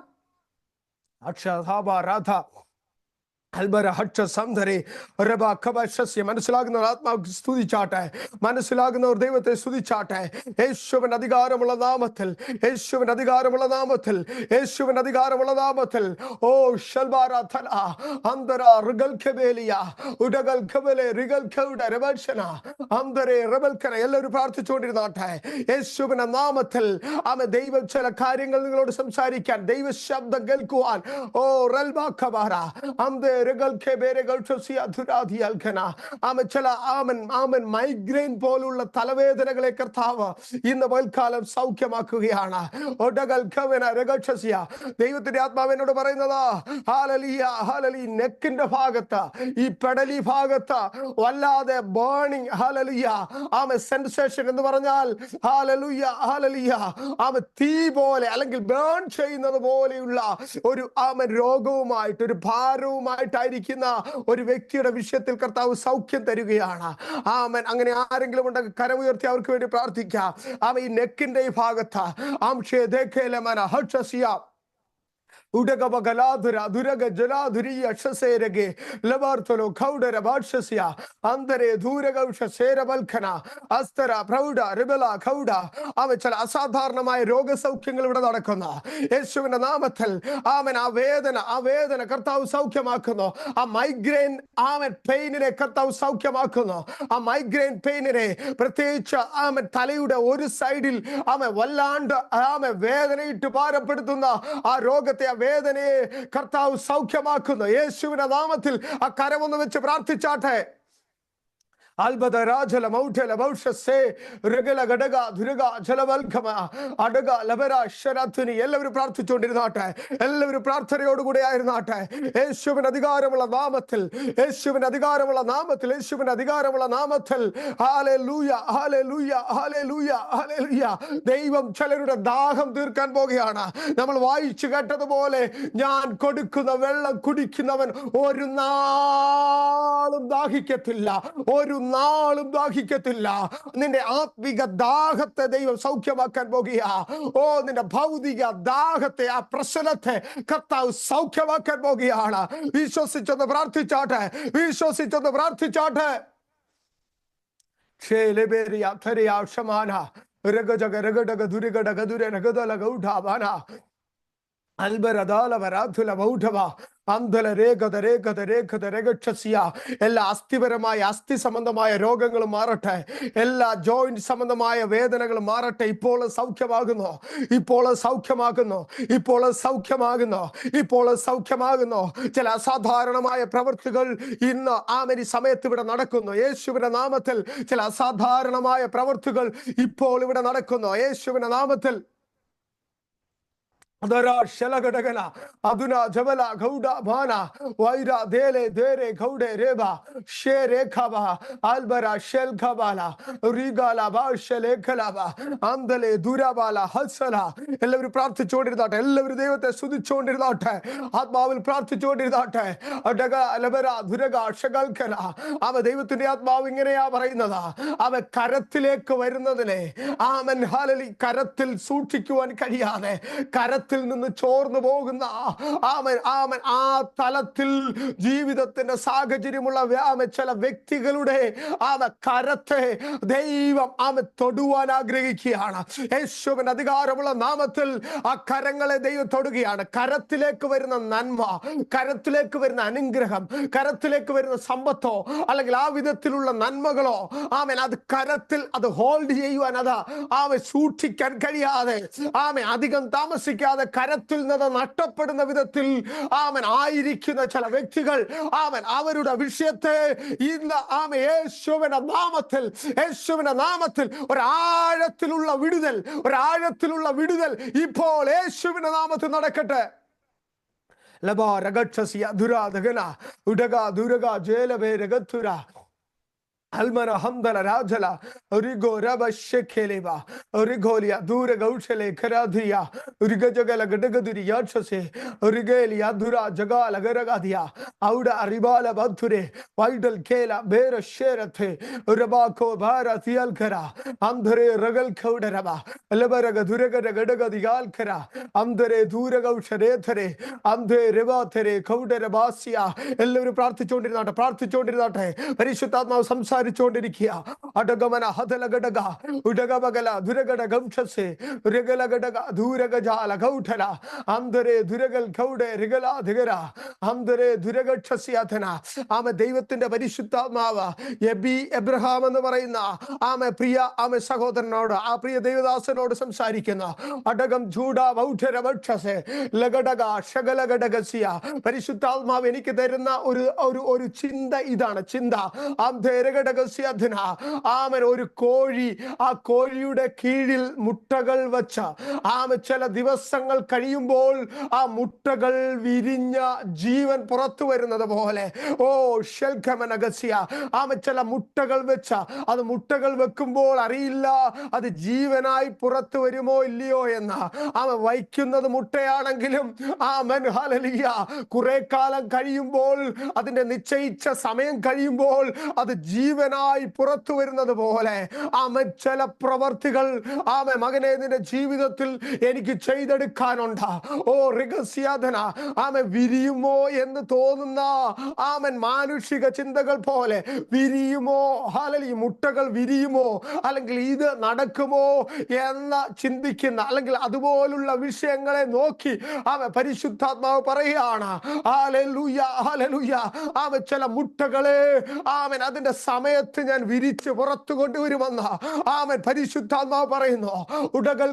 മനസ്സിലാകുന്നവർ ആത്മാവ് സ്തുതിച്ചാട്ടെ, മനസ്സിലാകുന്നവർ ദൈവത്തെ സ്തുതിച്ചാട്ടെ. യേശുവിന്റെ അധികാരമുള്ള നാമത്തിൽ, യേശുവിന്റെ അധികാരമുള്ള നാമത്തിൽ, യേശുവിന്റെ അധികാരമുള്ള നാമത്തിൽ. ഓ ഷൽബാരാധന അന്തര റിഗൽ ഖബേലിയ ഉഡഗൽ ഖബലെ റിഗൽ ഖൗഡ റബൽഷന അന്തരെ റബൽക്കന. എല്ലാവരും പ്രാർത്ഥിച്ചുകൊണ്ടിരുന്നാട്ടെ. യേശുവിന്റെ നാമത്തിൽ ദൈവം ചില കാര്യങ്ങൾ നിങ്ങളോട് സംസാരിക്കാൻ, ദൈവ ശബ്ദം കേൾക്കുവാൻ. ഓ റൽബാ ഖബാര മൈഗ്രെയിൻ പോലുള്ള തലവേദനകളെ കർത്താവ് ഇന്ന് പകൽക്കാലം സൗഖ്യമാക്കുകയാണ്. ദൈവത്തിന്റെ ആത്മാവിനോട് പറയുന്നത് നെക്കിന്റെ ഭാഗത്ത്, ഈ പെടലി ഭാഗത്ത് വല്ലാതെ ബേണിംഗ് സെൻസേഷൻ എന്ന് പറഞ്ഞാൽ തീ പോലെ അല്ലെങ്കിൽ ബേൺ ചെയ്യുന്നത് പോലെയുള്ള ഒരു രോഗവുമായിട്ട്, ഒരു ഭാരവുമായിട്ടായിരിക്കുന്ന ഒരു വ്യക്തിയുടെ വിഷയത്തിൽ കർത്താവ് സൗഖ്യം തരികയാണ്. അങ്ങനെ ആരെങ്കിലും ഉണ്ടെങ്കിൽ കരമുയർത്തി അവർക്ക് വേണ്ടി പ്രാർത്ഥിക്കാം. ഈ നെക്കിന്റെ ഈ ഭാഗത്ത് ഉടകബകലാധുര ദുരഗ ജലാധുരീയ ഷസേരഗെ ലബാർത്തലോ ഖൗഡര ഭാഷസ്യ അന്തരെ ധൂരഗൗഷ ശേരവൽഖന അസ്തര പ്രൗഢ റിബല ഖൗഡ. അവൻ ചില അസാധാരണമായ രോഗസൗഖ്യങ്ങൾ ഇവിടെ നടക്കുന്നു യേശുവിന്റെ നാമത്തിൽ. ആമൻ ആ വേദന കർത്താവ് സൗഖ്യമാക്കുന്നു. ആ മൈഗ്രെയിൻ ആമൻ പെയിനിനെ കർത്താവ് സൗഖ്യമാക്കുന്നു. ആ മൈഗ്രെയിൻ പെയിനിനെ പ്രത്യേകിച്ച് ആമൻ തലയുടെ ഒരു സൈഡിൽ ആമൻ വല്ലാണ്ട് ആമൻ വേദനയിട്ട് ഭാരപ്പെടുത്തുന്ന ആ രോഗത്തെ, ആ വേദനയെ കർത്താവ് സൗഖ്യമാക്കുന്നു യേശുവിന്റെ നാമത്തിൽ. ആ കരമൊന്ന് വെച്ച് പ്രാർത്ഥിച്ചാട്ടെ. അൽബദ രാജല മൗഢല മൗഷസേ രഗല ഗടക ദുരഗ ജലവൽഖമ അടക ലബര ശരത്തുനി. എല്ലാവരും പ്രാർത്ഥിച്ചുകൊണ്ടിരുന്നാട്ടെ, എല്ലാവരും പ്രാർത്ഥനയോടുകൂടി ആയിരുന്നാട്ടെ. യേശുവിന് അധികാരമുള്ള നാമത്തിൽ, യേശുവിന് അധികാരമുള്ള നാമത്തിൽ, യേശുവിന് അധികാരമുള്ള നാമത്തിൽ. ഹല്ലേലൂയ ഹല്ലേലൂയ ഹല്ലേലൂയ ഹല്ലേലൂയ. ദൈവം ചിലരുടെ ദാഹം തീർക്കാൻ പോകുകയാണ്. നമ്മൾ വായിച്ചു കേട്ടതുപോലെ, ഞാൻ കൊടുക്കുന്ന വെള്ളം കുടിക്കുന്നവൻ ഒരു നാളും ദാഹിക്കത്തില്ല, ഒരു നാളും ദാഹിക്കത്തില്ല. നിന്റെ ആത്മിക ദാഹത്തെ ദൈവം സൗഖ്യമാക്കാൻ പോകുക. ഓ, നിന്റെ ഭൗതിക ദാഹത്തെ, ആ പ്രശ്നത്തെ കർത്താവ് സൗഖ്യമാക്കാൻ പോകുകയാണ്. വിശ്വസിച്ചൊന്ന് പ്രാർത്ഥിച്ചാട്ടെ, വിശ്വസിച്ചൊന്ന് പ്രാർത്ഥിച്ചാട്ടെ. എല്ലാ അസ്ഥിപരമായ അസ്ഥി സംബന്ധമായ രോഗങ്ങളും മാറട്ടെ, എല്ലാ ജോയിന്റ് സംബന്ധമായ വേദനകളും മാറട്ടെ. ഇപ്പോൾ സൗഖ്യമാകുന്നു, ഇപ്പോൾ സൗഖ്യമാകുന്നു, ഇപ്പോൾ സൗഖ്യമാകുന്നു, ഇപ്പോൾ സൗഖ്യമാകുന്നു. ചില അസാധാരണമായ പ്രവൃത്തികൾ ഇന്ന് ആമനി സമയത്ത് ഇവിടെ നടക്കുന്നു യേശുവിന്റെ നാമത്തിൽ. ചില അസാധാരണമായ പ്രവൃത്തികൾ ഇപ്പോൾ ഇവിടെ നടക്കുന്നു യേശുവിന്റെ നാമത്തിൽ. അദുന ജബല ഗൗഡ ഭാന വൈര ദേലെ ദേരെ ഗൗഡെ രേബ ഷേരേഖബ അൽബര ഷെൽഖബല റിഗാല ബാഷലേഖലബ അന്തലെ ദുരബല ഹസല. എല്ലാവരും പ്രാർത്ഥിച്ചുകൊണ്ടിരുന്നാട്ടെ, എല്ലാവരും ദൈവത്തെ സ്തുതിച്ചുകൊണ്ടിരുന്നാട്ടെ, ആത്മാവിൽ പ്രാർത്ഥിച്ചുകൊണ്ടിരുന്നാട്ടെ. അടക ലബര ദുരഗ ഷഗൽഖല. അവ ദൈവത്തിന്റെ ആത്മാവ് ഇങ്ങനെയാ പറയുന്നത്, അവ കരത്തിലേക്ക് വരുന്നതിനെ ആമൻ ഹല്ലേലൂയ കരത്തിൽ സൂക്ഷിക്കുവാൻ കഴിയാതെ കരത്തിൽ നിന്ന് ചോർന്നു പോകുന്ന ആമൻ ആ തലത്തിൽ ജീവിതത്തിന്റെ സാഹചര്യമുള്ള ചില വ്യക്തികളുടെ കരത്തെ ദൈവം തൊടുവാൻ ആഗ്രഹിക്കുകയാണ്. യേശുവിന്റെ അധികാരമുള്ള നാമത്തിൽ ആ കരങ്ങളെ ദൈവം തൊടുകയാണ്. കരത്തിലേക്ക് വരുന്ന നന്മ, കരത്തിലേക്ക് വരുന്ന അനുഗ്രഹം, കരത്തിലേക്ക് വരുന്ന സമ്പത്തോ അല്ലെങ്കിൽ ആ വിധത്തിലുള്ള നന്മകളോ ആമൻ അത് കരത്തിൽ അത് ഹോൾഡ് ചെയ്യുവാൻ, അത് ആമൻ സൂക്ഷിക്കാൻ കഴിയാതെ ആമൻ അധികം താമസിക്കാതെ കരത്തിൽ നിന്ന് നഷ്ടപ്പെടുന്ന വിധത്തിൽ ആമൻ ആയിരിക്കുന്ന ചില വ്യക്തികൾ ആമൻ അവരുടെ വിഷയത്തെ ഇന്ന് ആമൻ യേശുവിന്റെ നാമത്തിൽ ഒരാഴത്തിലുള്ള വിടുതൽ, ഒരാഴത്തിലുള്ള വിടുതൽ ഇപ്പോൾ യേശുവിന്റെ നാമത്തിൽ നടക്കട്ടെ. ലബാ രഗക്ഷസിയ ദുരാധഗന ഉടക ദുരഗ ജേലബേ രഗത്തുര അൽമന ഹംദല രാജല ഒരിഗോ രബ ഷെഖേലേബ ഒരിഗോലിയ ദൂര ഗൗഷലെ ഖരാധിയ ഒരിഗജഗല ഗഡഗദുരി യാക്ഷസെ ഒരിഗേലിയ ദുര ജഗാല ഗരഗാദിയ ഔഡ അരിബാല ബധുരെ വൈഡൽ കേല ബേര ഷേരത്തെ രബാകോ ഭാര തിയൽ ഖര അംധരെ റഗൽ ഖൗഡ രബ ലബരഗ ദുരഗ ഗഡഗദിയാൽ ഖര അംധരെ ദൂര ഗൗഷരേധരെ അംധേ രബാധരെ ഖൗഡ രബാസിയ. എല്ലാവരും പ്രാർത്ഥിച്ചുകൊണ്ടിരുന്നാട്ടെ. പരിശുദ്ധാത്മാവ് സംസാരിച്ചുകൊണ്ടിരിക്കുക. അടഗമന ഹദല ഗഡഗ ഉടഗമഗല ദുരഗട ഗംഷസെ ഉരഗല ഗഡഗ ദൂരഗജാല ഗൗഠല അംധരെ ദുരഗൽ ഖൗഡെ രിഗല ധിഗര അംധരെ ദുരഗക്ഷസ്യാധന. ആമ ദൈവത്തിന്റെ പരിശുദ്ധാത്മാവ് എബ്രഹാം എന്ന് പറയുന്ന പ്രിയ സഹോദരനോട്, ആ പ്രിയ ദൈവദാസനോട് സംസാരിക്കുന്ന അടകം ജൂഡ വൗഠരവക്ഷസെ ലഗടക ശകലഗടകസ്യ. പരിശുദ്ധാത്മാവ് എനിക്ക് തരുന്ന ഒരു ചിന്ത ഇതാണ്. ചിന്ത ആമൻ ഒരു കോഴി, ആ കോഴിയുടെ കീഴിൽ മുട്ടകൾ വച്ച ചില ദിവസങ്ങൾ കഴിയുമ്പോൾ ആ മുട്ടകൾ വിരിഞ്ഞ ജീവൻ പുറത്തു വരുന്നത് പോലെ ചില മുട്ടകൾ വെച്ച അത് മുട്ടകൾ വെക്കുമ്പോൾ അറിയില്ല അത് ജീവനായി പുറത്തു വരുമോ ഇല്ലയോ എന്ന്. വയ്ക്കുന്നത് മുട്ടയാണെങ്കിലും കുറെ കാലം കഴിയുമ്പോൾ, അതിന്റെ നിശ്ചയിച്ച സമയം കഴിയുമ്പോൾ അത് ജീവൻ മുഴുവനായി പുറത്തു വരുന്നത് പോലെ ചില പ്രവർത്തികൾ മകനെ നിന്റെ ജീവിതത്തിൽ എനിക്ക് ചെയ്തെടുക്കാനുണ്ട്. ഓ രഹസ്യാധന വിരിയുമോ എന്ന് തോന്നുന്ന മാനുഷിക ചിന്തകൾ പോലെ വിരിയുമോ, അല്ലെങ്കിൽ മുട്ടകൾ വിരിയുമോ, അല്ലെങ്കിൽ ഇത് നടക്കുമോ എന്ന് ചിന്തിക്കുന്ന, അല്ലെങ്കിൽ അതുപോലുള്ള വിഷയങ്ങളെ നോക്കി പരിശുദ്ധാത്മാവ് പറയുകയാണ്, ഹല്ലേലൂയ ഹല്ലേലൂയ, ചില മുട്ടകളെ അതിന്റെ സമയത്ത് ഞാൻ വിരിച്ച് പുറത്തു കൊണ്ടുവരുമെന്ന് പരിശുദ്ധാത്മാവ് പറയുന്നു. ഉടകൾ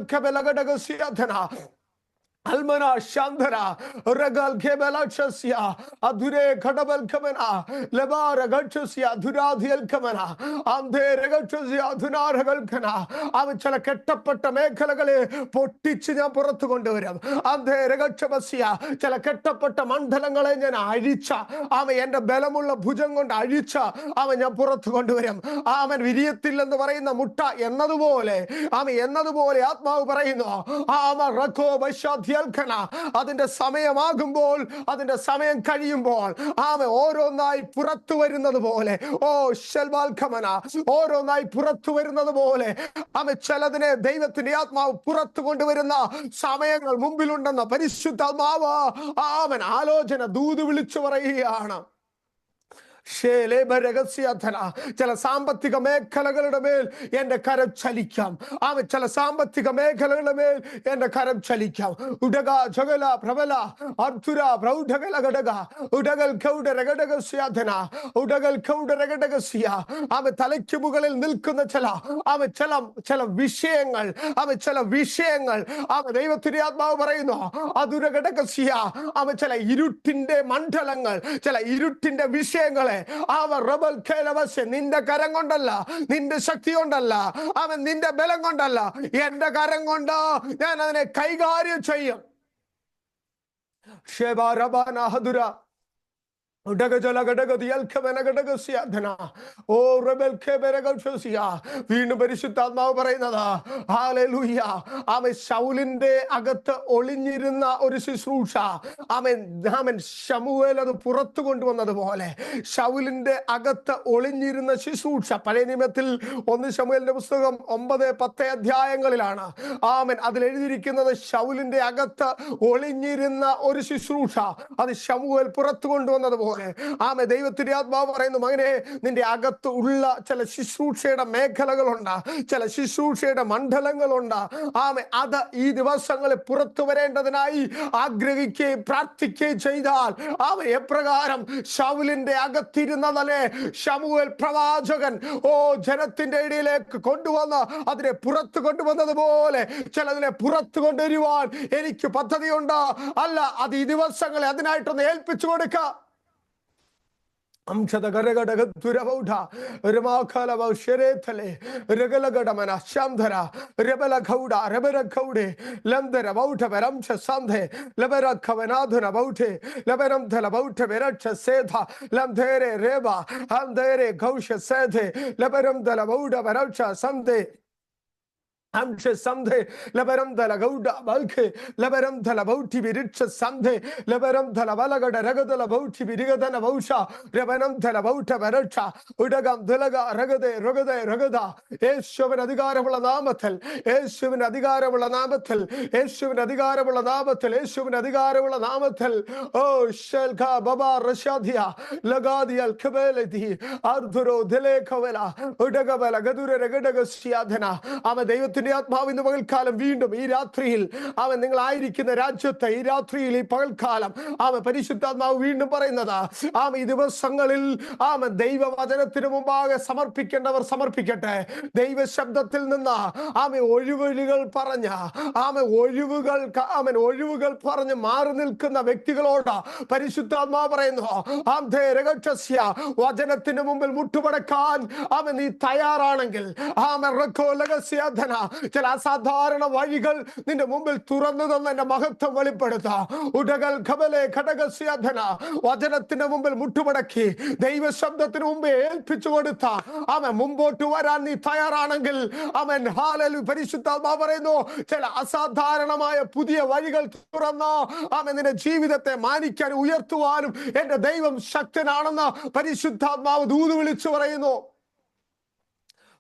Almana Shandara, Regal Kebelachasia, Adure Kadabal Kamana, Lebara Gachasia, Duradhiel Kamana, Ande Regachasia, Dunar Regalkana, Avichala Ketapata Mekalagale, Potichina Portugondoram, Ande Regachabasia, Chalaketapata Mandalangalena, Iricha, Ame and the Belamula Pujangon, Iricha, Amena Portugondoram, Amen Vidietil and the Varina Mutta, another vole, Ame another vole, Atma Varino, Ama Rako by അതിന്റെ സമയമാകുമ്പോൾ അതിന്റെ സമയം കഴിയുമ്പോൾ ഓരോന്നായി പുറത്തു വരുന്നത് പോലെ ഓരോന്നായി പുറത്തു വരുന്നത് പോലെ ചിലതിനെ ദൈവത്തിന്റെ ആത്മാവ് പുറത്തു കൊണ്ടുവരുന്ന സമയങ്ങൾ മുമ്പിലുണ്ടെന്ന പരിശുദ്ധാത്മാവ് ആലോചന ദൂത് വിളിച്ചു പറയുകയാണ്. ചില സാമ്പത്തിക മേഖലകളുടെ മേൽ എന്റെ കരം ചലിക്കാം. ചില സാമ്പത്തിക മേഖലകളുടെ മേൽ എന്റെ കരം ചലിക്കാം. ഉടക ജഗല പ്രബല അർത്തുര പ്രൗഢകല ഘടക ഉടകൽ കൗഡരഘടകസ്യാധന ഉടകൽ കൗഡരഘടകസ്യ തലയ്ക്ക് മുകളിൽ നിൽക്കുന്ന ചില വിഷയങ്ങൾ ചില വിഷയങ്ങൾ ദൈവത്തിന്റെ ആത്മാവ് പറയുന്നു. അതുരഘടകസ്യ ചില ഇരുട്ടിന്റെ മണ്ഡലങ്ങൾ, ചില ഇരുട്ടിന്റെ വിഷയങ്ങളെ നിന്റെ കരം കൊണ്ടല്ല, നിന്റെ ശക്തി കൊണ്ടല്ല, നിന്റെ ബലം കൊണ്ടല്ല, എന്റെ കരം കൊണ്ട് ഞാൻ അതിനെ കൈകാര്യം ചെയ്യും. വീണ്ടും പരിശുദ്ധാത്മാവ് പറയുന്നത് ശൗലിന്റെ അകത്ത് ഒളിഞ്ഞിരുന്ന ഒരു ശുശ്രൂഷ ശമൂവേൽ അത് പുറത്തു കൊണ്ടുവന്നതുപോലെ ശൗലിന്റെ അകത്ത് ഒളിഞ്ഞിരുന്ന ശുശ്രൂഷ പഴയ നിയമത്തിൽ 1 ശമൂവേലിന്റെ പുസ്തകം 9-10 അധ്യായങ്ങളിലാണ് അതിൽ എഴുതിയിരിക്കുന്നത്. ശൗലിന്റെ അകത്ത് ഒളിഞ്ഞിരുന്ന ഒരു ശുശ്രൂഷ അത് ശമൂവേൽ പുറത്തു കൊണ്ടുവന്നതുപോലെ ദൈവത്തിന്റെ ആത്മാവ് പറയുന്നു, മകനെ നിന്റെ അകത്ത് ഉള്ള ചില ശുശ്രൂഷയുടെ മേഖലകളുണ്ട്, ചില ശുശ്രൂഷയുടെ മണ്ഡലങ്ങളുണ്ട്. അത് ഈ ദിവസങ്ങളിൽ പുറത്തു വരേണ്ടതിനായി ആഗ്രഹിക്കുകയും പ്രാർത്ഥിക്കുകയും ചെയ്താൽ എപ്രകാരം ശൗലിന്റെ അകത്തിരുന്നതല്ലേ ശമൂവേൽ പ്രവാചകൻ ജനത്തിന്റെ ഇടയിലേക്ക് കൊണ്ടുവന്ന് അതിനെ പുറത്തു കൊണ്ടുവന്നതുപോലെ ചിലതിനെ പുറത്തു കൊണ്ടുവരുവാൻ എനിക്ക് പദ്ധതിയുണ്ട്. അല്ല, അത് ഈ ദിവസങ്ങളെ അതിനായിട്ടൊന്ന് ഏൽപ്പിച്ചു കൊടുക്കുക. Amchada Garagada Turabauda, Remakala Sheretale, Regalagadamana, Shamdara, Rebela Kauda, Rebera Kaude, Lamdera about Veramcha Sandhe, Lebera Kavanadhan about it, Leberam Telabauta Veracha Setha, Lamdere Reba, Amdere Gausha Sethe, Leberam Delabauda Veracha Sande. Amche Sande, Leberam de la Gauda Balke, Leberam de la Bauti Biricha Sande, Leberam de la Balaga de Regadala Bauti Birigadana Bausha, Rebenam de la Bauta Veracha, Udagam Delaga, Ragada, Eshuvan Adigarable Anamatel, Eshuvan Adigarable Anamatel, Eshuvan Adigarable Anamatel, Eshuvan Adigarable Anamatel, Oh Shelka Baba Rashadia, Lagadial Kabeleti, Arthuro Dele Kavela, Udagabala Gadura Regadagasiadana, Amadeut. ആത്മാവിന്റെ പകൽക്കാലം വീണ്ടും ഈ രാത്രിയിൽ നിങ്ങളായിരിക്കുന്ന രാജ്യത്തെ ഈ രാത്രിയിൽ ഈ പകൽക്കാലം പരിശുദ്ധാത്മാവ് വീണ്ടും പറയുന്നത് ഈ ദിവസങ്ങളിൽ ദൈവവചനത്തിന് മുമ്പാകെ സമർപ്പിക്കേണ്ടവർ സമർപ്പിക്കട്ടെ. ദൈവ ശബ്ദത്തിൽ നിന്ന് ഒഴിവുകൾ പറഞ്ഞ ഒഴിവുകൾ പറഞ്ഞ് മാറി നിൽക്കുന്ന വ്യക്തികളോട് പരിശുദ്ധാത്മാവ് പറയുന്നു, വചനത്തിന് മുമ്പിൽ മുട്ടുമടക്കാൻ നീ തയ്യാറാണെങ്കിൽ ചില അസാധാരണ വഴികൾ നിന്റെ മുമ്പിൽ തുറന്നു തന്ന എന്റെ മഹത്വം വെളിപ്പെടുത്താം. ഉടകൾ ഖബലെ ഘടകസ്യാധന വചനത്തിന്റെ മുമ്പിൽ മുട്ടുമടക്കി ദൈവശബ്ദത്തിന് മുമ്പ് ഏൽപ്പിച്ചു കൊടുത്ത മുമ്പോട്ട് വരാൻ നീ തയ്യാറാണെങ്കിൽ പരിശുദ്ധാത്മാവ് പറയുന്നു, ചില അസാധാരണമായ പുതിയ വഴികൾ തുറന്ന് നിന്റെ ജീവിതത്തെ മാനിക്കാനും ഉയർത്തുവാനും എന്റെ ദൈവം ശക്തനാണെന്ന് പരിശുദ്ധാത്മാവ് ദൂത് വിളിച്ചു പറയുന്നു.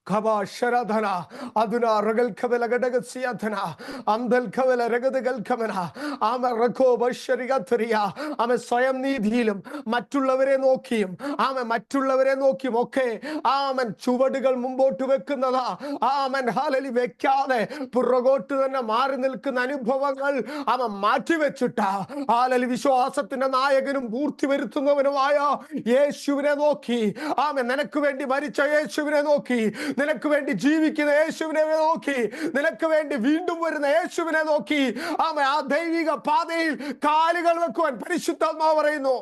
Kaba Sharadhana, Aduna Ragal Kavela Gadagasiathana, Amdal Kavela Regadagal Kamana, Ama Rako Basharigatria, Ama Soyam Nidhilum, Matulavere Nokim, Ama Matulavere Nokim, okay, Amen Chuvadigal Mumbo to Vekanala, Amen Halali Vekane, Puragotu and Marinil Kanani Pavagal, Ama Mati Vechuta, Halali Vishoasatina Nayagan, Burti Vertunavaya, Yes, Shuvenoki, Amen Nanakuvendi Maricha, Shuvenoki. നിനക്ക് വേണ്ടി ജീവിക്കുന്ന യേശുവിനെ നോക്കി, നിനക്ക് വേണ്ടി വീണ്ടും വരുന്ന യേശുവിനെ നോക്കി ആ ദൈവിക പാതയിൽ കാലുകൾ വെക്കുവാൻ പരിശുദ്ധാത്മാവ് പറയുന്നു.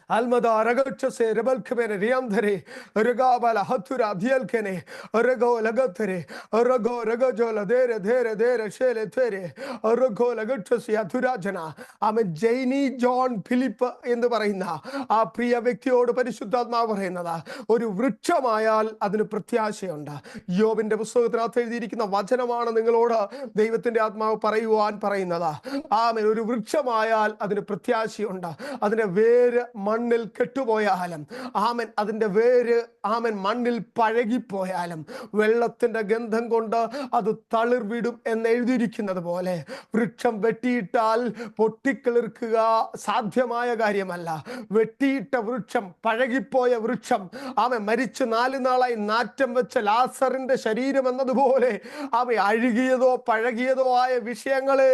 Almada Ragachase, Rebelkene, Riamdere, Regabala Hatura, Dielkene, Rego Lagatere, Rago Ragajola, there, Shele Tere, Rago Lagachase, Aturajana, I'm a Janie John Philip in the Varina, a Priya Victi or Parishutama Varena, or Richa Mayal, Adana Pratyashionda, Yob in the Sotra, the Vachanamana, the Loda, David in the Atma, Parayuan Parainada, Amen, Richa Mayal, Adana Pratyashionda, Adana Ver മണ്ണിൽ കെട്ടുപോയാലും ആമൻ അതിൻ്റെ വേര് ആമൻ മണ്ണിൽ പഴകിപ്പോയാലും വെള്ളത്തിന്റെ ഗന്ധം കൊണ്ട് അത് തളിർവിടും എന്ന് എഴുതിയിരിക്കുന്നത് പോലെ വൃക്ഷം വെട്ടിയിട്ടാൽ പൊട്ടിക്കിളിർക്കുക സാധ്യമായ കാര്യമല്ല. വെട്ടിയിട്ട വൃക്ഷം, പഴകിപ്പോയ വൃക്ഷം, ആമൻ മരിച്ച് 4 നാളായി നാറ്റം വെച്ച ലാസറിന്റെ ശരീരം എന്നതുപോലെ ആമ അഴുകിയതോ പഴകിയതോ ആയ വിഷയങ്ങളെ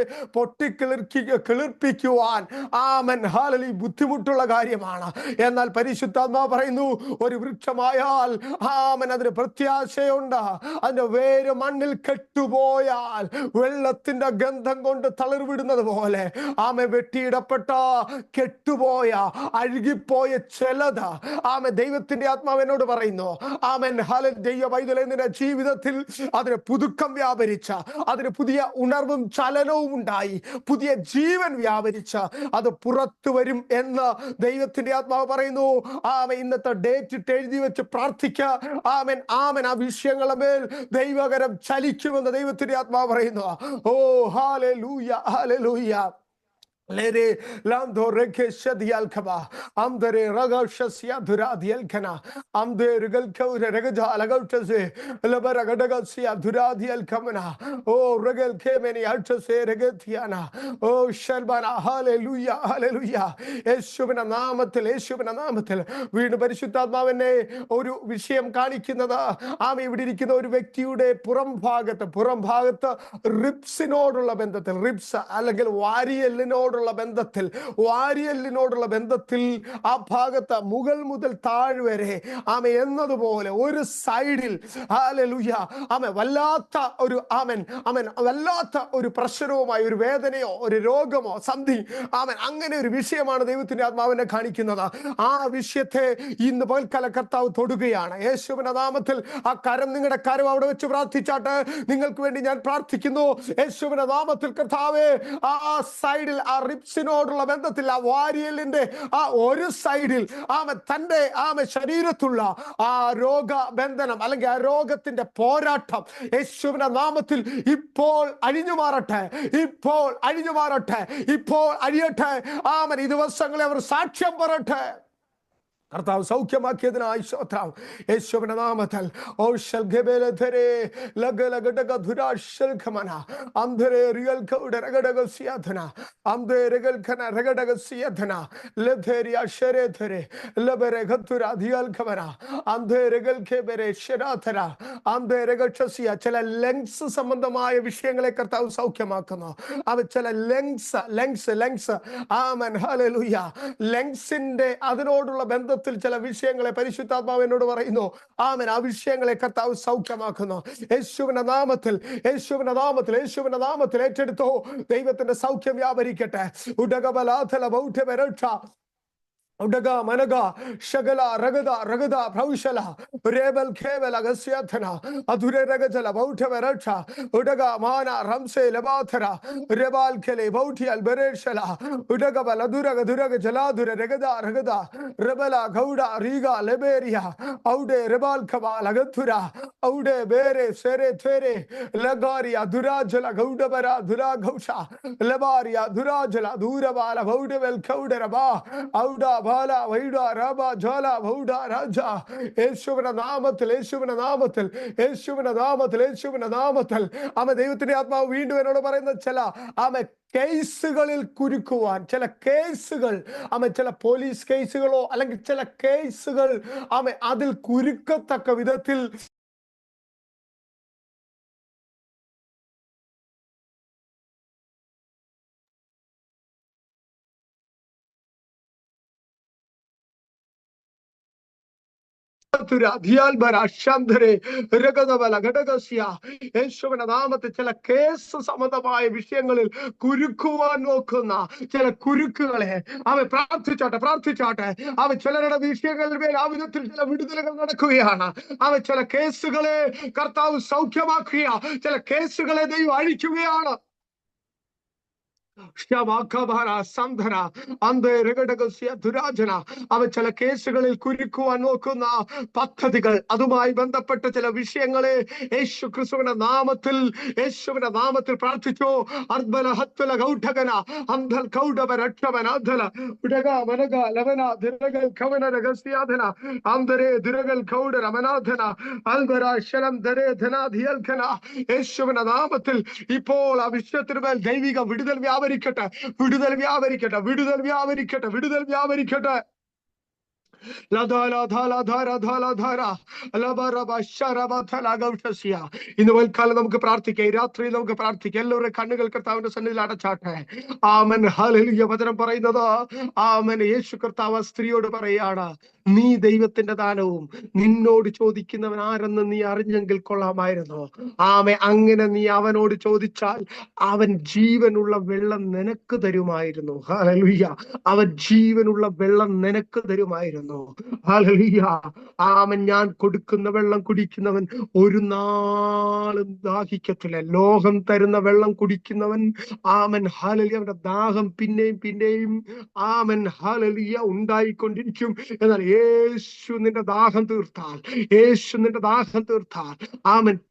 കിളിർപ്പിക്കുവാൻ ആമൻ ഹാലലി ബുദ്ധിമുട്ടുള്ള കാര്യമാണ്. എന്നാൽ പരിശുദ്ധാത്മാവ് പറയുന്നു, ഒരു വൃക്ഷമായാൽ ആമൻ അതിന് പ്രത്യാശയുണ്ട്. അതിന്റെ വേര് മണ്ണിൽ കെട്ടുപോയാൽ വെള്ളത്തിന്റെ ഗന്ധം കൊണ്ട് തളിർവിടുന്നത് പോലെ ആമൻ വെട്ടിയിടപ്പെട്ട കെട്ടുപോയ അഴുകിപ്പോയ ചിലത് ആമൻ ദൈവത്തിന്റെ ആത്മാവ് എന്നോട് പറയുന്നു. ആമൻ ഹാലൽ ദൈവ പൈതലേ, നിന്റെ ജീവിതത്തിൽ അതിന് പുതുക്കം വ്യാപരിച്ച, അതിന് പുതിയ ഉണർവും ചലനവും ഉണ്ടായി, പുതിയ ജീവൻ വ്യാപരിച്ച അത് പുറത്തു വരും എന്ന് ദൈവത്തിന്റെ ആത്മാവ് പറയുന്നു. ആമൻ ഇന്നത്തെ ഡേറ്റ് എഴുതി വെച്ച് പ്രാർത്ഥിക്കുക. ആമൻ ആമൻ ആ വിഷയങ്ങളുടെ മേൽ ദൈവകരം ചലിക്കുമെന്ന് ദൈവത്തിന്റെ ആത്മാവ് പറയുന്നു. ഓ ഹല്ലേലൂയ, ഹല്ലേലൂയ. Lere lando reke shadial kaba amdare raga shasya dhura dial kana amde regal kaure regaja lagautase labara gadaga sia dhura dial kamana o regal kemeni altase regetiana o shalbana. Hallelujah, hallelujah. യേശുവിന്റെ നാമത്തിൽ വീണ്ടും പരിശുദ്ധാത്മാവിനെ ഒരു വിഷയം കാണിക്കുന്നത് ആമ ഇവിടെ ഇരിക്കുന്ന ഒരു വ്യക്തിയുടെ പുറം ഭാഗത്ത് റിബ്സിനോടുള്ള ബന്ധത്തിൽ, റിബ്സ് അല്ലെങ്കിൽ വാരിയലിനോടുള്ള ബന്ധത്തിൽ ആ ഭാഗത്ത് മുകൾ മുതൽ താഴെ വരെ ആമ എന്നതുപോലെ ഒരു സൈഡിൽ ഹല്ലേലൂയ ആമ വല്ലാത്ത ഒരു പ്രശ്നവുമായി, ഒരു വേദനയോ ഒരു രോഗമോ സംതിങ് ആമൻ അങ്ങനെ ഒരു വിഷയമാണ് ദൈവത്തിന്റെ ആത്മാവിനെ കാണിക്കുന്നത്. ആ വിഷയത്തെ ഇന്ന് പകൽക്കാല കർത്താവ് തൊടുകയാണ്. യേശുവിന്റെ നാമത്തിൽ ആ കരം, നിങ്ങളുടെ കരം അവിടെ വെച്ച് പ്രാർത്ഥിച്ചാട്ട് നിങ്ങൾക്ക് വേണ്ടി ഞാൻ പ്രാർത്ഥിക്കുന്നു. യേശുവിന്റെ നാമത്തിൽ കർത്താവേ, ആ സൈഡിൽ, ആ റിബ്സിനോടുള്ള ബന്ധത്തിൽ, ആ വാരിയലിന്റെ ആ ഒരു സൈഡിൽ തന്റെ ശരീരത്തുള്ള ആ രോഗബന്ധനം അല്ലെങ്കിൽ ആ രോഗത്തിന്റെ പോരാട്ടം യേശുവിന്റെ നാമത്തിൽ ഇപ്പോൾ അഴിഞ്ഞു മാറട്ടെ, ഇപ്പോൾ അഴിയട്ടെ. ആമൻ ഈ ദിവസങ്ങളെ അവർ സാക്ഷ്യം പറയട്ടെ. കർത്താവ് സൗഖ്യമാക്കിയതിനായി സ്തോത്രം. യേശുവിന്റെ നാമത്തിൽ ഓശൽ ഗബേലധരെ ലഗലഗടക ധുരാശൽഖമന അംധരെ റിയൽ കൗഡ രഗടക സിയധന അംധെ രഗൽ ഖന രഗടക സിയധന ലധേരിയ ശരേധരെ ലബരെ ഖതുര ധിയൽ ഖമന അംധെ രഗൽ ഖബരെ ശരാധര അംധെ രഗക്ഷസിയ. ചില ലങ്സ് സംബന്ധമായ വിഷയങ്ങളെ കർത്താവ് സൗഖ്യമാക്കുന്നു. അവ ചില ലങ്സ് ആമൻ ഹല്ലേലൂയ, ലങ്സിന്റെ അതിനോടുള്ള ബന്ധത്തിൽ ചില വിഷയങ്ങളെ പരിശുദ്ധാത്മാവ് എന്നോട് പറയുന്നു. ആമേൻ, ആ വിഷയങ്ങളെ കർത്താവ് സൗഖ്യമാക്കുന്നു. യേശുവിന്റെ നാമത്തിൽ ഏറ്റെടുത്തോ. ദൈവത്തിന്റെ സൗഖ്യം വ്യാപരിക്കട്ടെ. ഉടകബലാധല ബൗഢ്യമരക്ഷ Udaga managa shagala ragada praushala rebel kevel agasyatana adhure ragajala bauta veracha udaga mana ramse lebathara rebal kele bauti albereshala udaga baladura jaladura ragada rebela gauda riga leberia aude rebal kaba lagathura ഔടെ ബേരെ സെരെ ഥേരെ ലഗാരി അധുരാജല ഗൗഡബര ധുരാഘൗഷ ലബാരി അധുരാജല ദൂരബാല ഭൗഡവൽ ഖൗഡരബ ഔഡ ബാല വൈഡ രബ ജല ഭൗഡ രാജ യേശുവിന്റെ നാമത്തിൽ യേശുവിന്റെ നാമത്തിൽ യേശുവിന്റെ നാമത്തിൽ യേശുവിന്റെ നാമത്തിൽ ദൈവത്തിന്റെ ആത്മാവ് വീണ്ടും എന്നോട് പറയുന്ന ചില കേസുകളിൽ കുരുക്കുവാൻ, ചില കേസുകൾ ചില പോലീസ് കേസുകളോ അല്ലെങ്കിൽ ചില കേസുകൾ അതിൽ കുരുക്കത്തക്ക വിധത്തിൽ യേശുവിന്റെ നാമത്തിൽ ചില കേസ് സംബന്ധമായ വിഷയങ്ങളിൽ കുരുക്കുവാൻ നോക്കുന്ന ചില കുരുക്കുകളെ പ്രാർത്ഥിച്ചോട്ടെ ചിലരുടെ വിഷയങ്ങളിൽ മേൽ ആ വിധത്തിൽ ചില വിടുതലുകൾ നടക്കുകയാണ്. ചില കേസുകളെ കർത്താവ് സൗഖ്യമാക്കുക, ചില കേസുകളെ ദൈവം അഴിക്കുകയാണ്. ചില കേസുകളിൽ കുരുക്കുവാൻ നോക്കുന്ന പദ്ധതികൾ, അതുമായി ബന്ധപ്പെട്ട ചില വിഷയങ്ങളെ യേശു ക്രിസ്തുവിന്റെ നാമത്തിൽ പ്രാർത്ഥിച്ചു. യേശുവിന്റെ നാമത്തിൽ ഇപ്പോൾ ആ വിഷയത്തിന് മേൽ ദൈവിക വിടുതൽ വ്യാപരിക്കട്ടെ, വിടുതൽ വ്യാപരിക്കട്ടെ, വിടുതൽ വ്യാപരിക്കട്ടെ, വിടുതൽ വ്യാപരിക്കട്ടെ. ഇന്ന് വൽക്കാലം നമുക്ക് പ്രാർത്ഥിക്കാം, രാത്രി നമുക്ക് പ്രാർത്ഥിക്കാം. എല്ലാവരുടെ കണ്ണുകൾ കർത്താവിന്റെ സന്നിധിയിൽ അടച്ചാട്ടെ. ആമൻ. ഹല്ലേലൂയ. വചനം പറയുന്നത് ആമൻ, യേശു കർത്താവ് സ്ത്രീയോട് പറയാണ്, നീ ദൈവത്തിന്റെ ദാനവും നിന്നോട് ചോദിക്കുന്നവൻ ആരെന്ന് നീ അറിഞ്ഞെങ്കിൽ കൊള്ളാമായിരുന്നു. അങ്ങനെ നീ അവനോട് ചോദിച്ചാൽ അവൻ ജീവനുള്ള വെള്ളം നിനക്ക് തരുമായിരുന്നു. ഹല്ലേലൂയ. അവൻ ജീവനുള്ള വെള്ളം നിനക്ക് തരുമായിരുന്നു. ഹല്ലേലൂയ. ഞാൻ കൊടുക്കുന്ന വെള്ളം കുടിക്കുന്നവൻ ഒരു നാളും ദാഹിക്കത്തില്ല. ലോകം തരുന്ന വെള്ളം കുടിക്കുന്നവൻ ഹല്ലേലൂയ, അവന്റെ ദാഹം പിന്നെയും പിന്നെയും ഹല്ലേലൂയ ഉണ്ടായിക്കൊണ്ടിരിക്കും. എന്നാൽ യേശു നിന്റെ ദാഹം തീർത്താൽ,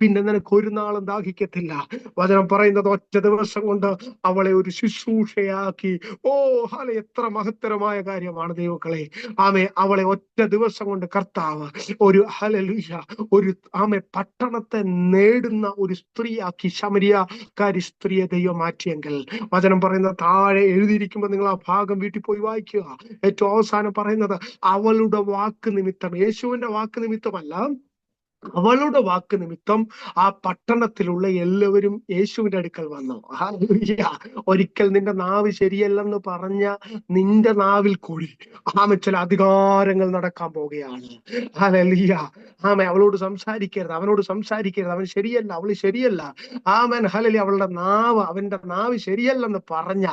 പിന്നെ നിനക്ക് ഒരു നാളും ദാഹിക്കത്തില്ല. വചനം പറയുന്നത് ഒറ്റ ദിവസം കൊണ്ട് അവളെ ഒരു ശുശ്രൂഷയാക്കി. എത്ര മഹത്തരമായ കാര്യമാണ് ദൈവങ്ങളെ. അവളെ ഒറ്റ ദിവസം കൊണ്ട് കർത്താവ് ഒരു ഹല്ലേലൂയ ഒരു പട്ടണത്തെ നേടുന്ന ഒരു സ്ത്രീയാക്കി, ശമരിയക്കാരി സ്ത്രീയെ ദൈവം മാറ്റിയെങ്കിൽ, വചനം പറയുന്നത് താഴെ എഴുതിയിരിക്കുമ്പോൾ നിങ്ങൾ ആ ഭാഗം വീട്ടിൽ പോയി വായിക്കുക. ഏറ്റവും അവസാനം പറയുന്നത് അവളുടെ വാക്ക് നിമിത്തം, യേശുവിന്റെ വാക്ക് നിമിത്തമല്ല, അവളുടെ വാക്ക് നിമിത്തം ആ പട്ടണത്തിലുള്ള എല്ലാവരും യേശുവിന്റെ അടുക്കൽ വന്നു. ഹല്ലേലൂയ. ഒരിക്കൽ നിന്റെ നാവ് ശരിയല്ലെന്ന് പറഞ്ഞ നിന്റെ നാവിൽ കൂടി ചില അധികാരങ്ങൾ നടക്കാൻ പോവുകയാണ്. ഹല്ലേലൂയ. അവളോട് സംസാരിക്കരുത്, അവനോട് സംസാരിക്കരുത്, അവൻ ശരിയല്ല, അവള് ശരിയല്ല. ഹല്ലേലൂയ. അവന്റെ നാവ് ശരിയല്ലെന്ന് പറഞ്ഞ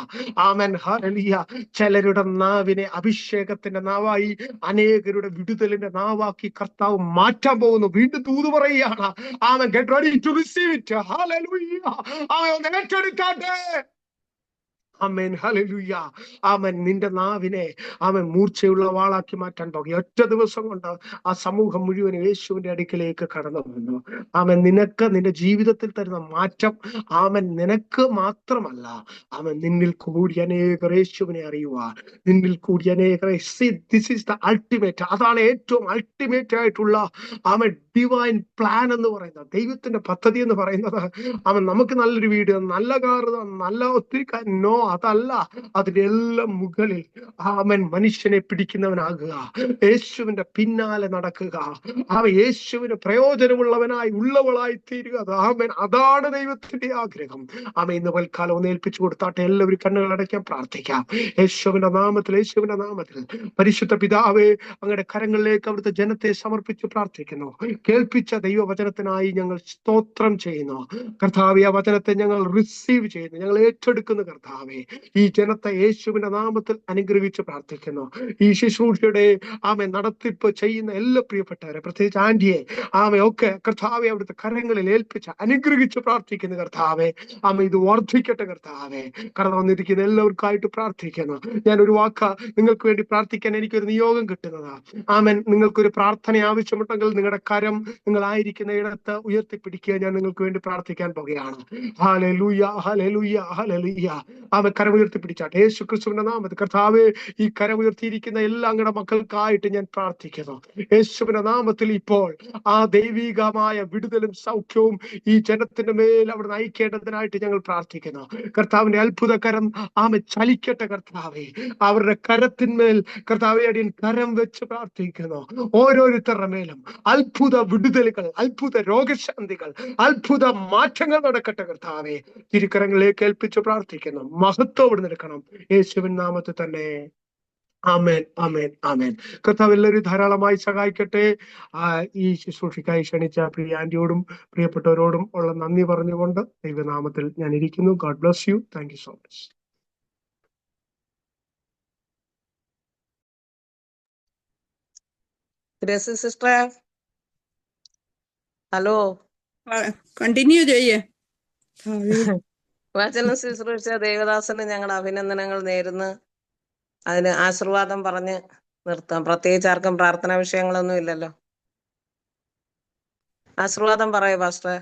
ഹല്ലേലൂയ ചിലരുടെ നാവിനെ അഭിഷേകത്തിന്റെ നാവായി, അനേകരുടെ വിടുതലിന്റെ നാവാക്കി കർത്താവ് മാറ്റാൻ പോകുന്നു. വീണ്ടും ദൂത് പറയുകയാണ്. Get ready to receive it. ഹല്ലേലൂയ. ഒന്ന് ഏറ്റെടുക്കാട്ടെ. ആമേൻ. ഹല്ലേലൂയ. നിന്റെ നാവിനെ മൂർച്ചയുള്ള വാളാക്കി മാറ്റാൻ പോകുക. ഒറ്റ ദിവസം കൊണ്ട് ആ സമൂഹം മുഴുവൻ യേശുവിന്റെ അടുക്കിലേക്ക് കടന്നു വന്നു. നിനക്ക് നിന്റെ ജീവിതത്തിൽ തരുന്ന മാറ്റം നിനക്ക് മാത്രമല്ല, നിന്നിൽ കൂടി അനേകർ യേശുവിനെ അറിയുവാൻ, നിന്നിൽ കൂടി അനേകർ. This is the ultimate. അതാണ് ഏറ്റവും അൾട്ടിമേറ്റ് ആയിട്ടുള്ള ഡിവൈൻ പ്ലാൻ എന്ന് പറയുന്നത്, ദൈവത്തിന്റെ പദ്ധതി എന്ന് പറയുന്നത്. നമുക്ക് നല്ലൊരു വീട്, നല്ല കാർ, നല്ല ഒത്തിരി നോ, അതല്ല. അതിന്റെ എല്ലാം മുകളിൽ മനുഷ്യനെ പിടിക്കുന്നവനാകുക, യേശുവിന്റെ പിന്നാലെ നടക്കുക, യേശുവിന് പ്രയോജനമുള്ളവനായി ഉള്ളവളായി തീരുക. അതാണ് ദൈവത്തിന്റെ ആഗ്രഹം. ഇന്ന് വൽക്കാലം ഒന്ന് ഏൽപ്പിച്ചു കൊടുത്താട്ടെ. എല്ലാവരും കണ്ണുകൾ അടയ്ക്കാൻ പ്രാർത്ഥിക്കാം. യേശുവിന്റെ നാമത്തിൽ, യേശുവിന്റെ നാമത്തിൽ. പരിശുദ്ധ പിതാവേ, അങ്ങയുടെ കരങ്ങളിലേക്ക് അവിടുത്തെ ജനത്തെ സമർപ്പിച്ച് പ്രാർത്ഥിക്കുന്നു. കേൾപ്പിച്ച ദൈവവചനത്തിനായി ഞങ്ങൾ സ്തോത്രം ചെയ്യുന്നു കർത്താവേ. ആ വചനത്തെ ഞങ്ങൾ റിസീവ് ചെയ്യുന്നു, ഞങ്ങൾ ഏറ്റെടുക്കുന്നു കർത്താവേ. ഈ ജനത്തെ യേശുവിന്റെ നാമത്തിൽ അനുഗ്രഹിച്ച് പ്രാർത്ഥിക്കുന്നു. ഈ ശുശ്രൂഷയുടെ നടത്തിപ്പ് ചെയ്യുന്ന എല്ലാ പ്രിയപ്പെട്ടവരെ, പ്രത്യേകിച്ച് ആന്റിയെ ഒക്കെ കർത്താവെ അവിടുത്തെ കരങ്ങളിൽ ഏൽപ്പിച്ച് അനുഗ്രഹിച്ച് പ്രാർത്ഥിക്കുന്നു. കർത്താവെ ഇത് വർദ്ധിക്കട്ടെ. കർത്താവെ കടന്നു വന്നിരിക്കുന്ന എല്ലാവർക്കായിട്ട് പ്രാർത്ഥിക്കുന്നു. ഞാനൊരു വാക്ക് നിങ്ങൾക്ക് വേണ്ടി പ്രാർത്ഥിക്കാൻ എനിക്കൊരു നിയോഗം കിട്ടുന്നതാ. നിങ്ങൾക്കൊരു പ്രാർത്ഥന ആവശ്യമുണ്ടെങ്കിൽ നിങ്ങളുടെ കരം നിങ്ങളായിരിക്കുന്ന ഇടത്ത് ഉയർത്തിപ്പിടിക്കുക. ഞാൻ നിങ്ങൾക്ക് വേണ്ടി പ്രാർത്ഥിക്കാൻ പോകുകയാണ്. ഹല്ലേലൂയ, ഹല്ലേലൂയ, ഹല്ലേലൂയ. കരം ഉയർത്തിപ്പിടിച്ചാട്ടെ യേശു ക്രിസ്തുവിന്റെ നാമത്തിൽ. കർത്താവെ ഈ കരം ഉയർത്തിയിരിക്കുന്ന എല്ലാ അങ്ങയുടെ മക്കൾക്കായിട്ട് ഞാൻ പ്രാർത്ഥിക്കുന്നു യേശുവിന്റെ നാമത്തിൽ. ഇപ്പോൾ ദൈവികമായ വിടുതലും സൗഖ്യവും ഈ ജനത്തിന്റെ മേൽ അവിടെ നയിക്കേണ്ടതിനായിട്ട് ഞങ്ങൾ പ്രാർത്ഥിക്കുന്നു. കർത്താവിന്റെ അത്ഭുത കരം ചലിക്കട്ടെ. കർത്താവെ അവരുടെ കരത്തിന്മേൽ കർത്താവെ അടിയൻ കരം വെച്ച് പ്രാർത്ഥിക്കുന്നു. ഓരോരുത്തരുടെ മേലും അത്ഭുത വിടുതലുകൾ, അത്ഭുത രോഗശാന്തികൾ, അത്ഭുത മാറ്റങ്ങൾ നടക്കട്ടെ. കർത്താവെ തിരുക്കരങ്ങളിലേക്ക് ഏൽപ്പിച്ച് പ്രാർത്ഥിക്കുന്നു. മഹത്വം ഇവിടെ നിൽക്കണം യേശുവിൻ നാമത്തിൽ തന്നെ. ആമേൻ, ആമേൻ, ആമേൻ. കർത്താവ് എല്ലാവരും ധാരാളമായി സഹായിക്കട്ടെ. ഈ ശുശ്രൂഷയ്ക്കായി ക്ഷണിച്ച പ്രിയ ആന്റിയോടും പ്രിയപ്പെട്ടവരോടും ഉള്ള നന്ദി പറഞ്ഞുകൊണ്ട് ദൈവനാമത്തിൽ ഞാൻ ഇരിക്കുന്നു. God bless U. Thank you so much. Gracy സിസ്റ്ററെ, ഹലോ. കണ്ടിന്യൂ ചെയ്യേ. വചന ശുശ്രൂഷ ദേവദാസന് ഞങ്ങളുടെ അഭിനന്ദനങ്ങൾ നേരുന്നു. അതിന് ആശീർവാദം പറഞ്ഞ് നിർത്താം. പ്രത്യേകിച്ച് ആർക്കും പ്രാർത്ഥനാ വിഷയങ്ങളൊന്നും ഇല്ലല്ലോ. ആശീർവാദം പറയൂ പാസ്റ്ററെ.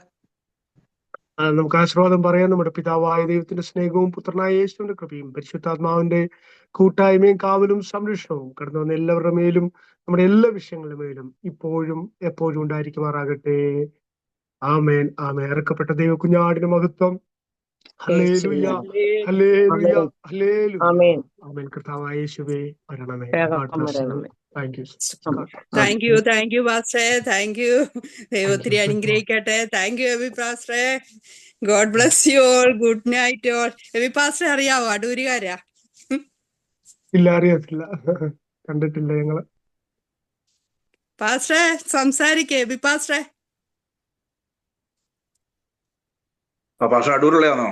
നമുക്ക് ആശീർവാദം പറയാം. നമ്മുടെ പിതാവായ ദൈവത്തിന്റെ സ്നേഹവും പുത്രനായ യേശുവിന്റെ കൃപയും പരിശുദ്ധാത്മാവിന്റെ കൂട്ടായ്മയും കാവലും സംരക്ഷണവും കടന്നു വന്ന എല്ലാവരുടെ മേലും നമ്മുടെ എല്ലാ വിഷയങ്ങളുടെ മേലും ഇപ്പോഴും എപ്പോഴും ഉണ്ടായിരിക്കുമാറാകട്ടെ. ആമേൻ, ആമേൻ. ഇറക്കപ്പെട്ട ദൈവ കുഞ്ഞാടിന് മഹത്വം. ഹല്ലേലൂയ, ഹല്ലേലൂയ, ഹല്ലേലൂയ. ആമേൻ. കർത്താവായ യേശുവേ വരണമേ. താങ്ക് യു പാസ്റ്ററെ. Thank you. ദൈവത്തിനെ അനുഗ്രഹിക്കട്ടെ. താങ്ക് യു എബി പാസ്റ്ററെ. God bless you all. Good night all. Aby പാസ്റ്ററെ അറിയാവോ അടൂരുകാരാ? ഇല്ല, അറിയത്തില്ല, കണ്ടിട്ടില്ല ഞങ്ങള്. പാസ്റ്ററെ സംസാരിക്കേ. എബി പാസ്റ്ററെ പാസ്റ്റർ അടൂരുള്ളയാണോ?